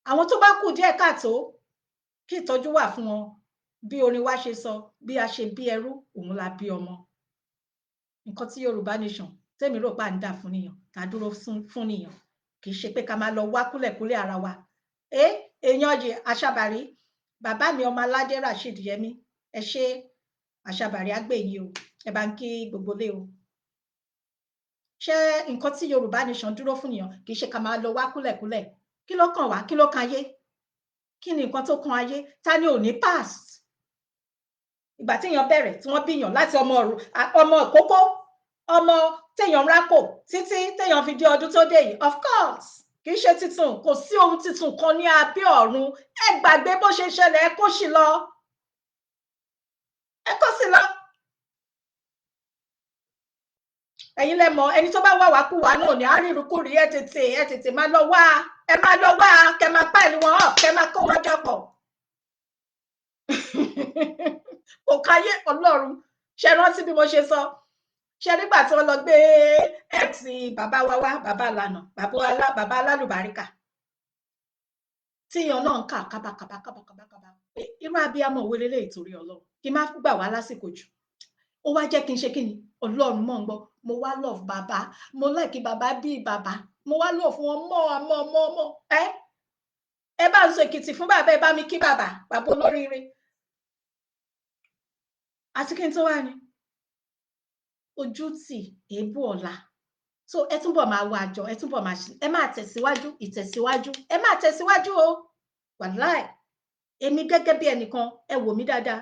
Àwọn tó bá kù díẹ̀ káàtó, kí ìtọ́jú wà fún wọn. Bí orin wa ṣe sọ, bí a ṣe bí ẹrú, òun la bí ọmọ. Nǹkan tí Yorùbá nation tèmi rò pé ń dà fún nìyàn, ká dúró fún nìyàn. Kì í ṣe pé ká máa lọ wá kúlẹ̀kúlẹ̀ ara wa. Èèyàn yìí Aṣàbàrí, bàbá mi ọmọ aládé Rasheed Yẹmí, ẹ ṣé. Aṣàbàrí á gbè yín o, ẹ bá ń kí gbogbo lé o. Ṣé nǹkan tí Yorùbá nation dúró fún nìyàn? Kì í ṣe ká máa lọ wá kúlẹ̀kúlẹ̀. Kí ló kàn wá? Kí ló kan ayé? Kí ni nǹkan tó kan ayé? Ta ni ò ní past? Ìgbà téèyàn bẹ̀rẹ̀, tí wọ́n bíyàn láti ọmọ ìkókó, ọmọ téèyàn rákò títí téèyàn fi dé ọdún tó dé yìí, of course kì í ṣe titun. Kò sí ohun titun kan ní abẹ́ ọ̀run. Ẹ gbàgbé bó ṣe ṣẹlẹ̀, ẹ kó sì lọ. Ẹ kó sì lọ. Ẹ̀yin lẹ mọ̀, ẹni tó bá wà wá kú wá náà ní àrírùkúrì. Ẹ tètè máa lọ wá. Ẹ máa lọ wá, kẹ máa pàìlì wọn hàn, kẹ máa kó wọn jọpọ̀. Kò káyé Ọlọ́run. Ṣé rántí bí mo ṣe sọ? Ṣé nígbà tí wọ́n lọ gbé ex bàbá wa wá, bàbá lànà, bàbá alálùbáríkà, tíyan náà ń kà kábàkábàkábàkábà pé irú abiyamọ wo leléyìí torí Ọlọ́run, kí má gbà wá lásìkò jù. Ó wá jẹ́ kí n ṣe kí ni? Ọlọ́run mọ̀ ń gbọ́. Mo wá love bàbá, mo like bàbá bí bàbá. mo wá lò fún wọn mọ́ ẹ bá ń sọ Èkìtì fún bàbá ẹ bá mi kí bàbá olóríire àti kí n tó wá ní ojú tì èébú ọ̀la so ẹ túbọ̀ máa wá àjọ ẹ túbọ̀ máa ṣe ẹ máa tẹ̀síwájú ìtẹ̀síwájú ẹ máa tẹ̀síwájú o wàláì èmi gẹ́gẹ́ bí ẹnìkan ẹ wò mí dáadáa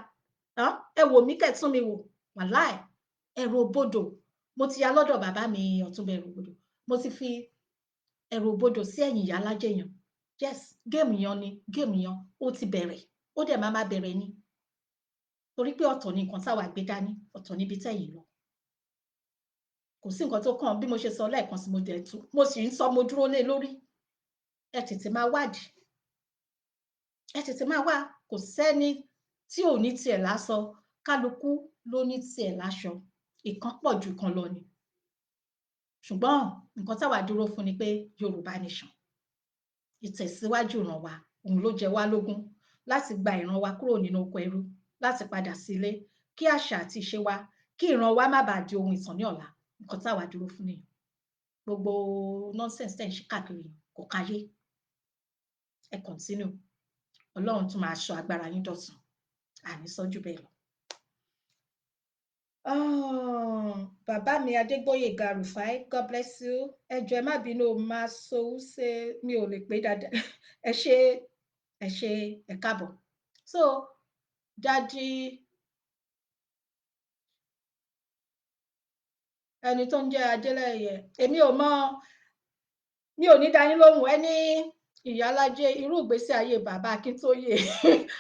ẹ wò mí kẹtún mi wò wàláì ẹ̀rù òbodò mo ti ya lọ́dọ̀ bàbá mi Ọ̀túnba ẹ̀rù òbodò mo ti fi ẹ̀rù òbodò sí ẹ̀yìn ìyá alájẹyàn yes géèmù yan ni géèmù yan ó ti bẹ̀rẹ̀ ó dẹ̀ máa bẹ̀rẹ̀ ni torí pé ọ̀tọ̀ ni nǹkan táwa gbé dání ọ̀tọ̀ níbi tẹ̀yìn lọ kò sí nǹkan tó kàn bí mo ṣe sọ lẹ́ẹ̀kan sí mo sì ń sọ mo dúró lé lórí ẹ tètè máa wádìí ẹ tètè máa wá kò sẹ́ni tí ò ní tiẹ̀ lásọ kálukú ló ní tiẹ̀ láṣọ ìkan pọ̀ jù kan lọ ni ṣùgbọ́n nǹkan táwa dúró fún ni pé Yorùbá nation ìtẹ̀síwájú ìran wa òun ló jẹ wá lógún láti gba ìran wa kúrò nínú oko ẹrú láti padà sílé kí àṣà àti ìṣe wa kí ìran wa má bàa di ohun ìtàn ní ọ̀la nǹkan táwa dúró fún nìyẹn gbogbo nonsense tẹ̀ ń ṣe káàkiri kò káyé ẹ continue Ọlọ́run tún máa ṣọ́ agbára yín dọ̀tun àní sọ́jú bẹ́ẹ̀ lọ. Bàbá mi Adégbóyèga Rufai God bless you ẹ jọ̀ọ́ ẹ má bínú máa sowú ṣe mi ò lè pé dáadáa ẹ ṣé ẹ káàbọ̀ so dádì ẹni tó ń jẹ́ Adélẹ́yẹ èmi ò mọ̀ mi ò ní dání lóhùn ẹni ìyálájé irú ìgbésí ayé bàbá Akíntóyè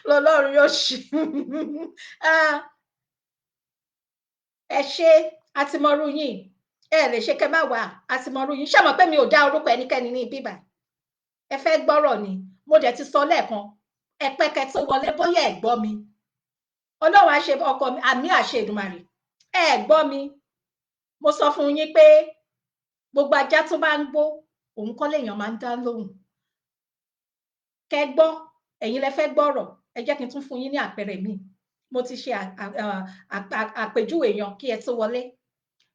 lọ́lọ́run yóò ṣí ẹ ṣe àtìmọ́rú yín ẹ lè ṣe kẹ́ má wà àtìmọ́rú yín ṣé mọ̀ pé mi ò dá orúkọ ẹnikẹ́ni ní bíbà ẹ fẹ́ gbọ́rọ̀ ni mo dẹ̀ ti sọ lẹ́ẹ̀kan ẹ pẹ́kẹ́ tó wọlé bóyá ẹ gbọ́ mi Ọlọ́run á ṣe ọkọ mi àmì àṣẹ Èdùmàrè ẹ gbọ́ mi mo sọ fún yín pé gbogbo ajá tó bá ń gbó òun kọ́ lèèyàn máa ń dá lóhùn kẹ́ gbọ́ ẹ̀yin lẹ fẹ́ gbọ́rọ̀ ẹ jẹ́ kí n tún fún yín ní àpẹẹrẹ míì mo ti ṣe àpèjúwe èèyàn kí ẹ tó wọlé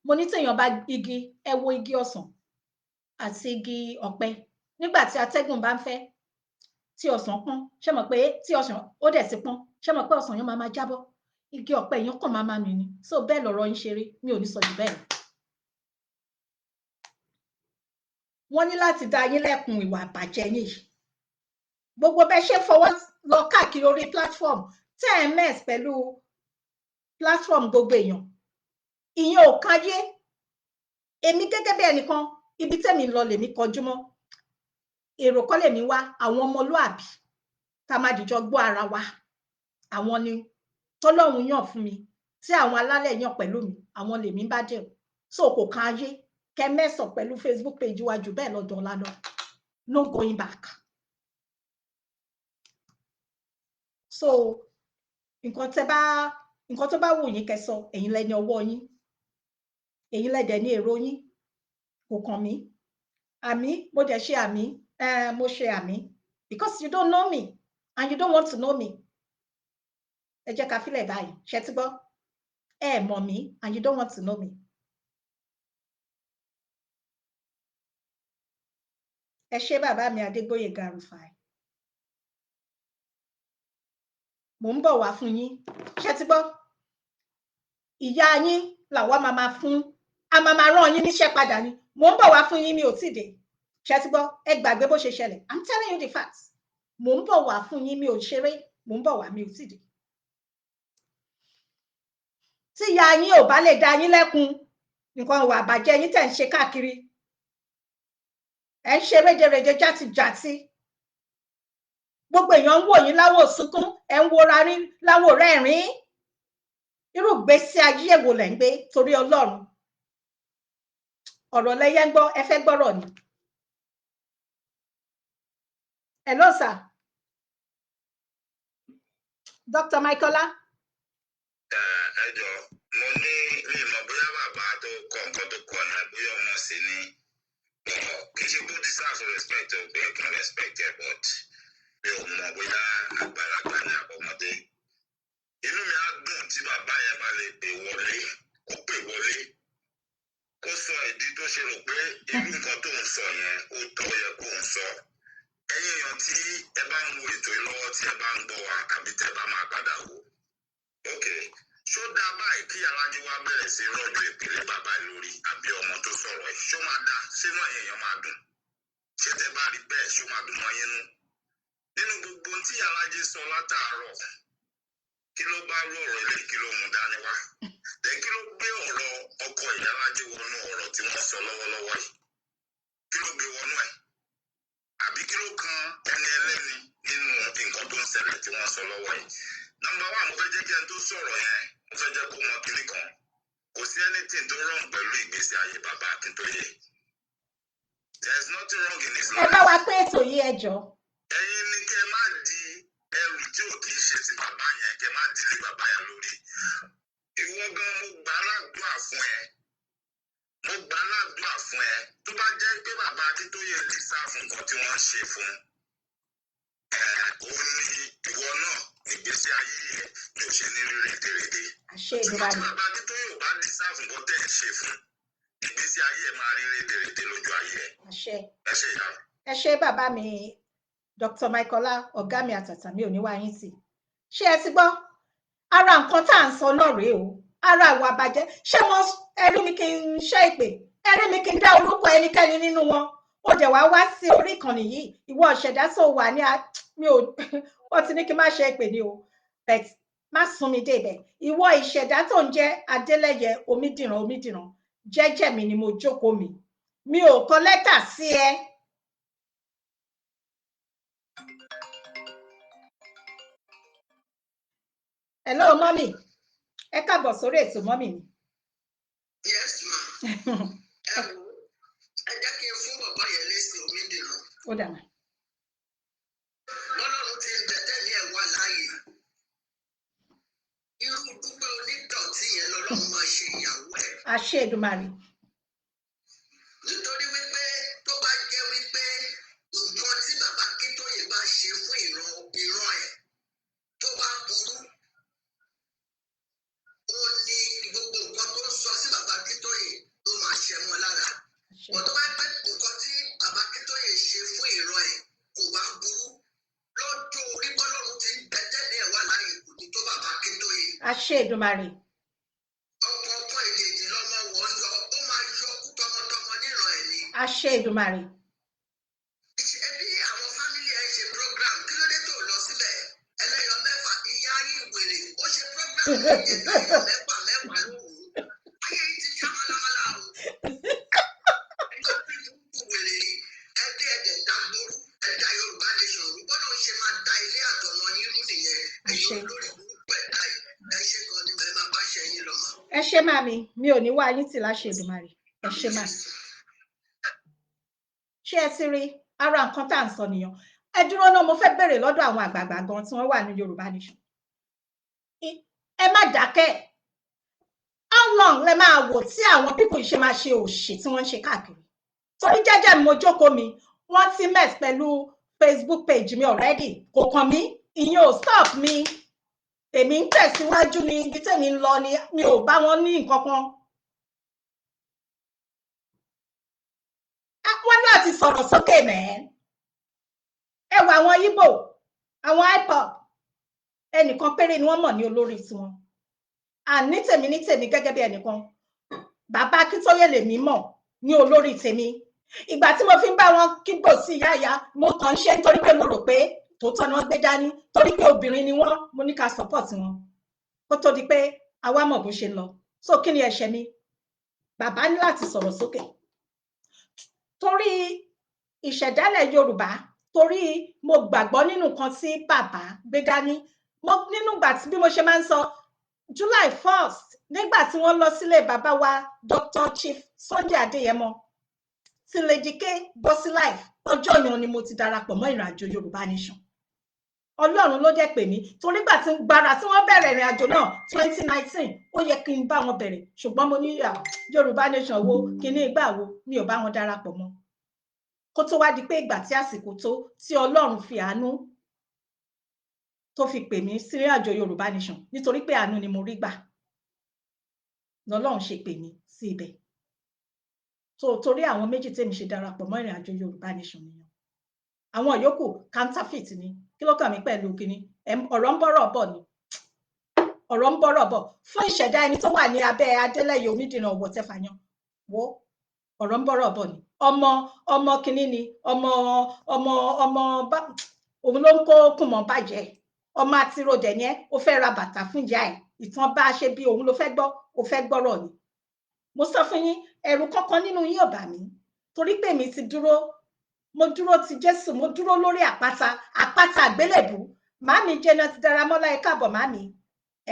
mo ní téèyàn bá igi ẹ wo igi ọsàn àti igi ọ̀pẹ nígbà tí atẹ́gùn bá ń fẹ́ tí ọsàn pọ́n ṣé mọ̀ pé tí ọsàn ó dẹ̀ ti pọ́n ṣé mọ̀ pé ọsàn yẹn máa jábọ́ igi ọ̀pẹ yẹn kàn máa mì ní so bẹ́ẹ̀ lọ̀rọ̀ yín ṣe rí mi ò ní sọ jù bẹ́ẹ̀ lọ. wọ́n ní láti dá yín lẹ́kun ìwà àbàjẹ́ yìí gbogbo bẹ́ẹ̀ ṣe fọwọ́ lọ káàkiri orí platform tms pẹ̀lú platform gbogbo èèyàn ìyẹn ò káyé èmi gẹ́gẹ́ bí ẹnìkan ibi tẹ́mi lọ lèmi kọjú mọ́ èrò kọ́ lèmi wá àwọn ọmọlúàbí tá a máa dìjọ gbọ́ ara wa àwọn ni tọ́lọ́run yàn fún mi tí àwọn alálẹ̀ yàn pẹ̀lú mi àwọn lèmi bá dẹ̀ so kò káyé kẹ mẹ́sàn pẹ̀lú Facebook page wa jù bẹ́ẹ̀ lọ́dọ̀ ọ̀la lọ no going back. so nǹkan tó bá wù yín kẹ́ sọ ẹ̀yin lẹni ọwọ́ yín ẹ̀yin lẹdẹ ní èrò yín kò kàn mí àmì mo dẹ̀ ṣe àmì mo ṣe àmì because you don't know me and you don't want to know me ẹ jẹ́ ká fílẹ̀ báyìí ṣe ti gbọ́ ẹ mọ̀ mí and you don't want to know me. ẹ ṣé bàbá mi Adégbóyèga Rufai mò ń bọ̀ wá fún yín ṣé ti gbọ́ ìyá yín làwa máa fún a máa rán yín níṣẹ́ padà ni mò ń bọ̀ wá fún yín mi ò tíì dé ṣé ti gbọ́ ẹ gbàgbé bó ṣe ṣẹlẹ̀ I'm telling you the facts mò ń bọ̀ wá fún yín mi ò ṣeré mò ń bọ̀ wá mi ò tíì dé tí ìyá yín ò bá lè dá yín lẹ́kun nǹkan ìwà àbàjẹ́ yín tẹ̀ ń ṣe káàkiri ẹ ń ṣe rédèrèdè játijàti gbogbo èèyàn ń wò yín láwò sunkún ẹ ń wora rí láwò rẹ́rìn-ín irú ìgbésí ayé èwo lẹ̀ ń gbé torí Ọlọ́run ọ̀rọ̀ lẹyẹ ń gbọ́ ẹ fẹ́ gbọ́rọ̀ ni. hello sir Dr. Michaela. ẹ jọ mo ní mi mọ̀ bóyá bàbá tó kọ nǹkan tó kọ náà bóyá ọmọ sí ni kì í ṣe bó deserve respect o bẹ́ẹ̀ kí n respect ẹ but mi ò mọ̀ bóyá àgbàlagbà ní àbọ̀mọdé inú mi á dùn tí bàbá yẹn bá lè pè wọlé kó sọ ìdí tó ṣe rò pé irú nǹkan tó ń sọ yẹn ó tọ́ yẹ kó ń sọ. Ẹ̀yin èèyàn tí ẹ bá ń wo ètò yìí lọ́wọ́ tí ẹ bá ń gbọ́ wa àbí tẹ́ bá máa padà wò. Ok, ṣó dáa báyìí kí alájí wa bẹ̀rẹ̀ sí rọ́jò ìpínlẹ̀ bàbá ẹ̀ lórí àbí ọmọ tó sọ̀rọ̀ ẹ̀? Ṣó máa dáa? Ṣínú ẹ̀yin èèyàn máa dùn? Ṣé tẹ́ bá rí bẹ́ẹ̀ ṣó máa dùn mọ́ yín nú? Nínú gbogbo ohun tí alájí sọ látàárọ̀, kí ló bá rú ọ̀rọ̀ ilé kí ló mú dání wá? Kí ló gbé ọ̀rọ̀ ọkọ ìyá alájí wọnú ọ̀rọ̀ tí wọ́n sọ lọ́wọ́lọ́wọ́ yìí? Kí ló gbé wọnú ẹ̀? Àbí kí ló kan ẹni ẹlẹ́ni nínú nǹkan tó ń ṣẹlẹ̀ tí wọ́n sọ lọ́wọ́ yìí? Nọ́mbà 1, mo fẹ́ jẹ́ kí ẹni tó sọ̀rọ̀ yẹn, mo fẹ́ jẹ́ kó mọ kinní kan. Kò sí anything tó wrong pẹ̀lú ìgbésí ayé bàbá Akíntóyè. There is nothing wrong in his life. Ẹ bá wa pé ètò yìí ẹ jọ̀ọ́. Ẹ̀yin ni kẹ́ má di ẹrù tí ò kì í ṣe ti bàbá yẹn, kẹ́ má dìlé bàbá yẹn lórí. Ìwọ gan mo gbà ládùúà fún ẹ. Mo gbà ládùúà fún ẹ. Tó bá jẹ́ pé bàbá Akíntóyè lè sá fún nǹkan tí wọ́n ń ṣe fún. Òun ni ìwọ náà ìgbésí ayé ẹ ni ò ṣe ní rí rédèrèdè. Ṣùgbọ́n tí bàbá Akíntóyè ò bá lè sá fún nǹkan tẹ̀ ń ṣe fún, ìgbésí ayé ẹ máa rí rédèrèdè lójú ayé ẹ. Ẹ ṣe ìyá. Ẹ ṣé bàbá mi Dr. Michaela ọ̀gá mi àtàtà mi ò ní wá yín tì. Ṣé ẹ ti gbọ́? Ara nǹkan tá à ń sọ náà rèé o. Ara ìwà bàjẹ́. Ṣé wọ́n ẹrí mi kí n ṣe ìpè? Ẹrí mi kí n dá orúkọ ẹnikẹ́ni nínú wọn? Ó dẹ̀ wá sí orí ìkànnì yìí. Ìwọ ọ̀ṣẹ̀dá tó wà ní mi ò wọ́n ti ní kí n má ṣe ìpè ní o. But má sún mi débẹ̀. Ìwọ ìṣẹ̀dá tó ń jẹ́ Adélẹ́yẹ Omídìran. Jẹ́jẹ́ mi ni mo jókòó mi. Mi ò kọ lẹ́tà sí ẹ. Hello, mọ́mì. Ẹ káàbọ̀ sórí ètò mọ́mì mi. Yes, ma. Ẹ jẹ́ kí n fún bàbá yẹn lésì Omídìran. Ó dà mà. Ọlọ́run ti ń bẹ̀tẹ̀ ní ẹ̀wà láàyè. Irú dúpẹ́ onídọ̀tí yẹn lọ́lọ́run máa ṣe ìyàwó ẹ̀. Àṣẹ Èdùmàrè. Nítorí wípé tó bá jẹ́ wípé nǹkan tí bàbá Akíntóyè bá ṣe fún ìran ẹ̀ tó bá burú, ó ní gbogbo nǹkan tó ń sọ sí bàbá Akíntóyè ló máa ṣẹ mọ́ lára. Wọ́n tó bá gbé nǹkan tí bàbá Akíntóyè ṣe fún ìran ẹ̀ kò bá burú, lọ́jọ́ orí bọ́lọ́run ti ń bẹ̀tẹ̀ ní ẹ̀wà láàyè kò ní tó bàbá Akíntóyè. Àṣẹ Èdùmàrè. Ọkọ̀ èdè lọ́mọ wọn lọ, ó máa yọ kú tọmọtọmọ níran ẹ̀ ni. Àṣẹ Èdùmàrè. Ẹbí àwọn fámílì ẹ̀ ṣe program, kí ló dé tó lọ síbẹ̀? Ẹlẹ́yọ mẹ́fà, ìyá ayé ìwèrè, ó ṣe program ẹlẹ́yọ mẹ́wàá lóhùn. Ayé yìí ti já málámálá o. Ẹjọ́ tí mo kú wèrè yìí, ẹbí ẹ̀dẹ̀ dàgbòrú, ẹ̀dá Yorùbá nation rú. Bọ́lá ń ṣe máa da ilé àtọ̀nà yín rú nìyẹn. Ẹ̀yin olórí burúkú ẹ̀dá yìí, ẹ ṣe kan ní ẹ máa bá ṣe yín lọ mọ́. Ẹ ṣé màmí, mi ò ní wá yín tì láṣẹ Èdùmàrè. Ẹ ṣé mà. Ṣé ẹ ti rí ara nǹkan tá à ń sọ nìyẹn? Ẹ dúró náà, mo fẹ́ bèrè lọ́dọ̀ àwọn àgbààgbà gan tí wọ́n wà ní Yorùbá nation. Ẹ má dákẹ́. How long lẹ máa wò tí àwọn people ṣe máa ṣe òṣì tí wọ́n ń ṣe káàkiri? Torí jẹ́jẹ́ mi mo jókòó mi, wọ́n ti mess pẹ̀lú Facebook page mi already. Kò kàn mí, ìyẹn ò stop mi. Èmi ń tẹ̀síwájú ní ibi tèmi ń lọ ni, mi ò bá wọn ní nǹkan kan. Wọ́n láti sọ̀rọ̀ sókè mẹ́. Ẹ wo àwọn Ìgbò, àwọn IPOB, ẹnìkan péré ni wọ́n mọ̀ ní olórí tiwọn. Àní tèmi gẹ́gẹ́ bí ẹnìkan. Bàbá Akíntóyè lèmi mọ̀ ní olórí tèmi. Ìgbà tí mo fi ń bá wọn kígbò sí ìyá, mo kàn ń ṣe nítorí pé mo rò pé tòótọ́ ni wọ́n gbé dání, torí pé obìnrin ni wọ́n, mo ní ká support wọn. Kó tó di pé àwa mọ̀ bó ṣe ń lọ. So kí ni ẹ̀ṣẹ̀ mi? Bàbá ní láti sọ̀rọ̀ sókè. Torí ìṣẹ̀dálẹ̀ Yorùbá, torí mo gbàgbọ́ nínú nǹkan tí bàbá gbé dání. Nínú ìgbà tí bí mo ṣe máa ń sọ, July 1st, nígbà tí wọ́n lọ sílé bàbá wa Dr. Chief Sunday Adéyẹmọ, tí Lady K bọ́ sí life, ọjọ́ yẹn ni mo ti darapọ̀ mọ́ ìrìnàjò Yorùbá nation. Ọlọ́run ló dẹ̀ pè mí, torí gbà tí gbàrà tí wọ́n bẹ̀rẹ̀ ìrìnàjò náà 2019, ó yẹ kí n bá wọn bẹ̀rẹ̀, ṣùgbọ́n mo ní Yorùbá nation wo kíní ìgbà wo, mi ò bá wọn darapọ̀ mọ́. Kó tó wá di pé ìgbà tí àsìkò tó, tí Ọlọ́run fi àánú tó fi pè mí sí ìrìnàjò Yorùbá nation, nítorí pé àánú ni mo rí gbà. Lọ́lọ́run ṣe pè mí sí ibẹ̀. so torí àwọn méjì tèmi ṣe darapọ̀ mọ́ ìrìn àjò Yorùbá Nation nìyẹn àwọn yòókù counterfeit ni kí ló kàn mí pẹ̀lú kíní ọ̀rọ̀ ń bọ̀rọ̀ bọ̀ ni ọ̀rọ̀ ń bọ̀rọ̀ bọ̀ fún ìṣẹ̀dá ẹni tó wà ní abẹ́ Adélẹ́yẹ Onídìran whatever yan wo ọ̀rọ̀ ń bọ̀rọ̀ bọ̀ ni ọmọ kíní ni ọmọ òun ló ń kó kùmọ̀ bàjẹ́ ọmọ àtiró dẹ̀ ni ẹ́ ó fẹ́ ra bàtà fún ìyá ẹ̀ ìtàn bá a ṣe bí òun ló fẹ́ gbọ́ ó fẹ́ gbọ́rọ̀ ni mo sọ fún yín ẹ̀rù kankan nínú yín ò bà mí torí pé mi ti dúró mo dúró ti Jésù mo dúró lórí àpáta àgbélébù màámi Janet Dáramọ́lá ẹ káàbọ̀ màámi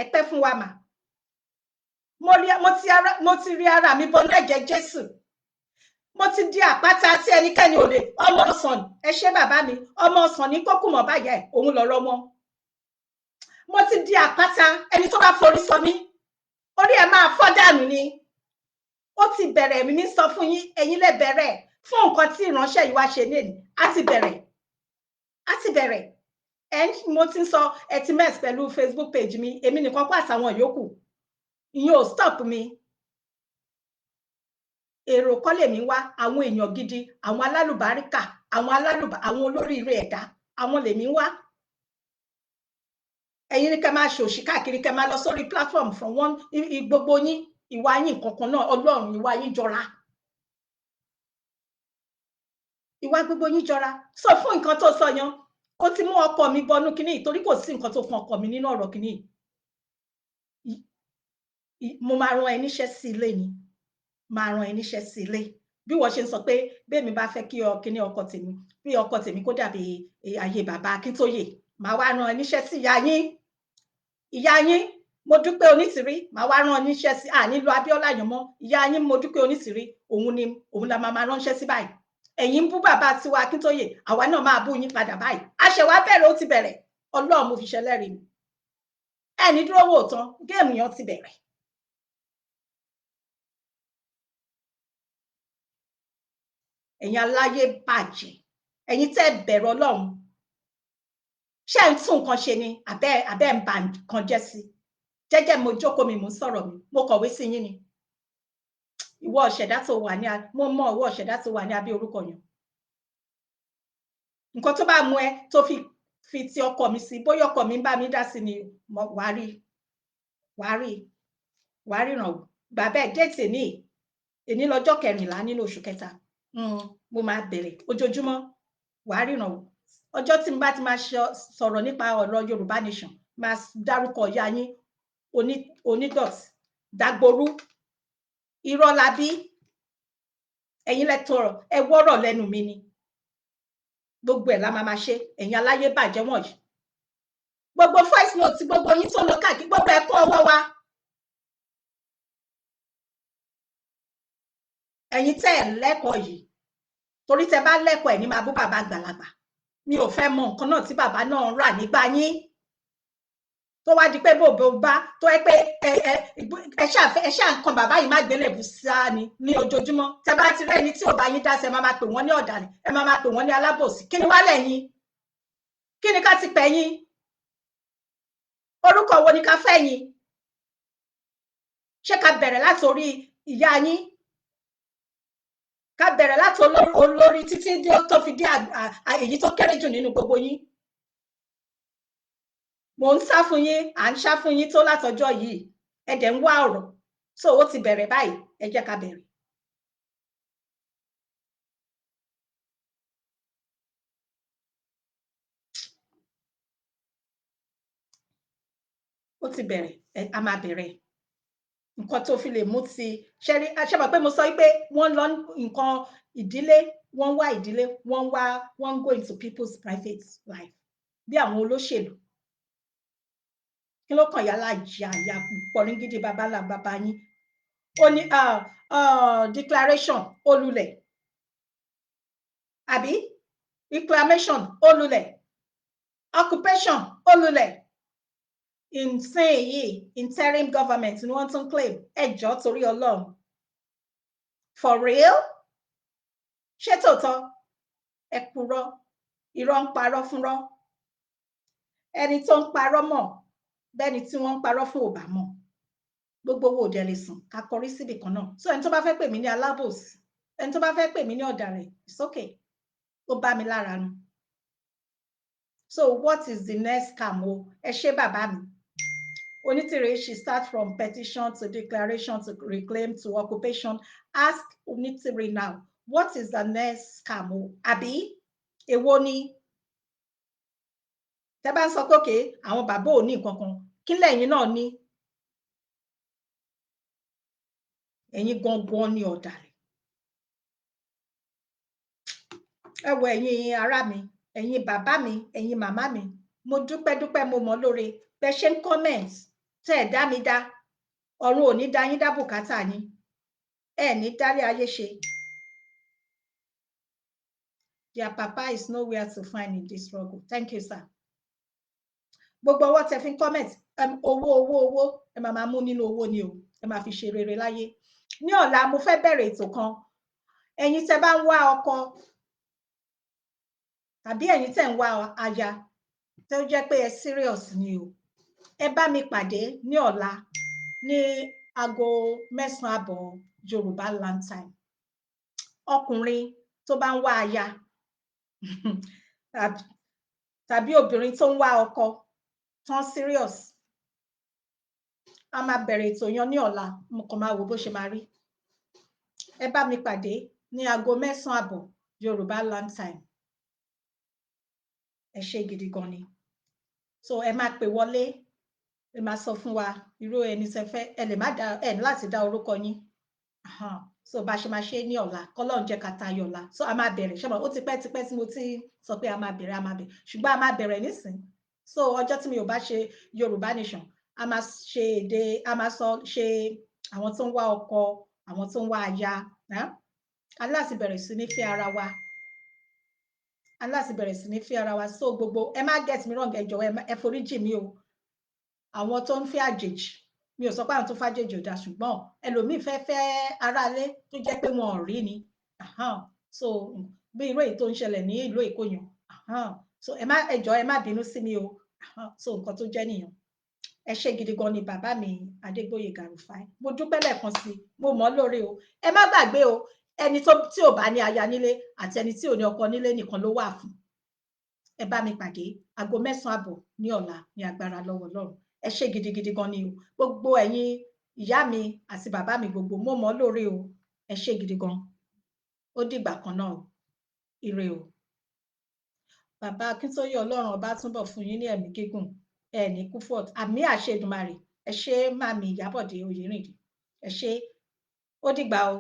ẹ pẹ́ fún wa mà mo ti rí ara mi bọ́ lẹ́jẹ̀ Jésù mo ti di àpáta tí ẹnikẹ́ni ò lè ọmọ ọsàn ẹ ṣé bàbá mi ọmọ ọsàn ní kókùmọ̀ báyà ẹ̀ òun lọ̀rọ̀ wọn mo ti di àpáta ẹni tó bá forí sọ mí orí ẹ̀ máa fọ́ dànù ni ó ti bẹ̀rẹ̀ mi sọ fún yín ẹ̀yin lẹ bẹ̀rẹ̀ fún nǹkan tí ìránṣẹ́ yìí wá ṣe lẹ́nu á ti bẹ̀rẹ̀ mo ti ń sọ etimex pẹ̀lú Facebook page mi èmi nìkan kó àtàwọn yòókù ìyẹn ò stop mi èrò kọ́ lèmi wá àwọn èèyàn gidi àwọn alálùbáríkà àwọn olóríire ẹ̀dá àwọn lèmi wá ẹ̀yin ni kẹ́ máa ṣòṣì káàkiri kẹ́ máa lọ sórí platform from one gbogbo yín ìwà yín kankan náà Ọlọ́run ìwà yín jọra ìwà gbogbo yín jọra sọ fún nǹkan tó sọ yan ó ti mú ọkọ mi bọnú kínní torí kò sí nǹkan tó kan ọkọ mi nínú ọ̀rọ̀ kínní mo máa rán ẹ níṣẹ́ sí ilé ni máa rán ẹ níṣẹ́ sí ilé bí wọ́n ṣe ń sọ pé bẹ́ẹ̀mi bá fẹ́ kí kínní ọkọ tèmi bí ọkọ tèmi kó dàbí ayé bàbá Akíntóyè máa wá rán ẹ níṣẹ́ sí ìyá yín mo dúpẹ́ Onítìrí máa wá rán ẹ níṣẹ́ sí nílò Abíọ́lá yàn mọ́ ìyá yín mo dúpẹ́ Onítìrí òun la máa ránṣẹ́ sí báyìí ẹ̀yin ń bú bàbá tiwa Akíntóyè àwa náà máa bú yín padà báyìí àṣẹwà bẹ̀rẹ̀ ó ti bẹ̀rẹ̀ Ọlọ́run mo fi ṣẹlẹ́rìí mi ẹni dúró wò tán géèmù yẹn ti bẹ̀rẹ̀ ẹ̀yin aláyé bàjẹ́ ẹ̀yin tẹ́ bẹ̀rù Ọlọ́run ṣé ń tún nǹkan ṣe ni abẹ́ ń ba nǹkan jẹ́ sí jẹ́jẹ́ mo jókòó mi mo ń sọ̀rọ̀ mi mo kọ̀wé sí yín ni ìwọ ọ̀ṣẹ̀dá tó wà ní mo mọ ìwọ ọ̀ṣẹ̀dá tó wà ní abẹ́ orúkọ yẹn nǹkan tó bá mú ẹ tó fi ti ọkọ mi sí bóyá ọkọ mi ń bá mi dá sí ni wàá ríran gbà bẹ́ẹ̀ déètì èní lọ́jọ́ 14 nínú oṣù kẹta mo máa bẹ̀rẹ̀ ojoojúmọ́ wàá ríran ọjọ́ tí mo bá ti máa sọ̀rọ̀ nípa ọ̀rọ̀ Yorùbá Nation máa dárúkọ ìyá yín onídọ̀tí dàgbòrú irọ́ labí ẹ̀yin lẹ́tọ̀ọ̀rọ̀ ẹ wọ́rọ̀ lẹ́nu mi ni gbogbo ẹ̀ la máa ṣe ẹ̀yin aláyé bàjẹ́ wọ̀nyí gbogbo voice note gbogbo yín tó lọ káàkiri gbogbo ẹ̀ kọ́ ọwọ́ wa ẹ̀yin tẹ́ ẹ̀ lẹ́kọ̀ọ́ yìí torí tẹ́ bá lẹ́kọ̀ọ́ ẹ̀ ní máa bú bàbá àgbàlagbà mi ò fẹ́ mọ nǹkan náà tí bàbá náà rà nígbà yín tó wá di pé bòbò bá tó ẹ pé ẹ ṣáà nǹkan bàbá yìí má gbélé bù sáà ni ní ojoojúmọ́ tẹ́ bá ti rẹ́ni tí ò bá yín dá sí ẹ máa pè wọ́n ní ọ̀dàlẹ̀ ẹ máa pè wọ́n ní alábòsí kí ni wá lẹ́yìn kí ni ká ti pè yín orúkọ wo ni ká fẹ́ yín ṣé ká bẹ̀rẹ̀ láti orí ìyá yín ká bẹ̀rẹ̀ láti olórí títí tó fi dé èyí tó kéré jù nínú gbogbo yín mo ń sá fún yín à ń sá fún yín tó látọjọ́ yìí ẹ dẹ̀ ń wá ọ̀rọ̀ so ó ti bẹ̀rẹ̀ báyìí ẹ jẹ́ ká bẹ̀rẹ̀. ó ti bẹ̀rẹ̀ a máa bẹ̀rẹ̀ nǹkan tó fi lè mú ti ṣẹ́rí aṣẹ́bà pé mo sọ pé wọ́n lọ nǹkan ìdílé wọ́n wá ìdílé wọ́n go into people's private life bí àwọn olóṣèlú kí ló kàn yálà yà pọ̀rin gidi babalà bàbá yín ó ní declaration olùlẹ̀ àbí reclamation olùlẹ̀ occupation olùlẹ̀ insane yìí interim government ni wọ́n tún claim ẹjọ́ torí Ọlọ́run for real ṣé tòótọ́ ẹ purọ́ irọ́ ń parọ́ fúnrọ́ ẹni tó ń parọ́ mọ̀ bẹ́ni tí wọ́n ń parọ́ fún ò bá mọ̀ gbogbo owó òdẹ lè sùn ká kọrí síbì kan náà so ẹni tó bá fẹ́ pè mí ní alábòsí ẹni tó bá fẹ́ pè mí ní ọ̀dàlẹ̀ it's okay, ó bá mi lára nu. So what is the next scam o? Ẹ ṣé bàbá mi. Onitiri, she starts from petition to declaration to reclaim to occupation. Ask Onitiri now, what is the next scam o? Àbí èwo ni? Tẹ́ bá ń sọ pé okay, àwọn bàbá ò ní nǹkan kan, kí lẹ́yìn náà ní? Ẹ̀yin gangan ni ọ̀dàlẹ̀. Ẹ wo ẹ̀yin ará mi, ẹ̀yin bàbá mi, ẹ̀yin màmá mi, mo dúpẹ́ mo mọ̀ lóore bẹ́ ṣe ń comment tẹ́ ẹ̀ dá mi dá, ọ̀run ò ní dá yín dá bùkátà yín, ẹ̀ ní dálé ayé ṣe. Their papa is nowhere to find in this struggle. Thank you, sir. Gbogbo ọwọ́ tẹ́ fi ń comment, owó ẹ máa mú nínú owó ni o, ẹ máa fi ṣe rere láyé. Ní ọ̀la mo fẹ́ bẹ̀rẹ̀ ètò kan, ẹ̀yin tẹ́ bá ń wá ọkọ tàbí ẹ̀yin tẹ́ ń wá aya tó jẹ́ pé ẹ serious ni o, ẹ bá mi pàdé ní ọ̀la ní aago 9:00 àbọ̀ Yorùbá Land Time. Ọkùnrin tó bá ń wá aya tàbí obìnrin tó ń wá ọkọ tán serious, a máa bẹ̀rẹ̀ ètò yan ní ọ̀la, mo kàn máa wò bó ṣe máa rí. Ẹ bá mi pàdé ní aago 9:00 àbọ̀ Yorùbá Land Time. Ẹ ṣé gidi gan ni. So ẹ máa pè wọlé, ẹ máa sọ fún wa irú ẹni tẹ́ fẹ́, ẹ lè má dá, ẹ ní láti dá orúkọ yín. So bá ṣe máa ṣe ní ọ̀la, kọ́lọ́run jẹ́ ká tayọ ọ̀la. So a máa bẹ̀rẹ̀, ṣé mo ó ti pẹ́ tí mo ti sọ pé a máa bẹ̀rẹ̀, ṣùgbọ́n a máa bẹ̀rẹ̀ nísìn. So ọjọ́ tí mi ò bá ṣe Yorùbá Nation, a máa ṣe èdè, a máa sọ ṣe àwọn tó ń wá ọkọ, àwọn tó ń wá aya. Aláti bẹ̀rẹ̀ sí ní fẹ́ ara wa. Aláti bẹ̀rẹ̀ sí ní fẹ́ ara wa. So gbogbo, ẹ má get me wrong, ẹ jọ̀wọ́ ẹ foríjì mi o. Àwọn tó ń fẹ́ àjèjì, mi ò sọ pé àwọn tó fàjèjì ò dáa, ṣùgbọ́n ẹlòmíì fẹ́ aráalé tó jẹ́ pé wọn ò rí ni. So bí irú èyí tó ń ṣẹlẹ̀ ní ìlú Èkó yẹn. So ẹ jọ̀ọ́ ẹ má bínú sí mi o. So nǹkan tó jẹ́ nìyẹn. Ẹ ṣé gidi gan ni bàbá mi Adégbóyèga Rufai. Mo dúpẹ́ lẹ́ẹ̀kan sí, mo mọ̀ lóore o. Ẹ má gbàgbé o, ẹni tí ò bá ní aya nílé àti ẹni tí ò ní ọkọ nílé nìkan ló wà fún. Ẹ bá mi pàdé aago 9:00 àbọ̀ ní ọ̀la ní agbára lọ́wọ́ Ọlọ́run. Ẹ ṣé gidigidi gan ni o. Gbogbo ẹ̀yin ìyá mi àti bàbá mi gbogbo, mo mọ̀ lóore o. Ẹ ṣé gidi gan. Ó dìgbà kan náà o. Ire o. Bàbá Akíntóyè, Ọlọ́run ọba túnbọ̀ fún yín ní ẹ̀mí gígùn, ẹ ní kú fọ́t. Àmì àṣẹ Èdùmàrè. Ẹ ṣé màmí Ìyábọ̀dé Oyèrìndé. Ẹ ṣé. Ó dìgbà o.